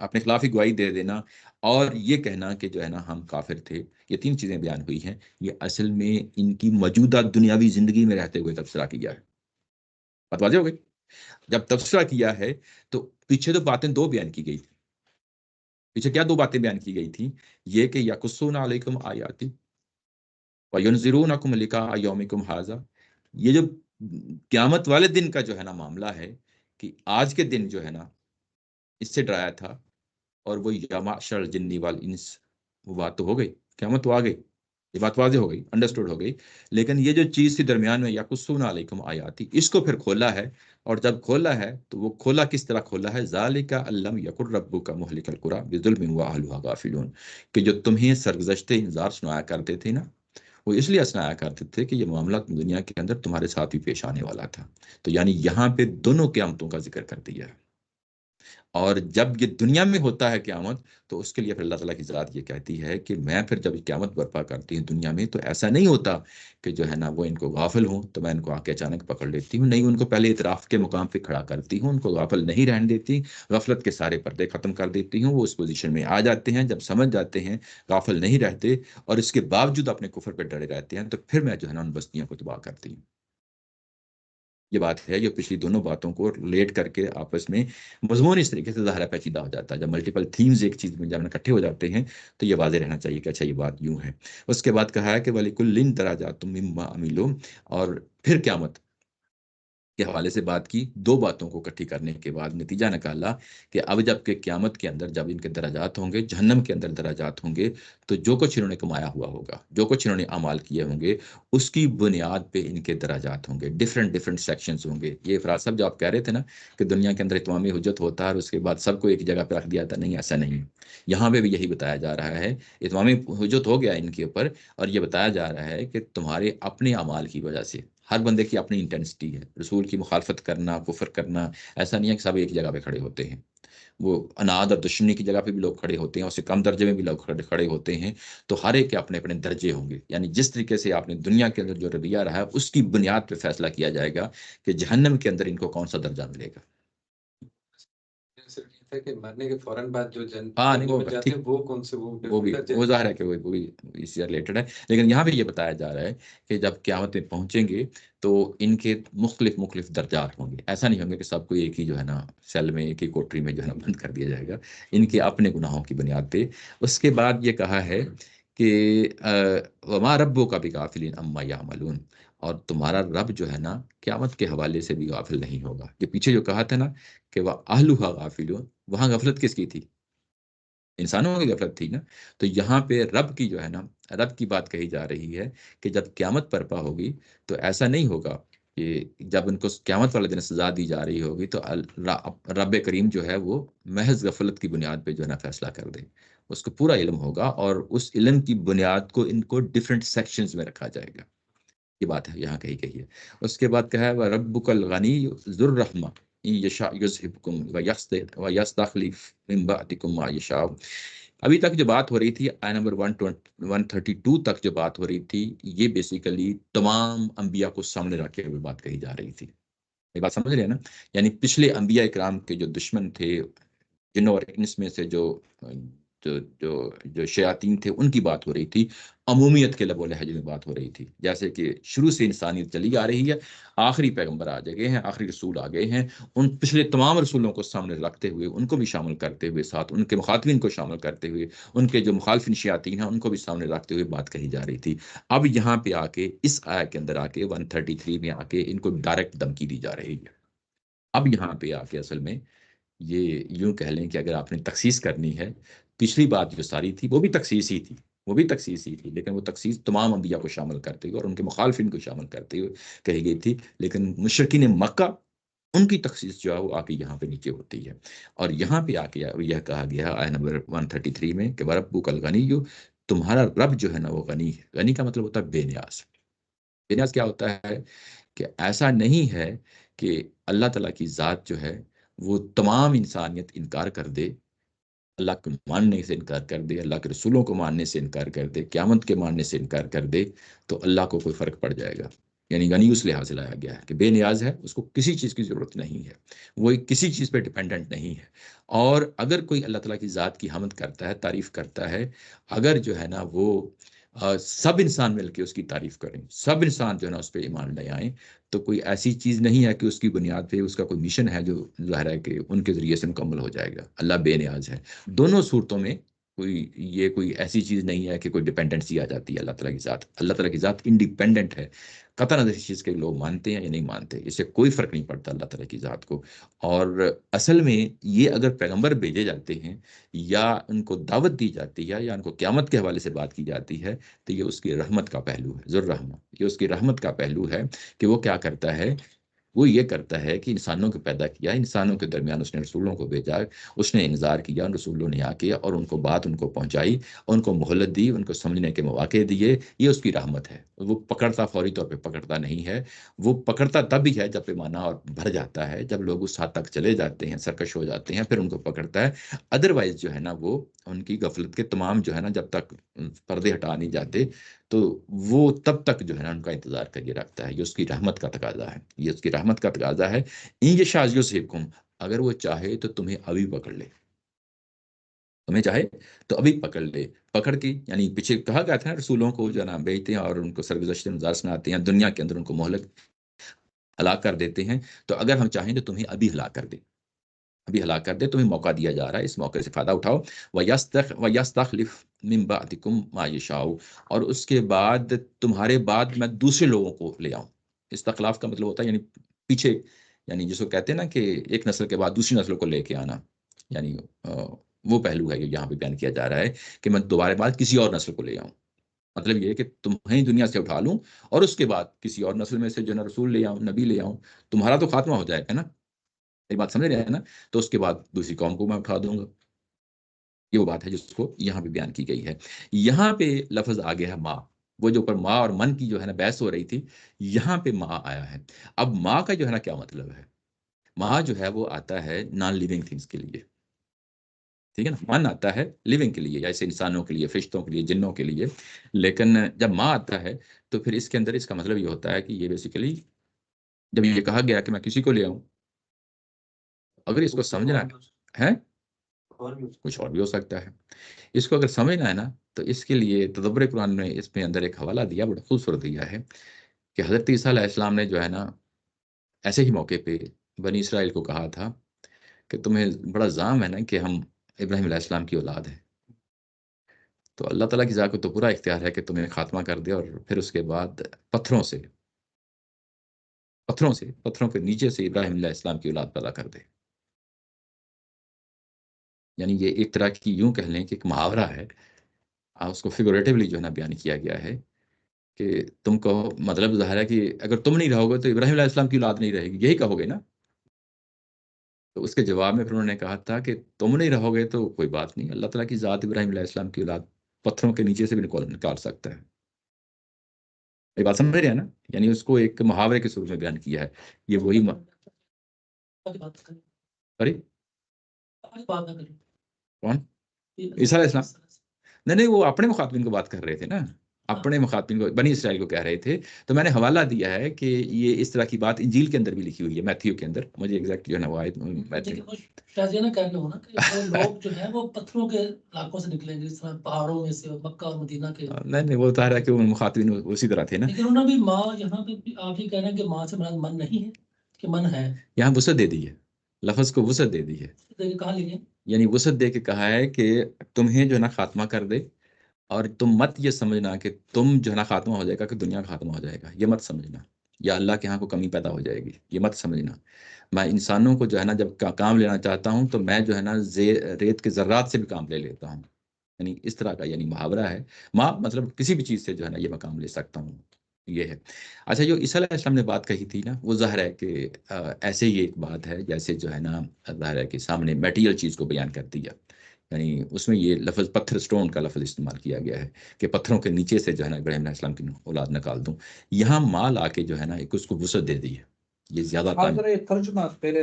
A: اپنے خلاف ہی گواہی دے دینا، اور یہ کہنا کہ جو ہے نا ہم کافر تھے. یہ 3 چیزیں بیان ہوئی ہیں. یہ اصل میں ان کی موجودہ دنیاوی زندگی میں رہتے ہوئے تبصرہ کیا ہے. بات واضح ہو گئی؟ جب تبصرہ کیا ہے تو پیچھے تو باتیں 2 بیان کی گئی تھی. پیچھے کیا 2 باتیں بیان کی گئی تھی؟ یہ کہ یقصون علیکم آیاتی وینذرونکم لقاء یومکم ھذا. یہ جو قیامت والے دن کا جو ہے نا معاملہ ہے کہ آج کے دن جو ہے نا اس سے ڈرایا تھا، اور وہ یا معشر الجن والانس، وہ بات تو ہو گئی، قیامت تو آ گئی، یہ بات واضح ہو گئی، انڈرسٹوڈ ہو گئی. لیکن یہ جو چیز تھی درمیان میں یقصون علیکم آیاتی، اس کو پھر کھولا ہے. اور جب کھولا ہے تو وہ کھولا کس طرح کھولا ہے؟ ذالک ان لم یکن ربک مہلک القری بظلم واہلھا غافلون، کہ جو تمہیں سرگزشت انذار سنایا کرتے تھے نا، وہ اس لیے سنایا کرتے تھے کہ یہ معاملہ دنیا کے اندر تمہارے ساتھ بھی پیش آنے والا تھا. تو یعنی یہاں پہ دونوں قیامتوں کا ذکر کر دیا ہے. اور جب یہ دنیا میں ہوتا ہے قیامت، تو اس کے لیے پھر اللہ تعالیٰ کی ذات یہ کہتی ہے کہ میں پھر جب قیامت برپا کرتی ہوں دنیا میں، تو ایسا نہیں ہوتا کہ جو ہے نا وہ ان کو غافل ہوں تو میں ان کو آ کے اچانک پکڑ لیتی ہوں. نہیں، ان کو پہلے اعتراف کے مقام پہ کھڑا کرتی ہوں، ان کو غافل نہیں رہنے دیتی، غفلت کے سارے پردے ختم کر دیتی ہوں. وہ اس پوزیشن میں آ جاتے ہیں، جب سمجھ جاتے ہیں، غافل نہیں رہتے، اور اس کے باوجود اپنے کفر پہ ڈرے رہتے ہیں، تو پھر میں جو ہے نا ان بستیوں کو تباہ کرتی ہوں. یہ بات ہے. یہ پچھلی دونوں باتوں کو ریلیٹ کر کے آپس میں مضمون اس طریقے سے ظاہرہ پیچیدہ ہو جاتا ہے. جب ملٹیپل تھیمز ایک چیز میں جب اکٹھے ہو جاتے ہیں تو یہ واضح رہنا چاہیے کہ اچھا یہ بات یوں ہے. اس کے بعد کہا ہے کہ وَلِكُلٍّ دَرَجَاتٌ مِّمَّا عَمِلُوا، اور پھر قیامت کے حوالے سے بات کی. 2 باتوں کو اکٹھی کرنے کے بعد نتیجہ نکالا کہ اب جب کہ قیامت کے اندر جب ان کے درجات ہوں گے، جہنم کے اندر درجات ہوں گے، تو جو کچھ انہوں نے کمایا ہوا ہوگا، جو کچھ انہوں نے اعمال کیے ہوں گے، اس کی بنیاد پہ ان کے درجات ہوں گے. ڈفرینٹ سیکشنز ہوں گے. یہ افراد صاحب جو آپ کہہ رہے تھے نا کہ دنیا کے اندر اتمام حجت ہوتا ہے اور اس کے بعد سب کو ایک جگہ پہ رکھ دیا تھا، نہیں، ایسا نہیں. یہاں پہ بھی یہی بتایا جا رہا ہے. اتمام حجت ہو گیا ان کے اوپر، اور یہ بتایا جا رہا ہے کہ تمہارے اپنے اعمال کی وجہ سے، ہر بندے کی اپنی انٹینسٹی ہے. رسول کی مخالفت کرنا، کفر کرنا، ایسا نہیں ہے کہ سب ایک جگہ پہ کھڑے ہوتے ہیں. وہ اناد اور دشمنی کی جگہ پہ بھی لوگ کھڑے ہوتے ہیں، اس سے کم درجے میں بھی لوگ کھڑے ہوتے ہیں. تو ہر ایک کے اپنے اپنے درجے ہوں گے. یعنی جس طریقے سے آپ نے دنیا کے اندر جو رویہ رہا ہے، اس کی بنیاد پہ فیصلہ کیا جائے گا کہ جہنم کے اندر ان کو کون سا درجہ ملے گا.
C: صرف یہ تھا کہ مرنے کے فوراً بعد جو
A: ہاں نہیں،
C: جنت
A: وہ
C: میں جاتے
A: ٹھیک،
C: ہیں وہ کون سے
A: وہ بھی وہ ظاہر ہے کہ وہ بھی اس سے ریلیٹڈ ہے. لیکن یہاں پہ یہ بتایا جا رہا ہے کہ جب قیامت میں پہنچیں گے تو ان کے مختلف درجات ہوں گے. ایسا نہیں ہوں گے کہ سب کو ایک ہی جو ہے نا سیل میں، ایک ہی کوٹری میں جو ہے نا بند کر دیا جائے گا. ان کے اپنے گناہوں کی بنیاد پہ. اس کے بعد یہ کہا ہے کہ وما ربک بغافل عما یعملون، اور تمہارا رب جو ہے نا قیامت کے حوالے سے بھی غافل نہیں ہوگا. یہ پیچھے جو کہا تھا نا کہ وہ اہلھا غافلون، وہاں غفلت کس کی تھی؟ انسانوں کی غفلت تھی نا. تو یہاں پہ رب کی جو ہے نا، رب کی بات کہی جا رہی ہے کہ جب قیامت برپا ہوگی تو ایسا نہیں ہوگا کہ جب ان کو قیامت والے دن سزا دی جا رہی ہوگی تو رب کریم جو ہے وہ محض غفلت کی بنیاد پہ جو ہے نا فیصلہ کر دے. اس کو پورا علم ہوگا، اور اس علم کی بنیاد کو ان کو ڈفرینٹ سیکشنز میں رکھا جائے گا. یہ بات ہے یہاں کہی گئی ہے. اس کے بعد کہا ہے وَرَبُّكَ الْغَنِيُّ ذُو الرَّحْمَةِ إِن يَشَأْ يُذْهِبْكُمْ وَيَسْتَخْلِفْ مِن بَعْدِكُم مَّا يَشَاءُ. ابھی تک جو بات ہو رہی تھی آیت نمبر 132 تک جو بات ہو رہی تھی، یہ بیسیکلی تمام انبیاء کو سامنے رکھے ہوئے بات کہی جا رہی تھی. یہ بات سمجھ رہے ہیں نا؟ یعنی پچھلے انبیاء اکرام کے جو دشمن تھے، جن اور انس میں سے جو جو جو جو شیاطین تھے، ان کی بات ہو رہی تھی. عمومیت کے لب و لہجے میں بات ہو رہی تھی. جیسے کہ شروع سے انسانیت چلی آ رہی ہے، آخری پیغمبر آ گئے ہیں، آخری رسول آ گئے ہیں. ان پچھلے تمام رسولوں کو سامنے رکھتے ہوئے، ان کو بھی شامل کرتے ہوئے، ساتھ ان کے مخاطبین کو شامل کرتے ہوئے، ان کے جو مخالفین شیاطین ہیں ان کو بھی سامنے رکھتے ہوئے بات کہی جا رہی تھی. اب یہاں پہ آ کے اس آیت کے اندر آ کے 133 میں آ کے ان کو ڈائریکٹ دھمکی دی جا رہی ہے. اب یہاں پہ آ کے اصل میں یہ یوں کہہ لیں کہ اگر آپ نے تخصیص کرنی ہے، پچھلی بات جو ساری تھی وہ بھی تخصیص ہی تھی، وہ بھی تخصیص ہی تھی، لیکن وہ تخصیص تمام انبیاء کو شامل کرتے ہوئے اور ان کے مخالفین کو شامل کرتے ہوئے کہی گئی تھی. لیکن مشرکین مکہ، ان کی تخصیص جو ہے وہ آ کے یہاں پہ نیچے ہوتی ہے. اور یہاں پہ آ کے یہ کہا گیا آیت نمبر 133 میں کہ وَرَبُّكَ الْغَنِيُّ، تمہارا رب جو ہے نا وہ غنی ہے. غنی کا مطلب ہوتا ہے بے نیاز. بے نیاز کیا ہوتا ہے؟ کہ ایسا نہیں ہے کہ اللہ تعالیٰ کی ذات جو ہے وہ تمام انسانیت انکار کر دے، اللہ کو ماننے سے انکار کر دے، اللہ کے رسولوں کو ماننے سے انکار کر دے، قیامت کے ماننے سے انکار کر دے، تو اللہ کو کوئی فرق پڑ جائے گا. یعنی غنی اس لحاظ سے لایا گیا ہے کہ بے نیاز ہے، اس کو کسی چیز کی ضرورت نہیں ہے، وہ کسی چیز پہ ڈپینڈنٹ نہیں ہے. اور اگر کوئی اللہ تعالیٰ کی ذات کی حمد کرتا ہے، تعریف کرتا ہے، اگر جو ہے نا وہ سب انسان مل کے اس کی تعریف کریں، سب انسان جو ہے نا اس پہ ایمان لے آئیں، تو کوئی ایسی چیز نہیں ہے کہ اس کی بنیاد پہ اس کا کوئی مشن ہے جو ظاہر ہے کہ ان کے ذریعے سے مکمل ہو جائے گا. اللہ بے نیاز ہے. دونوں صورتوں میں کوئی ایسی چیز نہیں ہے کہ کوئی ڈیپینڈنسی آ جاتی ہے. اللہ تعالیٰ کی ذات، اللہ تعالیٰ کی ذات انڈیپینڈنٹ ہے. قطع نظر اس چیز کے لوگ مانتے ہیں یا نہیں مانتے، اس سے کوئی فرق نہیں پڑتا اللہ تعالیٰ کی ذات کو. اور اصل میں یہ اگر پیغمبر بھیجے جاتے ہیں یا ان کو دعوت دی جاتی ہے یا ان کو قیامت کے حوالے سے بات کی جاتی ہے، تو یہ اس کی رحمت کا پہلو ہے. ذو الرحمہ، یہ اس کی رحمت کا پہلو ہے کہ وہ کیا کرتا ہے، وہ یہ کرتا ہے کہ انسانوں کو پیدا کیا، انسانوں کے درمیان اس نے رسولوں کو بھیجا، اس نے انذار کیا، ان رسولوں نے آ کے اور ان کو بات ان کو پہنچائی، ان کو مہلت دی، ان کو سمجھنے کے مواقع دیے. یہ اس کی رحمت ہے. وہ پکڑتا فوری طور پہ پکڑتا نہیں ہے، وہ پکڑتا تب بھی ہے جب پیمانہ اور بھر جاتا ہے، جب لوگ اس حد تک چلے جاتے ہیں، سرکش ہو جاتے ہیں، پھر ان کو پکڑتا ہے. ادروائز جو ہے نا وہ ان کی غفلت کے تمام جو ہے نا جب تک پردے ہٹا نہیں جاتے تو وہ تب تک جو ہے نا ان کا انتظار کریے رکھتا ہے. یہ اس کی رحمت کا تقاضا ہے، یہ اس کی رحمت کا تقاضا ہے. ان شاذ یصحبکم، اگر وہ چاہے تو تمہیں ابھی پکڑ لے، تمہیں چاہے تو ابھی پکڑ لے. پکڑ کے یعنی پیچھے کہا گیا تھا نا رسولوں کو جو ہے نا بھیجتے ہیں اور ان کو سرگزشت انذار سناتے ہیں، دنیا کے اندر ان کو مہلک ہلاک کر دیتے ہیں. تو اگر ہم چاہیں تو تمہیں ابھی ہلاک کر دیں، ابھی ہلاک کر دے. تمہیں موقع دیا جا رہا ہے، اس موقع سے فائدہ اٹھاؤ. وَيَسْتَخْلِفْ مِن بَعْدِكُم مَا يَشَاءُ، اور اس کے بعد تمہارے بعد میں دوسرے لوگوں کو لے آؤں. استخلاف کا مطلب ہوتا ہے یعنی پیچھے، یعنی جس کو کہتے ہیں نا کہ ایک نسل کے بعد دوسری نسلوں کو لے کے آنا، یعنی وہ پہلو ہے یہاں پہ بیان کیا جا رہا ہے کہ میں دوبارہ بعد کسی اور نسل کو لے آؤں. مطلب یہ ہے کہ تمہیں دنیا سے اٹھا لوں اور اس کے بعد کسی اور نسل میں سے جو نا رسول لے آؤں، نبی لے آؤں. تمہارا تو خاتمہ ہو جائے گا نا، یہ بات سمجھ رہے ہیں نا. تو اس کے بعد دوسری قوم کو میں اٹھا دوں گا. یہ وہ بات ہے جس کو یہاں پہ بیان کی گئی ہے. یہاں پہ لفظ آ گیا ہے ماں، وہ جو اوپر ماں اور من کی جو ہے نا بحث ہو رہی تھی، یہاں پہ ماں آیا ہے. اب ماں کا جو ہے نا کیا مطلب ہے؟ ماں جو ہے وہ آتا ہے نان لیونگ تھنگس کے لیے، ٹھیک ہے نا. من آتا ہے لیونگ کے لیے، جیسے انسانوں کے لیے، فرشتوں کے لیے، جنوں کے لیے. لیکن جب ماں آتا ہے تو پھر اس کے اندر اس کا مطلب یہ ہوتا ہے کہ یہ بیسیکلی جب یہ کہا گیا کہ میں کسی کو لے آؤں، اگر اس کو سمجھنا ہے کچھ اور بھی ہو سکتا ہے. اس کو اگر سمجھنا ہے نا تو اس کے لیے تدبر قرآن نے اس میں اندر ایک حوالہ دیا، بڑا خوبصورت دیا ہے کہ حضرت عیسیٰ علیہ السلام نے جو ہے نا ایسے ہی موقع پہ بنی اسرائیل کو کہا تھا کہ تمہیں بڑا زعم ہے نا کہ ہم ابراہیم علیہ السلام کی اولاد ہیں. تو اللہ تعالیٰ کی ذات کو تو پورا اختیار ہے کہ تمہیں خاتمہ کر دے اور پھر اس کے بعد پتھروں کے نیچے سے ابراہیم علیہ السلام کی اولاد پیدا کر دے. یعنی یہ ایک طرح کی یوں کہہ لیں کہ ایک محاورہ ہے، اس کو فیگوریٹیولی جو ہے نا بیان کیا گیا ہے کہ تم کو مطلب ظاہر ہے کہ اگر تم نہیں رہو گے تو ابراہیم علیہ السلام کی اولاد نہیں رہے گی، یہی کہو گے نا. تو اس کے جواب میں پھر انہوں نے کہا تھا کہ تم نہیں رہو گے تو کوئی بات نہیں، اللہ تعالیٰ کی ذات ابراہیم علیہ السلام کی اولاد پتھروں کے نیچے سے بھی نکال سکتا ہے. یہ بات سمجھ رہے ہیں نا، یعنی اس کو ایک محاورے کے صورت میں بیان کیا ہے. یہ وہی ارے کون؟ عیسیٰ علیہ السلام؟ نہیں، وہ اپنے مخاطبین کو بات کر رہے تھے نا، اپنے مخاطبین کو، بنی اسرائیل کو کہہ رہے تھے. تو میں نے حوالہ دیا ہے کہ یہ اس طرح کی بات انجیل کے اندر بھی لکھی ہوئی ہے، میتھیو کے اندر. مجھے ایگزیکٹ جو ہے نا وہ آیت
D: لوگ جو ہیں وہ پتھروں کے علاقوں سے نکلیں گے، اس طرح پہاڑوں میں سے، مکہ اور مدینہ کے.
A: نہیں وہ ظاہر ہے کہ ان مخاطبین اسی طرح تھے نا.
D: لیکن انہوں نے بھی ماں، یہاں پہ آپ یہ کہہ رہے ہیں کہ ماں سے مراد من نہیں ہے کہ من ہے،
A: یہاں وسعت دے دی ہے، لفظ کو وسعت دے دی ہے.
D: کہاں لکھے؟ یعنی
A: وسعت دے کے کہا ہے کہ تمہیں جو ہے نا خاتمہ کر دے، اور تم مت یہ سمجھنا کہ تم جو ہے نا خاتمہ ہو جائے گا کہ دنیا کا خاتمہ ہو جائے گا، یہ مت سمجھنا، یا اللہ کے ہاں کو کمی پیدا ہو جائے گی، یہ مت سمجھنا. میں انسانوں کو جو ہے نا جب کام لینا چاہتا ہوں تو میں جو ہے نا ریت کے ذرات سے بھی کام لے لیتا ہوں. یعنی اس طرح کا یعنی محاورہ ہے. ماں مطلب کسی بھی چیز سے جو ہے نا یہ میں کام لے سکتا ہوں، یہ ہے. اچھا، جو عیسیٰ علیہ السلام نے بات کہی تھی نا، وہ ظاہر ہے کہ ایسے ہی ایک بات ہے جیسے جو ہے نا ظاہر ہے کہ سامنے میٹیریل چیز کو بیان کر دیا. یعنی اس میں یہ لفظ پتھر، سٹون کا لفظ استعمال کیا گیا ہے کہ پتھروں کے نیچے سے جو ہے نا ابراہیم علیہ السلام کی اولاد نکال دوں. یہاں مال آ کے جو ہے نا ایک اس کو وسعت دے دی ہے. یہ زیادہ
B: ترجمہ پہلے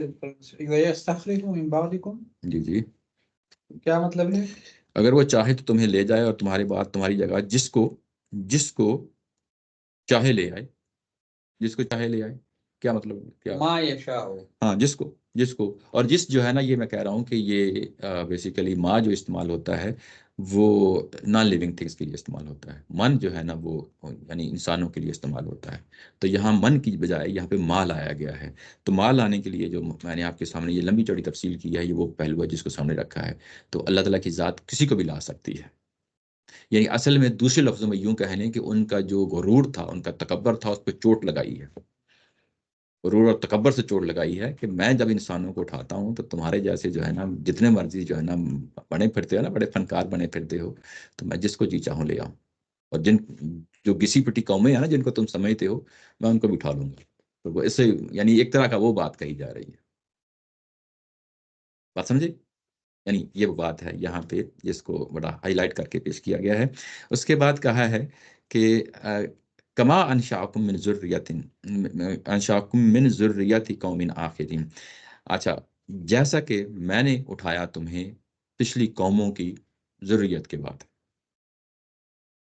B: من بعدکم،
A: جی
B: کیا مطلب ہے؟
A: اگر وہ چاہے تو تمہیں لے جائے اور تمہارے بعد تمہاری جگہ جس کو چاہے لے آئے، جس کو چاہے لے آئے. کیا مطلب کیا؟
B: ما یشاء.
A: ہاں جس کو اور جس جو ہے نا، یہ میں کہہ رہا ہوں کہ یہ بیسیکلی ما جو استعمال ہوتا ہے وہ نان لیونگ تھنگس کے لیے استعمال ہوتا ہے. من جو ہے نا وہ یعنی انسانوں کے لیے استعمال ہوتا ہے. تو یہاں من کی بجائے یہاں پہ ما لایا گیا ہے. تو ما لانے کے لیے جو میں نے آپ کے سامنے یہ لمبی چوڑی تفصیل کی ہے، یہ وہ پہلو ہے جس کو سامنے رکھا ہے. تو اللہ تعالیٰ کی ذات کسی کو بھی لا سکتی ہے. یعنی اصل میں دوسرے لفظوں میں یوں کہہ لیں کہ ان کا جو غرور تھا، ان کا تکبر تھا، اس پہ چوٹ لگائی ہے. غرور اور تکبر سے چوٹ لگائی ہے کہ میں جب انسانوں کو اٹھاتا ہوں تو تمہارے جیسے جو ہے نا جتنے مرضی جو ہے نا بنے پھرتے ہو نا، بڑے فنکار بنے پھرتے ہو، تو میں جس کو جی چاہوں لے آؤں. اور جو گسی پٹی قومیں ہیں نا جن کو تم سمجھتے ہو، میں ان کو بھی اٹھا لوں گا. تو وہ اس سے یعنی ایک طرح کا وہ بات کہی جا رہی ہے. بات سمجھے؟ یعنی یہ وہ بات ہے یہاں پہ جس کو بڑا ہائی لائٹ کر کے پیش کیا گیا ہے. اس کے بعد کہا ہے کہ کما انشاکم من ذریت قوم آخرین. اچھا، جیسا کہ میں نے اٹھایا تمہیں پچھلی قوموں کی ذریت کے بعد.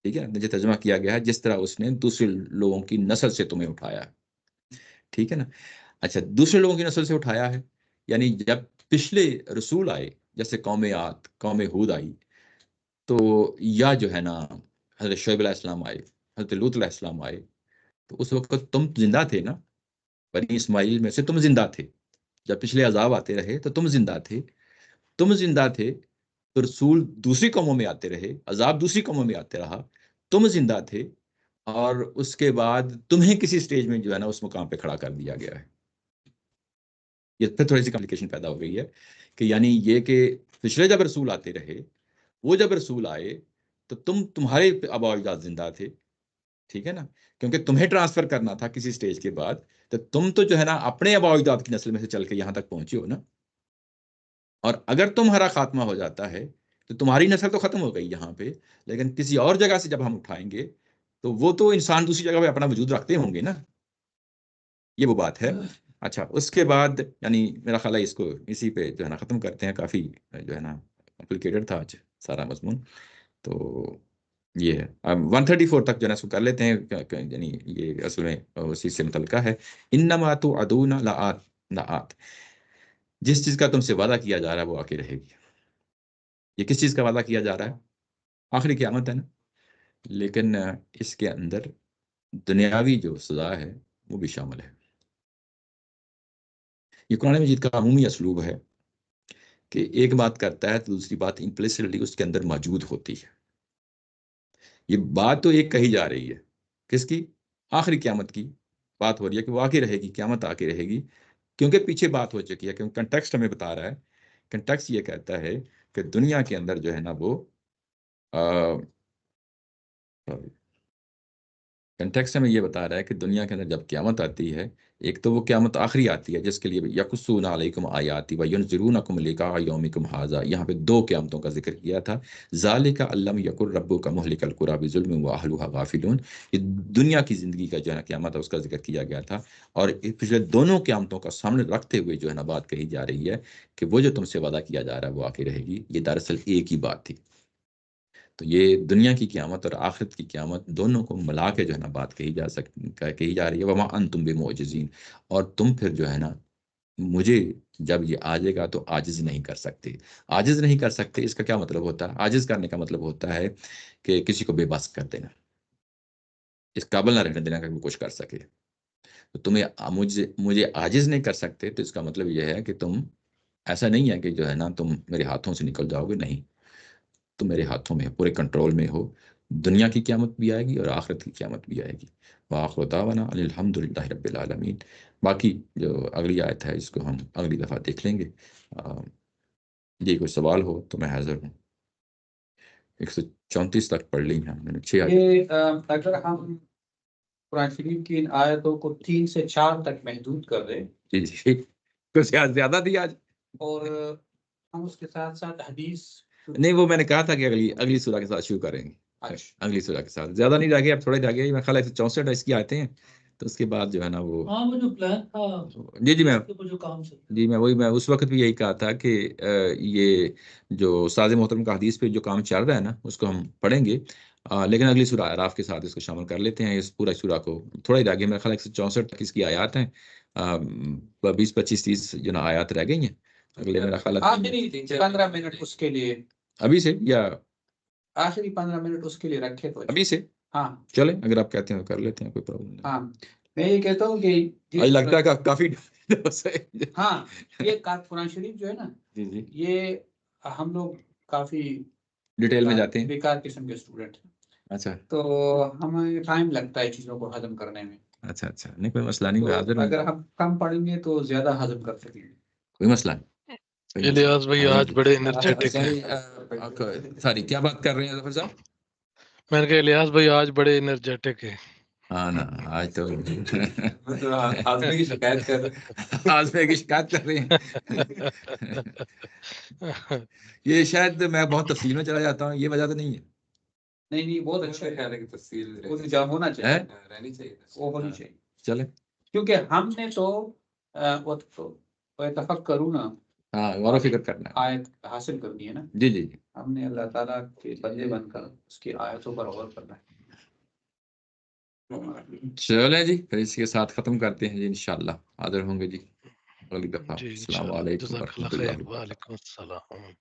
A: ٹھیک ہے، مجھے ترجمہ کیا گیا ہے جس طرح اس نے دوسرے لوگوں کی نسل سے تمہیں اٹھایا. ٹھیک ہے نا. اچھا، دوسرے لوگوں کی نسل سے اٹھایا ہے یعنی جب پچھلے رسول آئے، جیسے قوم عاد، قوم ہود آئی، تو یا جو ہے نا حضرت شعیب علیہ السلام آئے، حضرت لوط علیہ السلام آئے، تو اس وقت تم زندہ تھے نا. بنی اسماعیل میں سے تم زندہ تھے. جب پچھلے عذاب آتے رہے تو تم زندہ تھے. تو رسول دوسری قوموں میں آتے رہے، عذاب دوسری قوموں میں آتے رہا، تم زندہ تھے، اور اس کے بعد تمہیں کسی سٹیج میں جو ہے نا اس مقام پہ کھڑا کر دیا گیا ہے. یہ پھر تھوڑی سی کمپلیکیشن پیدا ہو گئی ہے کہ یعنی یہ کہ پچھلے جب رسول آتے رہے، وہ جب رسول آئے تو تمہارے آباء و اجداد زندہ تھے. ٹھیک ہے نا، کیونکہ تمہیں ٹرانسفر کرنا تھا کسی سٹیج کے بعد. تو تم تو جو ہے نا اپنے آباء و اجداد کی نسل میں سے چل کے یہاں تک پہنچے ہو نا. اور اگر تمہارا خاتمہ ہو جاتا ہے تو تمہاری نسل تو ختم ہو گئی یہاں پہ، لیکن کسی اور جگہ سے جب ہم اٹھائیں گے تو وہ تو انسان دوسری جگہ پہ اپنا وجود رکھتے ہوں گے نا. یہ وہ بات ہے. اچھا، اس کے بعد یعنی میرا خیال ہے اس کو اسی پہ جو ہے نا ختم کرتے ہیں. کافی جو ہے نا کمپلیکیٹڈ تھا آج سارا مضمون. تو یہ ہے 134 تک جو ہے نا اس کو کر لیتے ہیں. یعنی یہ اصل میں اسی سے متعلقہ ہے. انما توعدون لآت. جس چیز کا تم سے وعدہ کیا جا رہا ہے وہ آ کے رہے گی. یہ کس چیز کا وعدہ کیا جا رہا ہے؟ آخری قیامت ہے نا. لیکن اس کے اندر دنیاوی جو سزا ہے وہ بھی شامل ہے. یہ قرآن مجید کا عمومی اسلوب ہے کہ ایک بات کرتا ہے تو دوسری بات امپلیسٹلی اس کے اندر موجود ہوتی ہے. یہ بات تو ایک کہی جا رہی ہے، کس کی؟ آخری قیامت کی بات ہو رہی ہے کہ وہ آ کے رہے گی، قیامت آ کے رہے گی، کیونکہ پیچھے بات ہو چکی ہے. کیونکہ کنٹیکسٹ ہمیں بتا رہا ہے. کنٹیکسٹ یہ کہتا ہے کہ دنیا کے اندر جو ہے نا وہ کنٹیکسٹ میں یہ بتا رہا ہے کہ دنیا کے اندر جب قیامت آتی ہے، ایک تو وہ قیامت آخری آتی ہے جس کے لیے یقصون علیکم آیاتی وینذرونکم لقاء یومکم ھذا. یہاں پہ دو قیامتوں کا ذکر کیا تھا. ذالک علم یکن ربک مہلک القری بظلم واہلھا غافلون. یہ دنیا کی زندگی کا جو ہے نا قیامت ہے اس کا ذکر کیا گیا تھا. اور پچھلے دونوں قیامتوں کا سامنے رکھتے ہوئے جو ہے نا بات کہی جا رہی ہے کہ وہ جو تم سے وعدہ کیا جا رہا ہے وہ آ کے رہے گی. یہ دراصل ایک ہی بات تھی. تو یہ دنیا کی قیامت اور آخرت کی قیامت دونوں کو ملا کے جو ہے نا بات کہی جا رہی ہے. وما انتم بمعجزین. اور تم پھر جو ہے نا مجھے جب یہ آ جائے گا تو عاجز نہیں کر سکتے. عاجز نہیں کر سکتے اس کا کیا مطلب ہوتا ہے؟ عاجز کرنے کا مطلب ہوتا ہے کہ کسی کو بے بس کر دینا، اس قابل نہ رہنے دینا کہ وہ کچھ کر سکے. تو تمہیں مجھے عاجز نہیں کر سکتے تو اس کا مطلب یہ ہے کہ تم ایسا نہیں ہے کہ جو ہے نا تم میرے ہاتھوں سے نکل جاؤ گے. نہیں، تو میرے ہاتھوں میں پورے کنٹرول میں ہو. دنیا کی قیامت بھی آئے گی اور آخرت کی قیامت بھی آئے گی. وآخر دعوانا الحمدللہ رب العالمین. باقی جو اگلی آیت ہے اس کو ہم اگلی دفعہ دیکھ لیں گے. یہ کوئی سوال ہو تو میں حاضر ہوں. 134 تک پڑھ لی ہیں میں نے 6 آیت.
B: اگر ہم قرآن شریف کی ان آیتوں کو 3 سے 4 تک محدود کر دیں،
A: جی کچھ زیادہ تھی آج.
B: اور ہم اس کے ساتھ ساتھ حدیث،
A: نہیں وہ میں نے کہا تھا کہ اگلی سورہ کے ساتھ شروع کریں گے. اگلی سورہ کے ساتھ زیادہ نہیں رہ گیا، اب تھوڑے رہ گئے. میں خیال ہے 64 اس کی آیتیں ہیں. تو اس کے بعد جو ہے نا وہ
D: جو پلان تھا
A: میں اس وقت بھی یہی کہا تھا کہ یہ جو استاد محترم کا حدیث پہ جو کام چل رہا ہے نا اس کو ہم پڑھیں گے. لیکن اگلی سورہ اعراف کے ساتھ اس کو شامل کر لیتے ہیں، اس پورا سورہ کو تھوڑا ہی رہ گیا، میرے خیال 164 تک اس کی آیات ہیں، 20 25 30 جو نا آیات رہ گئی ہیں، اگلے میرا خیال
B: آخری 15 منٹ اس کے لیے،
A: ابھی سے یا
B: آخری 15 منٹ اس کے لیے رکھے تو
A: ابھی سے
B: ہاں
A: چلیں، اگر آپ کہتے ہیں کر لیتے ہیں، کوئی پرابلم نہیں۔
B: ہاں میں یہ کہتا ہوں کہ
A: مجھے لگتا ہے کافی
B: ہاں یہ قرآن شریف جو ہے نا،
A: جی جی
B: یہ ہم لوگ کافی
A: ڈیٹیل میں جاتے ہیں،
B: بیکار قسم کے اسٹوڈنٹ ہیں،
A: اچھا
B: تو ہمیں ٹائم لگتا ہے چیزوں کو ہضم کرنے میں،
A: اچھا اچھا، نہیں کوئی مسئلہ نہیں، میں حاضر
B: تو
A: ہوں،
B: اگر ہم کم پڑھیں گے تو زیادہ ہضم کر سکیں گے،
A: کوئی مسئلہ نہیں۔
E: الیاس بھائی آج بڑے انرجیٹک ہیں،
A: ساری کیا بات کر رہے ہیں ظفر صاحب؟
E: میں نے کہا الیاس بھائی آج بڑے انرجیٹک ہیں۔
A: ہاں نا آج تو
C: ہاضمے کی شکایت کر رہے
A: آزمے کی شکایت کر رہے ہیں، یہ شاید میں بہت تفصیل میں چلا جاتا ہوں، یہ وجہ تو نہیں ہے؟
B: نہیں بہت اچھا
C: خیال ہے کہ تفصیل
B: جام ہونا چاہیے،
C: رہنی چاہیے،
B: وہ ہونی چاہیے،
A: چلے
B: کیونکہ ہم نے تو اتفق کروں نا،
A: ہاں غور و فکر کرنا ہے،
B: آیت حاصل کرنی ہے نا،
A: جی جی جی،
B: ہم نے اللہ تعالیٰ کے بندے بن کر اس کی آیتوں پر غور کرنا ہے۔
A: چلیں جی، پھر اس کے ساتھ ختم کرتے ہیں جی، انشاءاللہ حاضر ہوں گے جی اگلی دفعہ۔
E: جی
A: السلام
E: انشاءاللہ،
A: علیکم
E: جزاک
A: ورحمۃ
E: اللہ
A: اللہ
E: خیر،
A: وبرکاتہ۔
E: وعلیکم السلام۔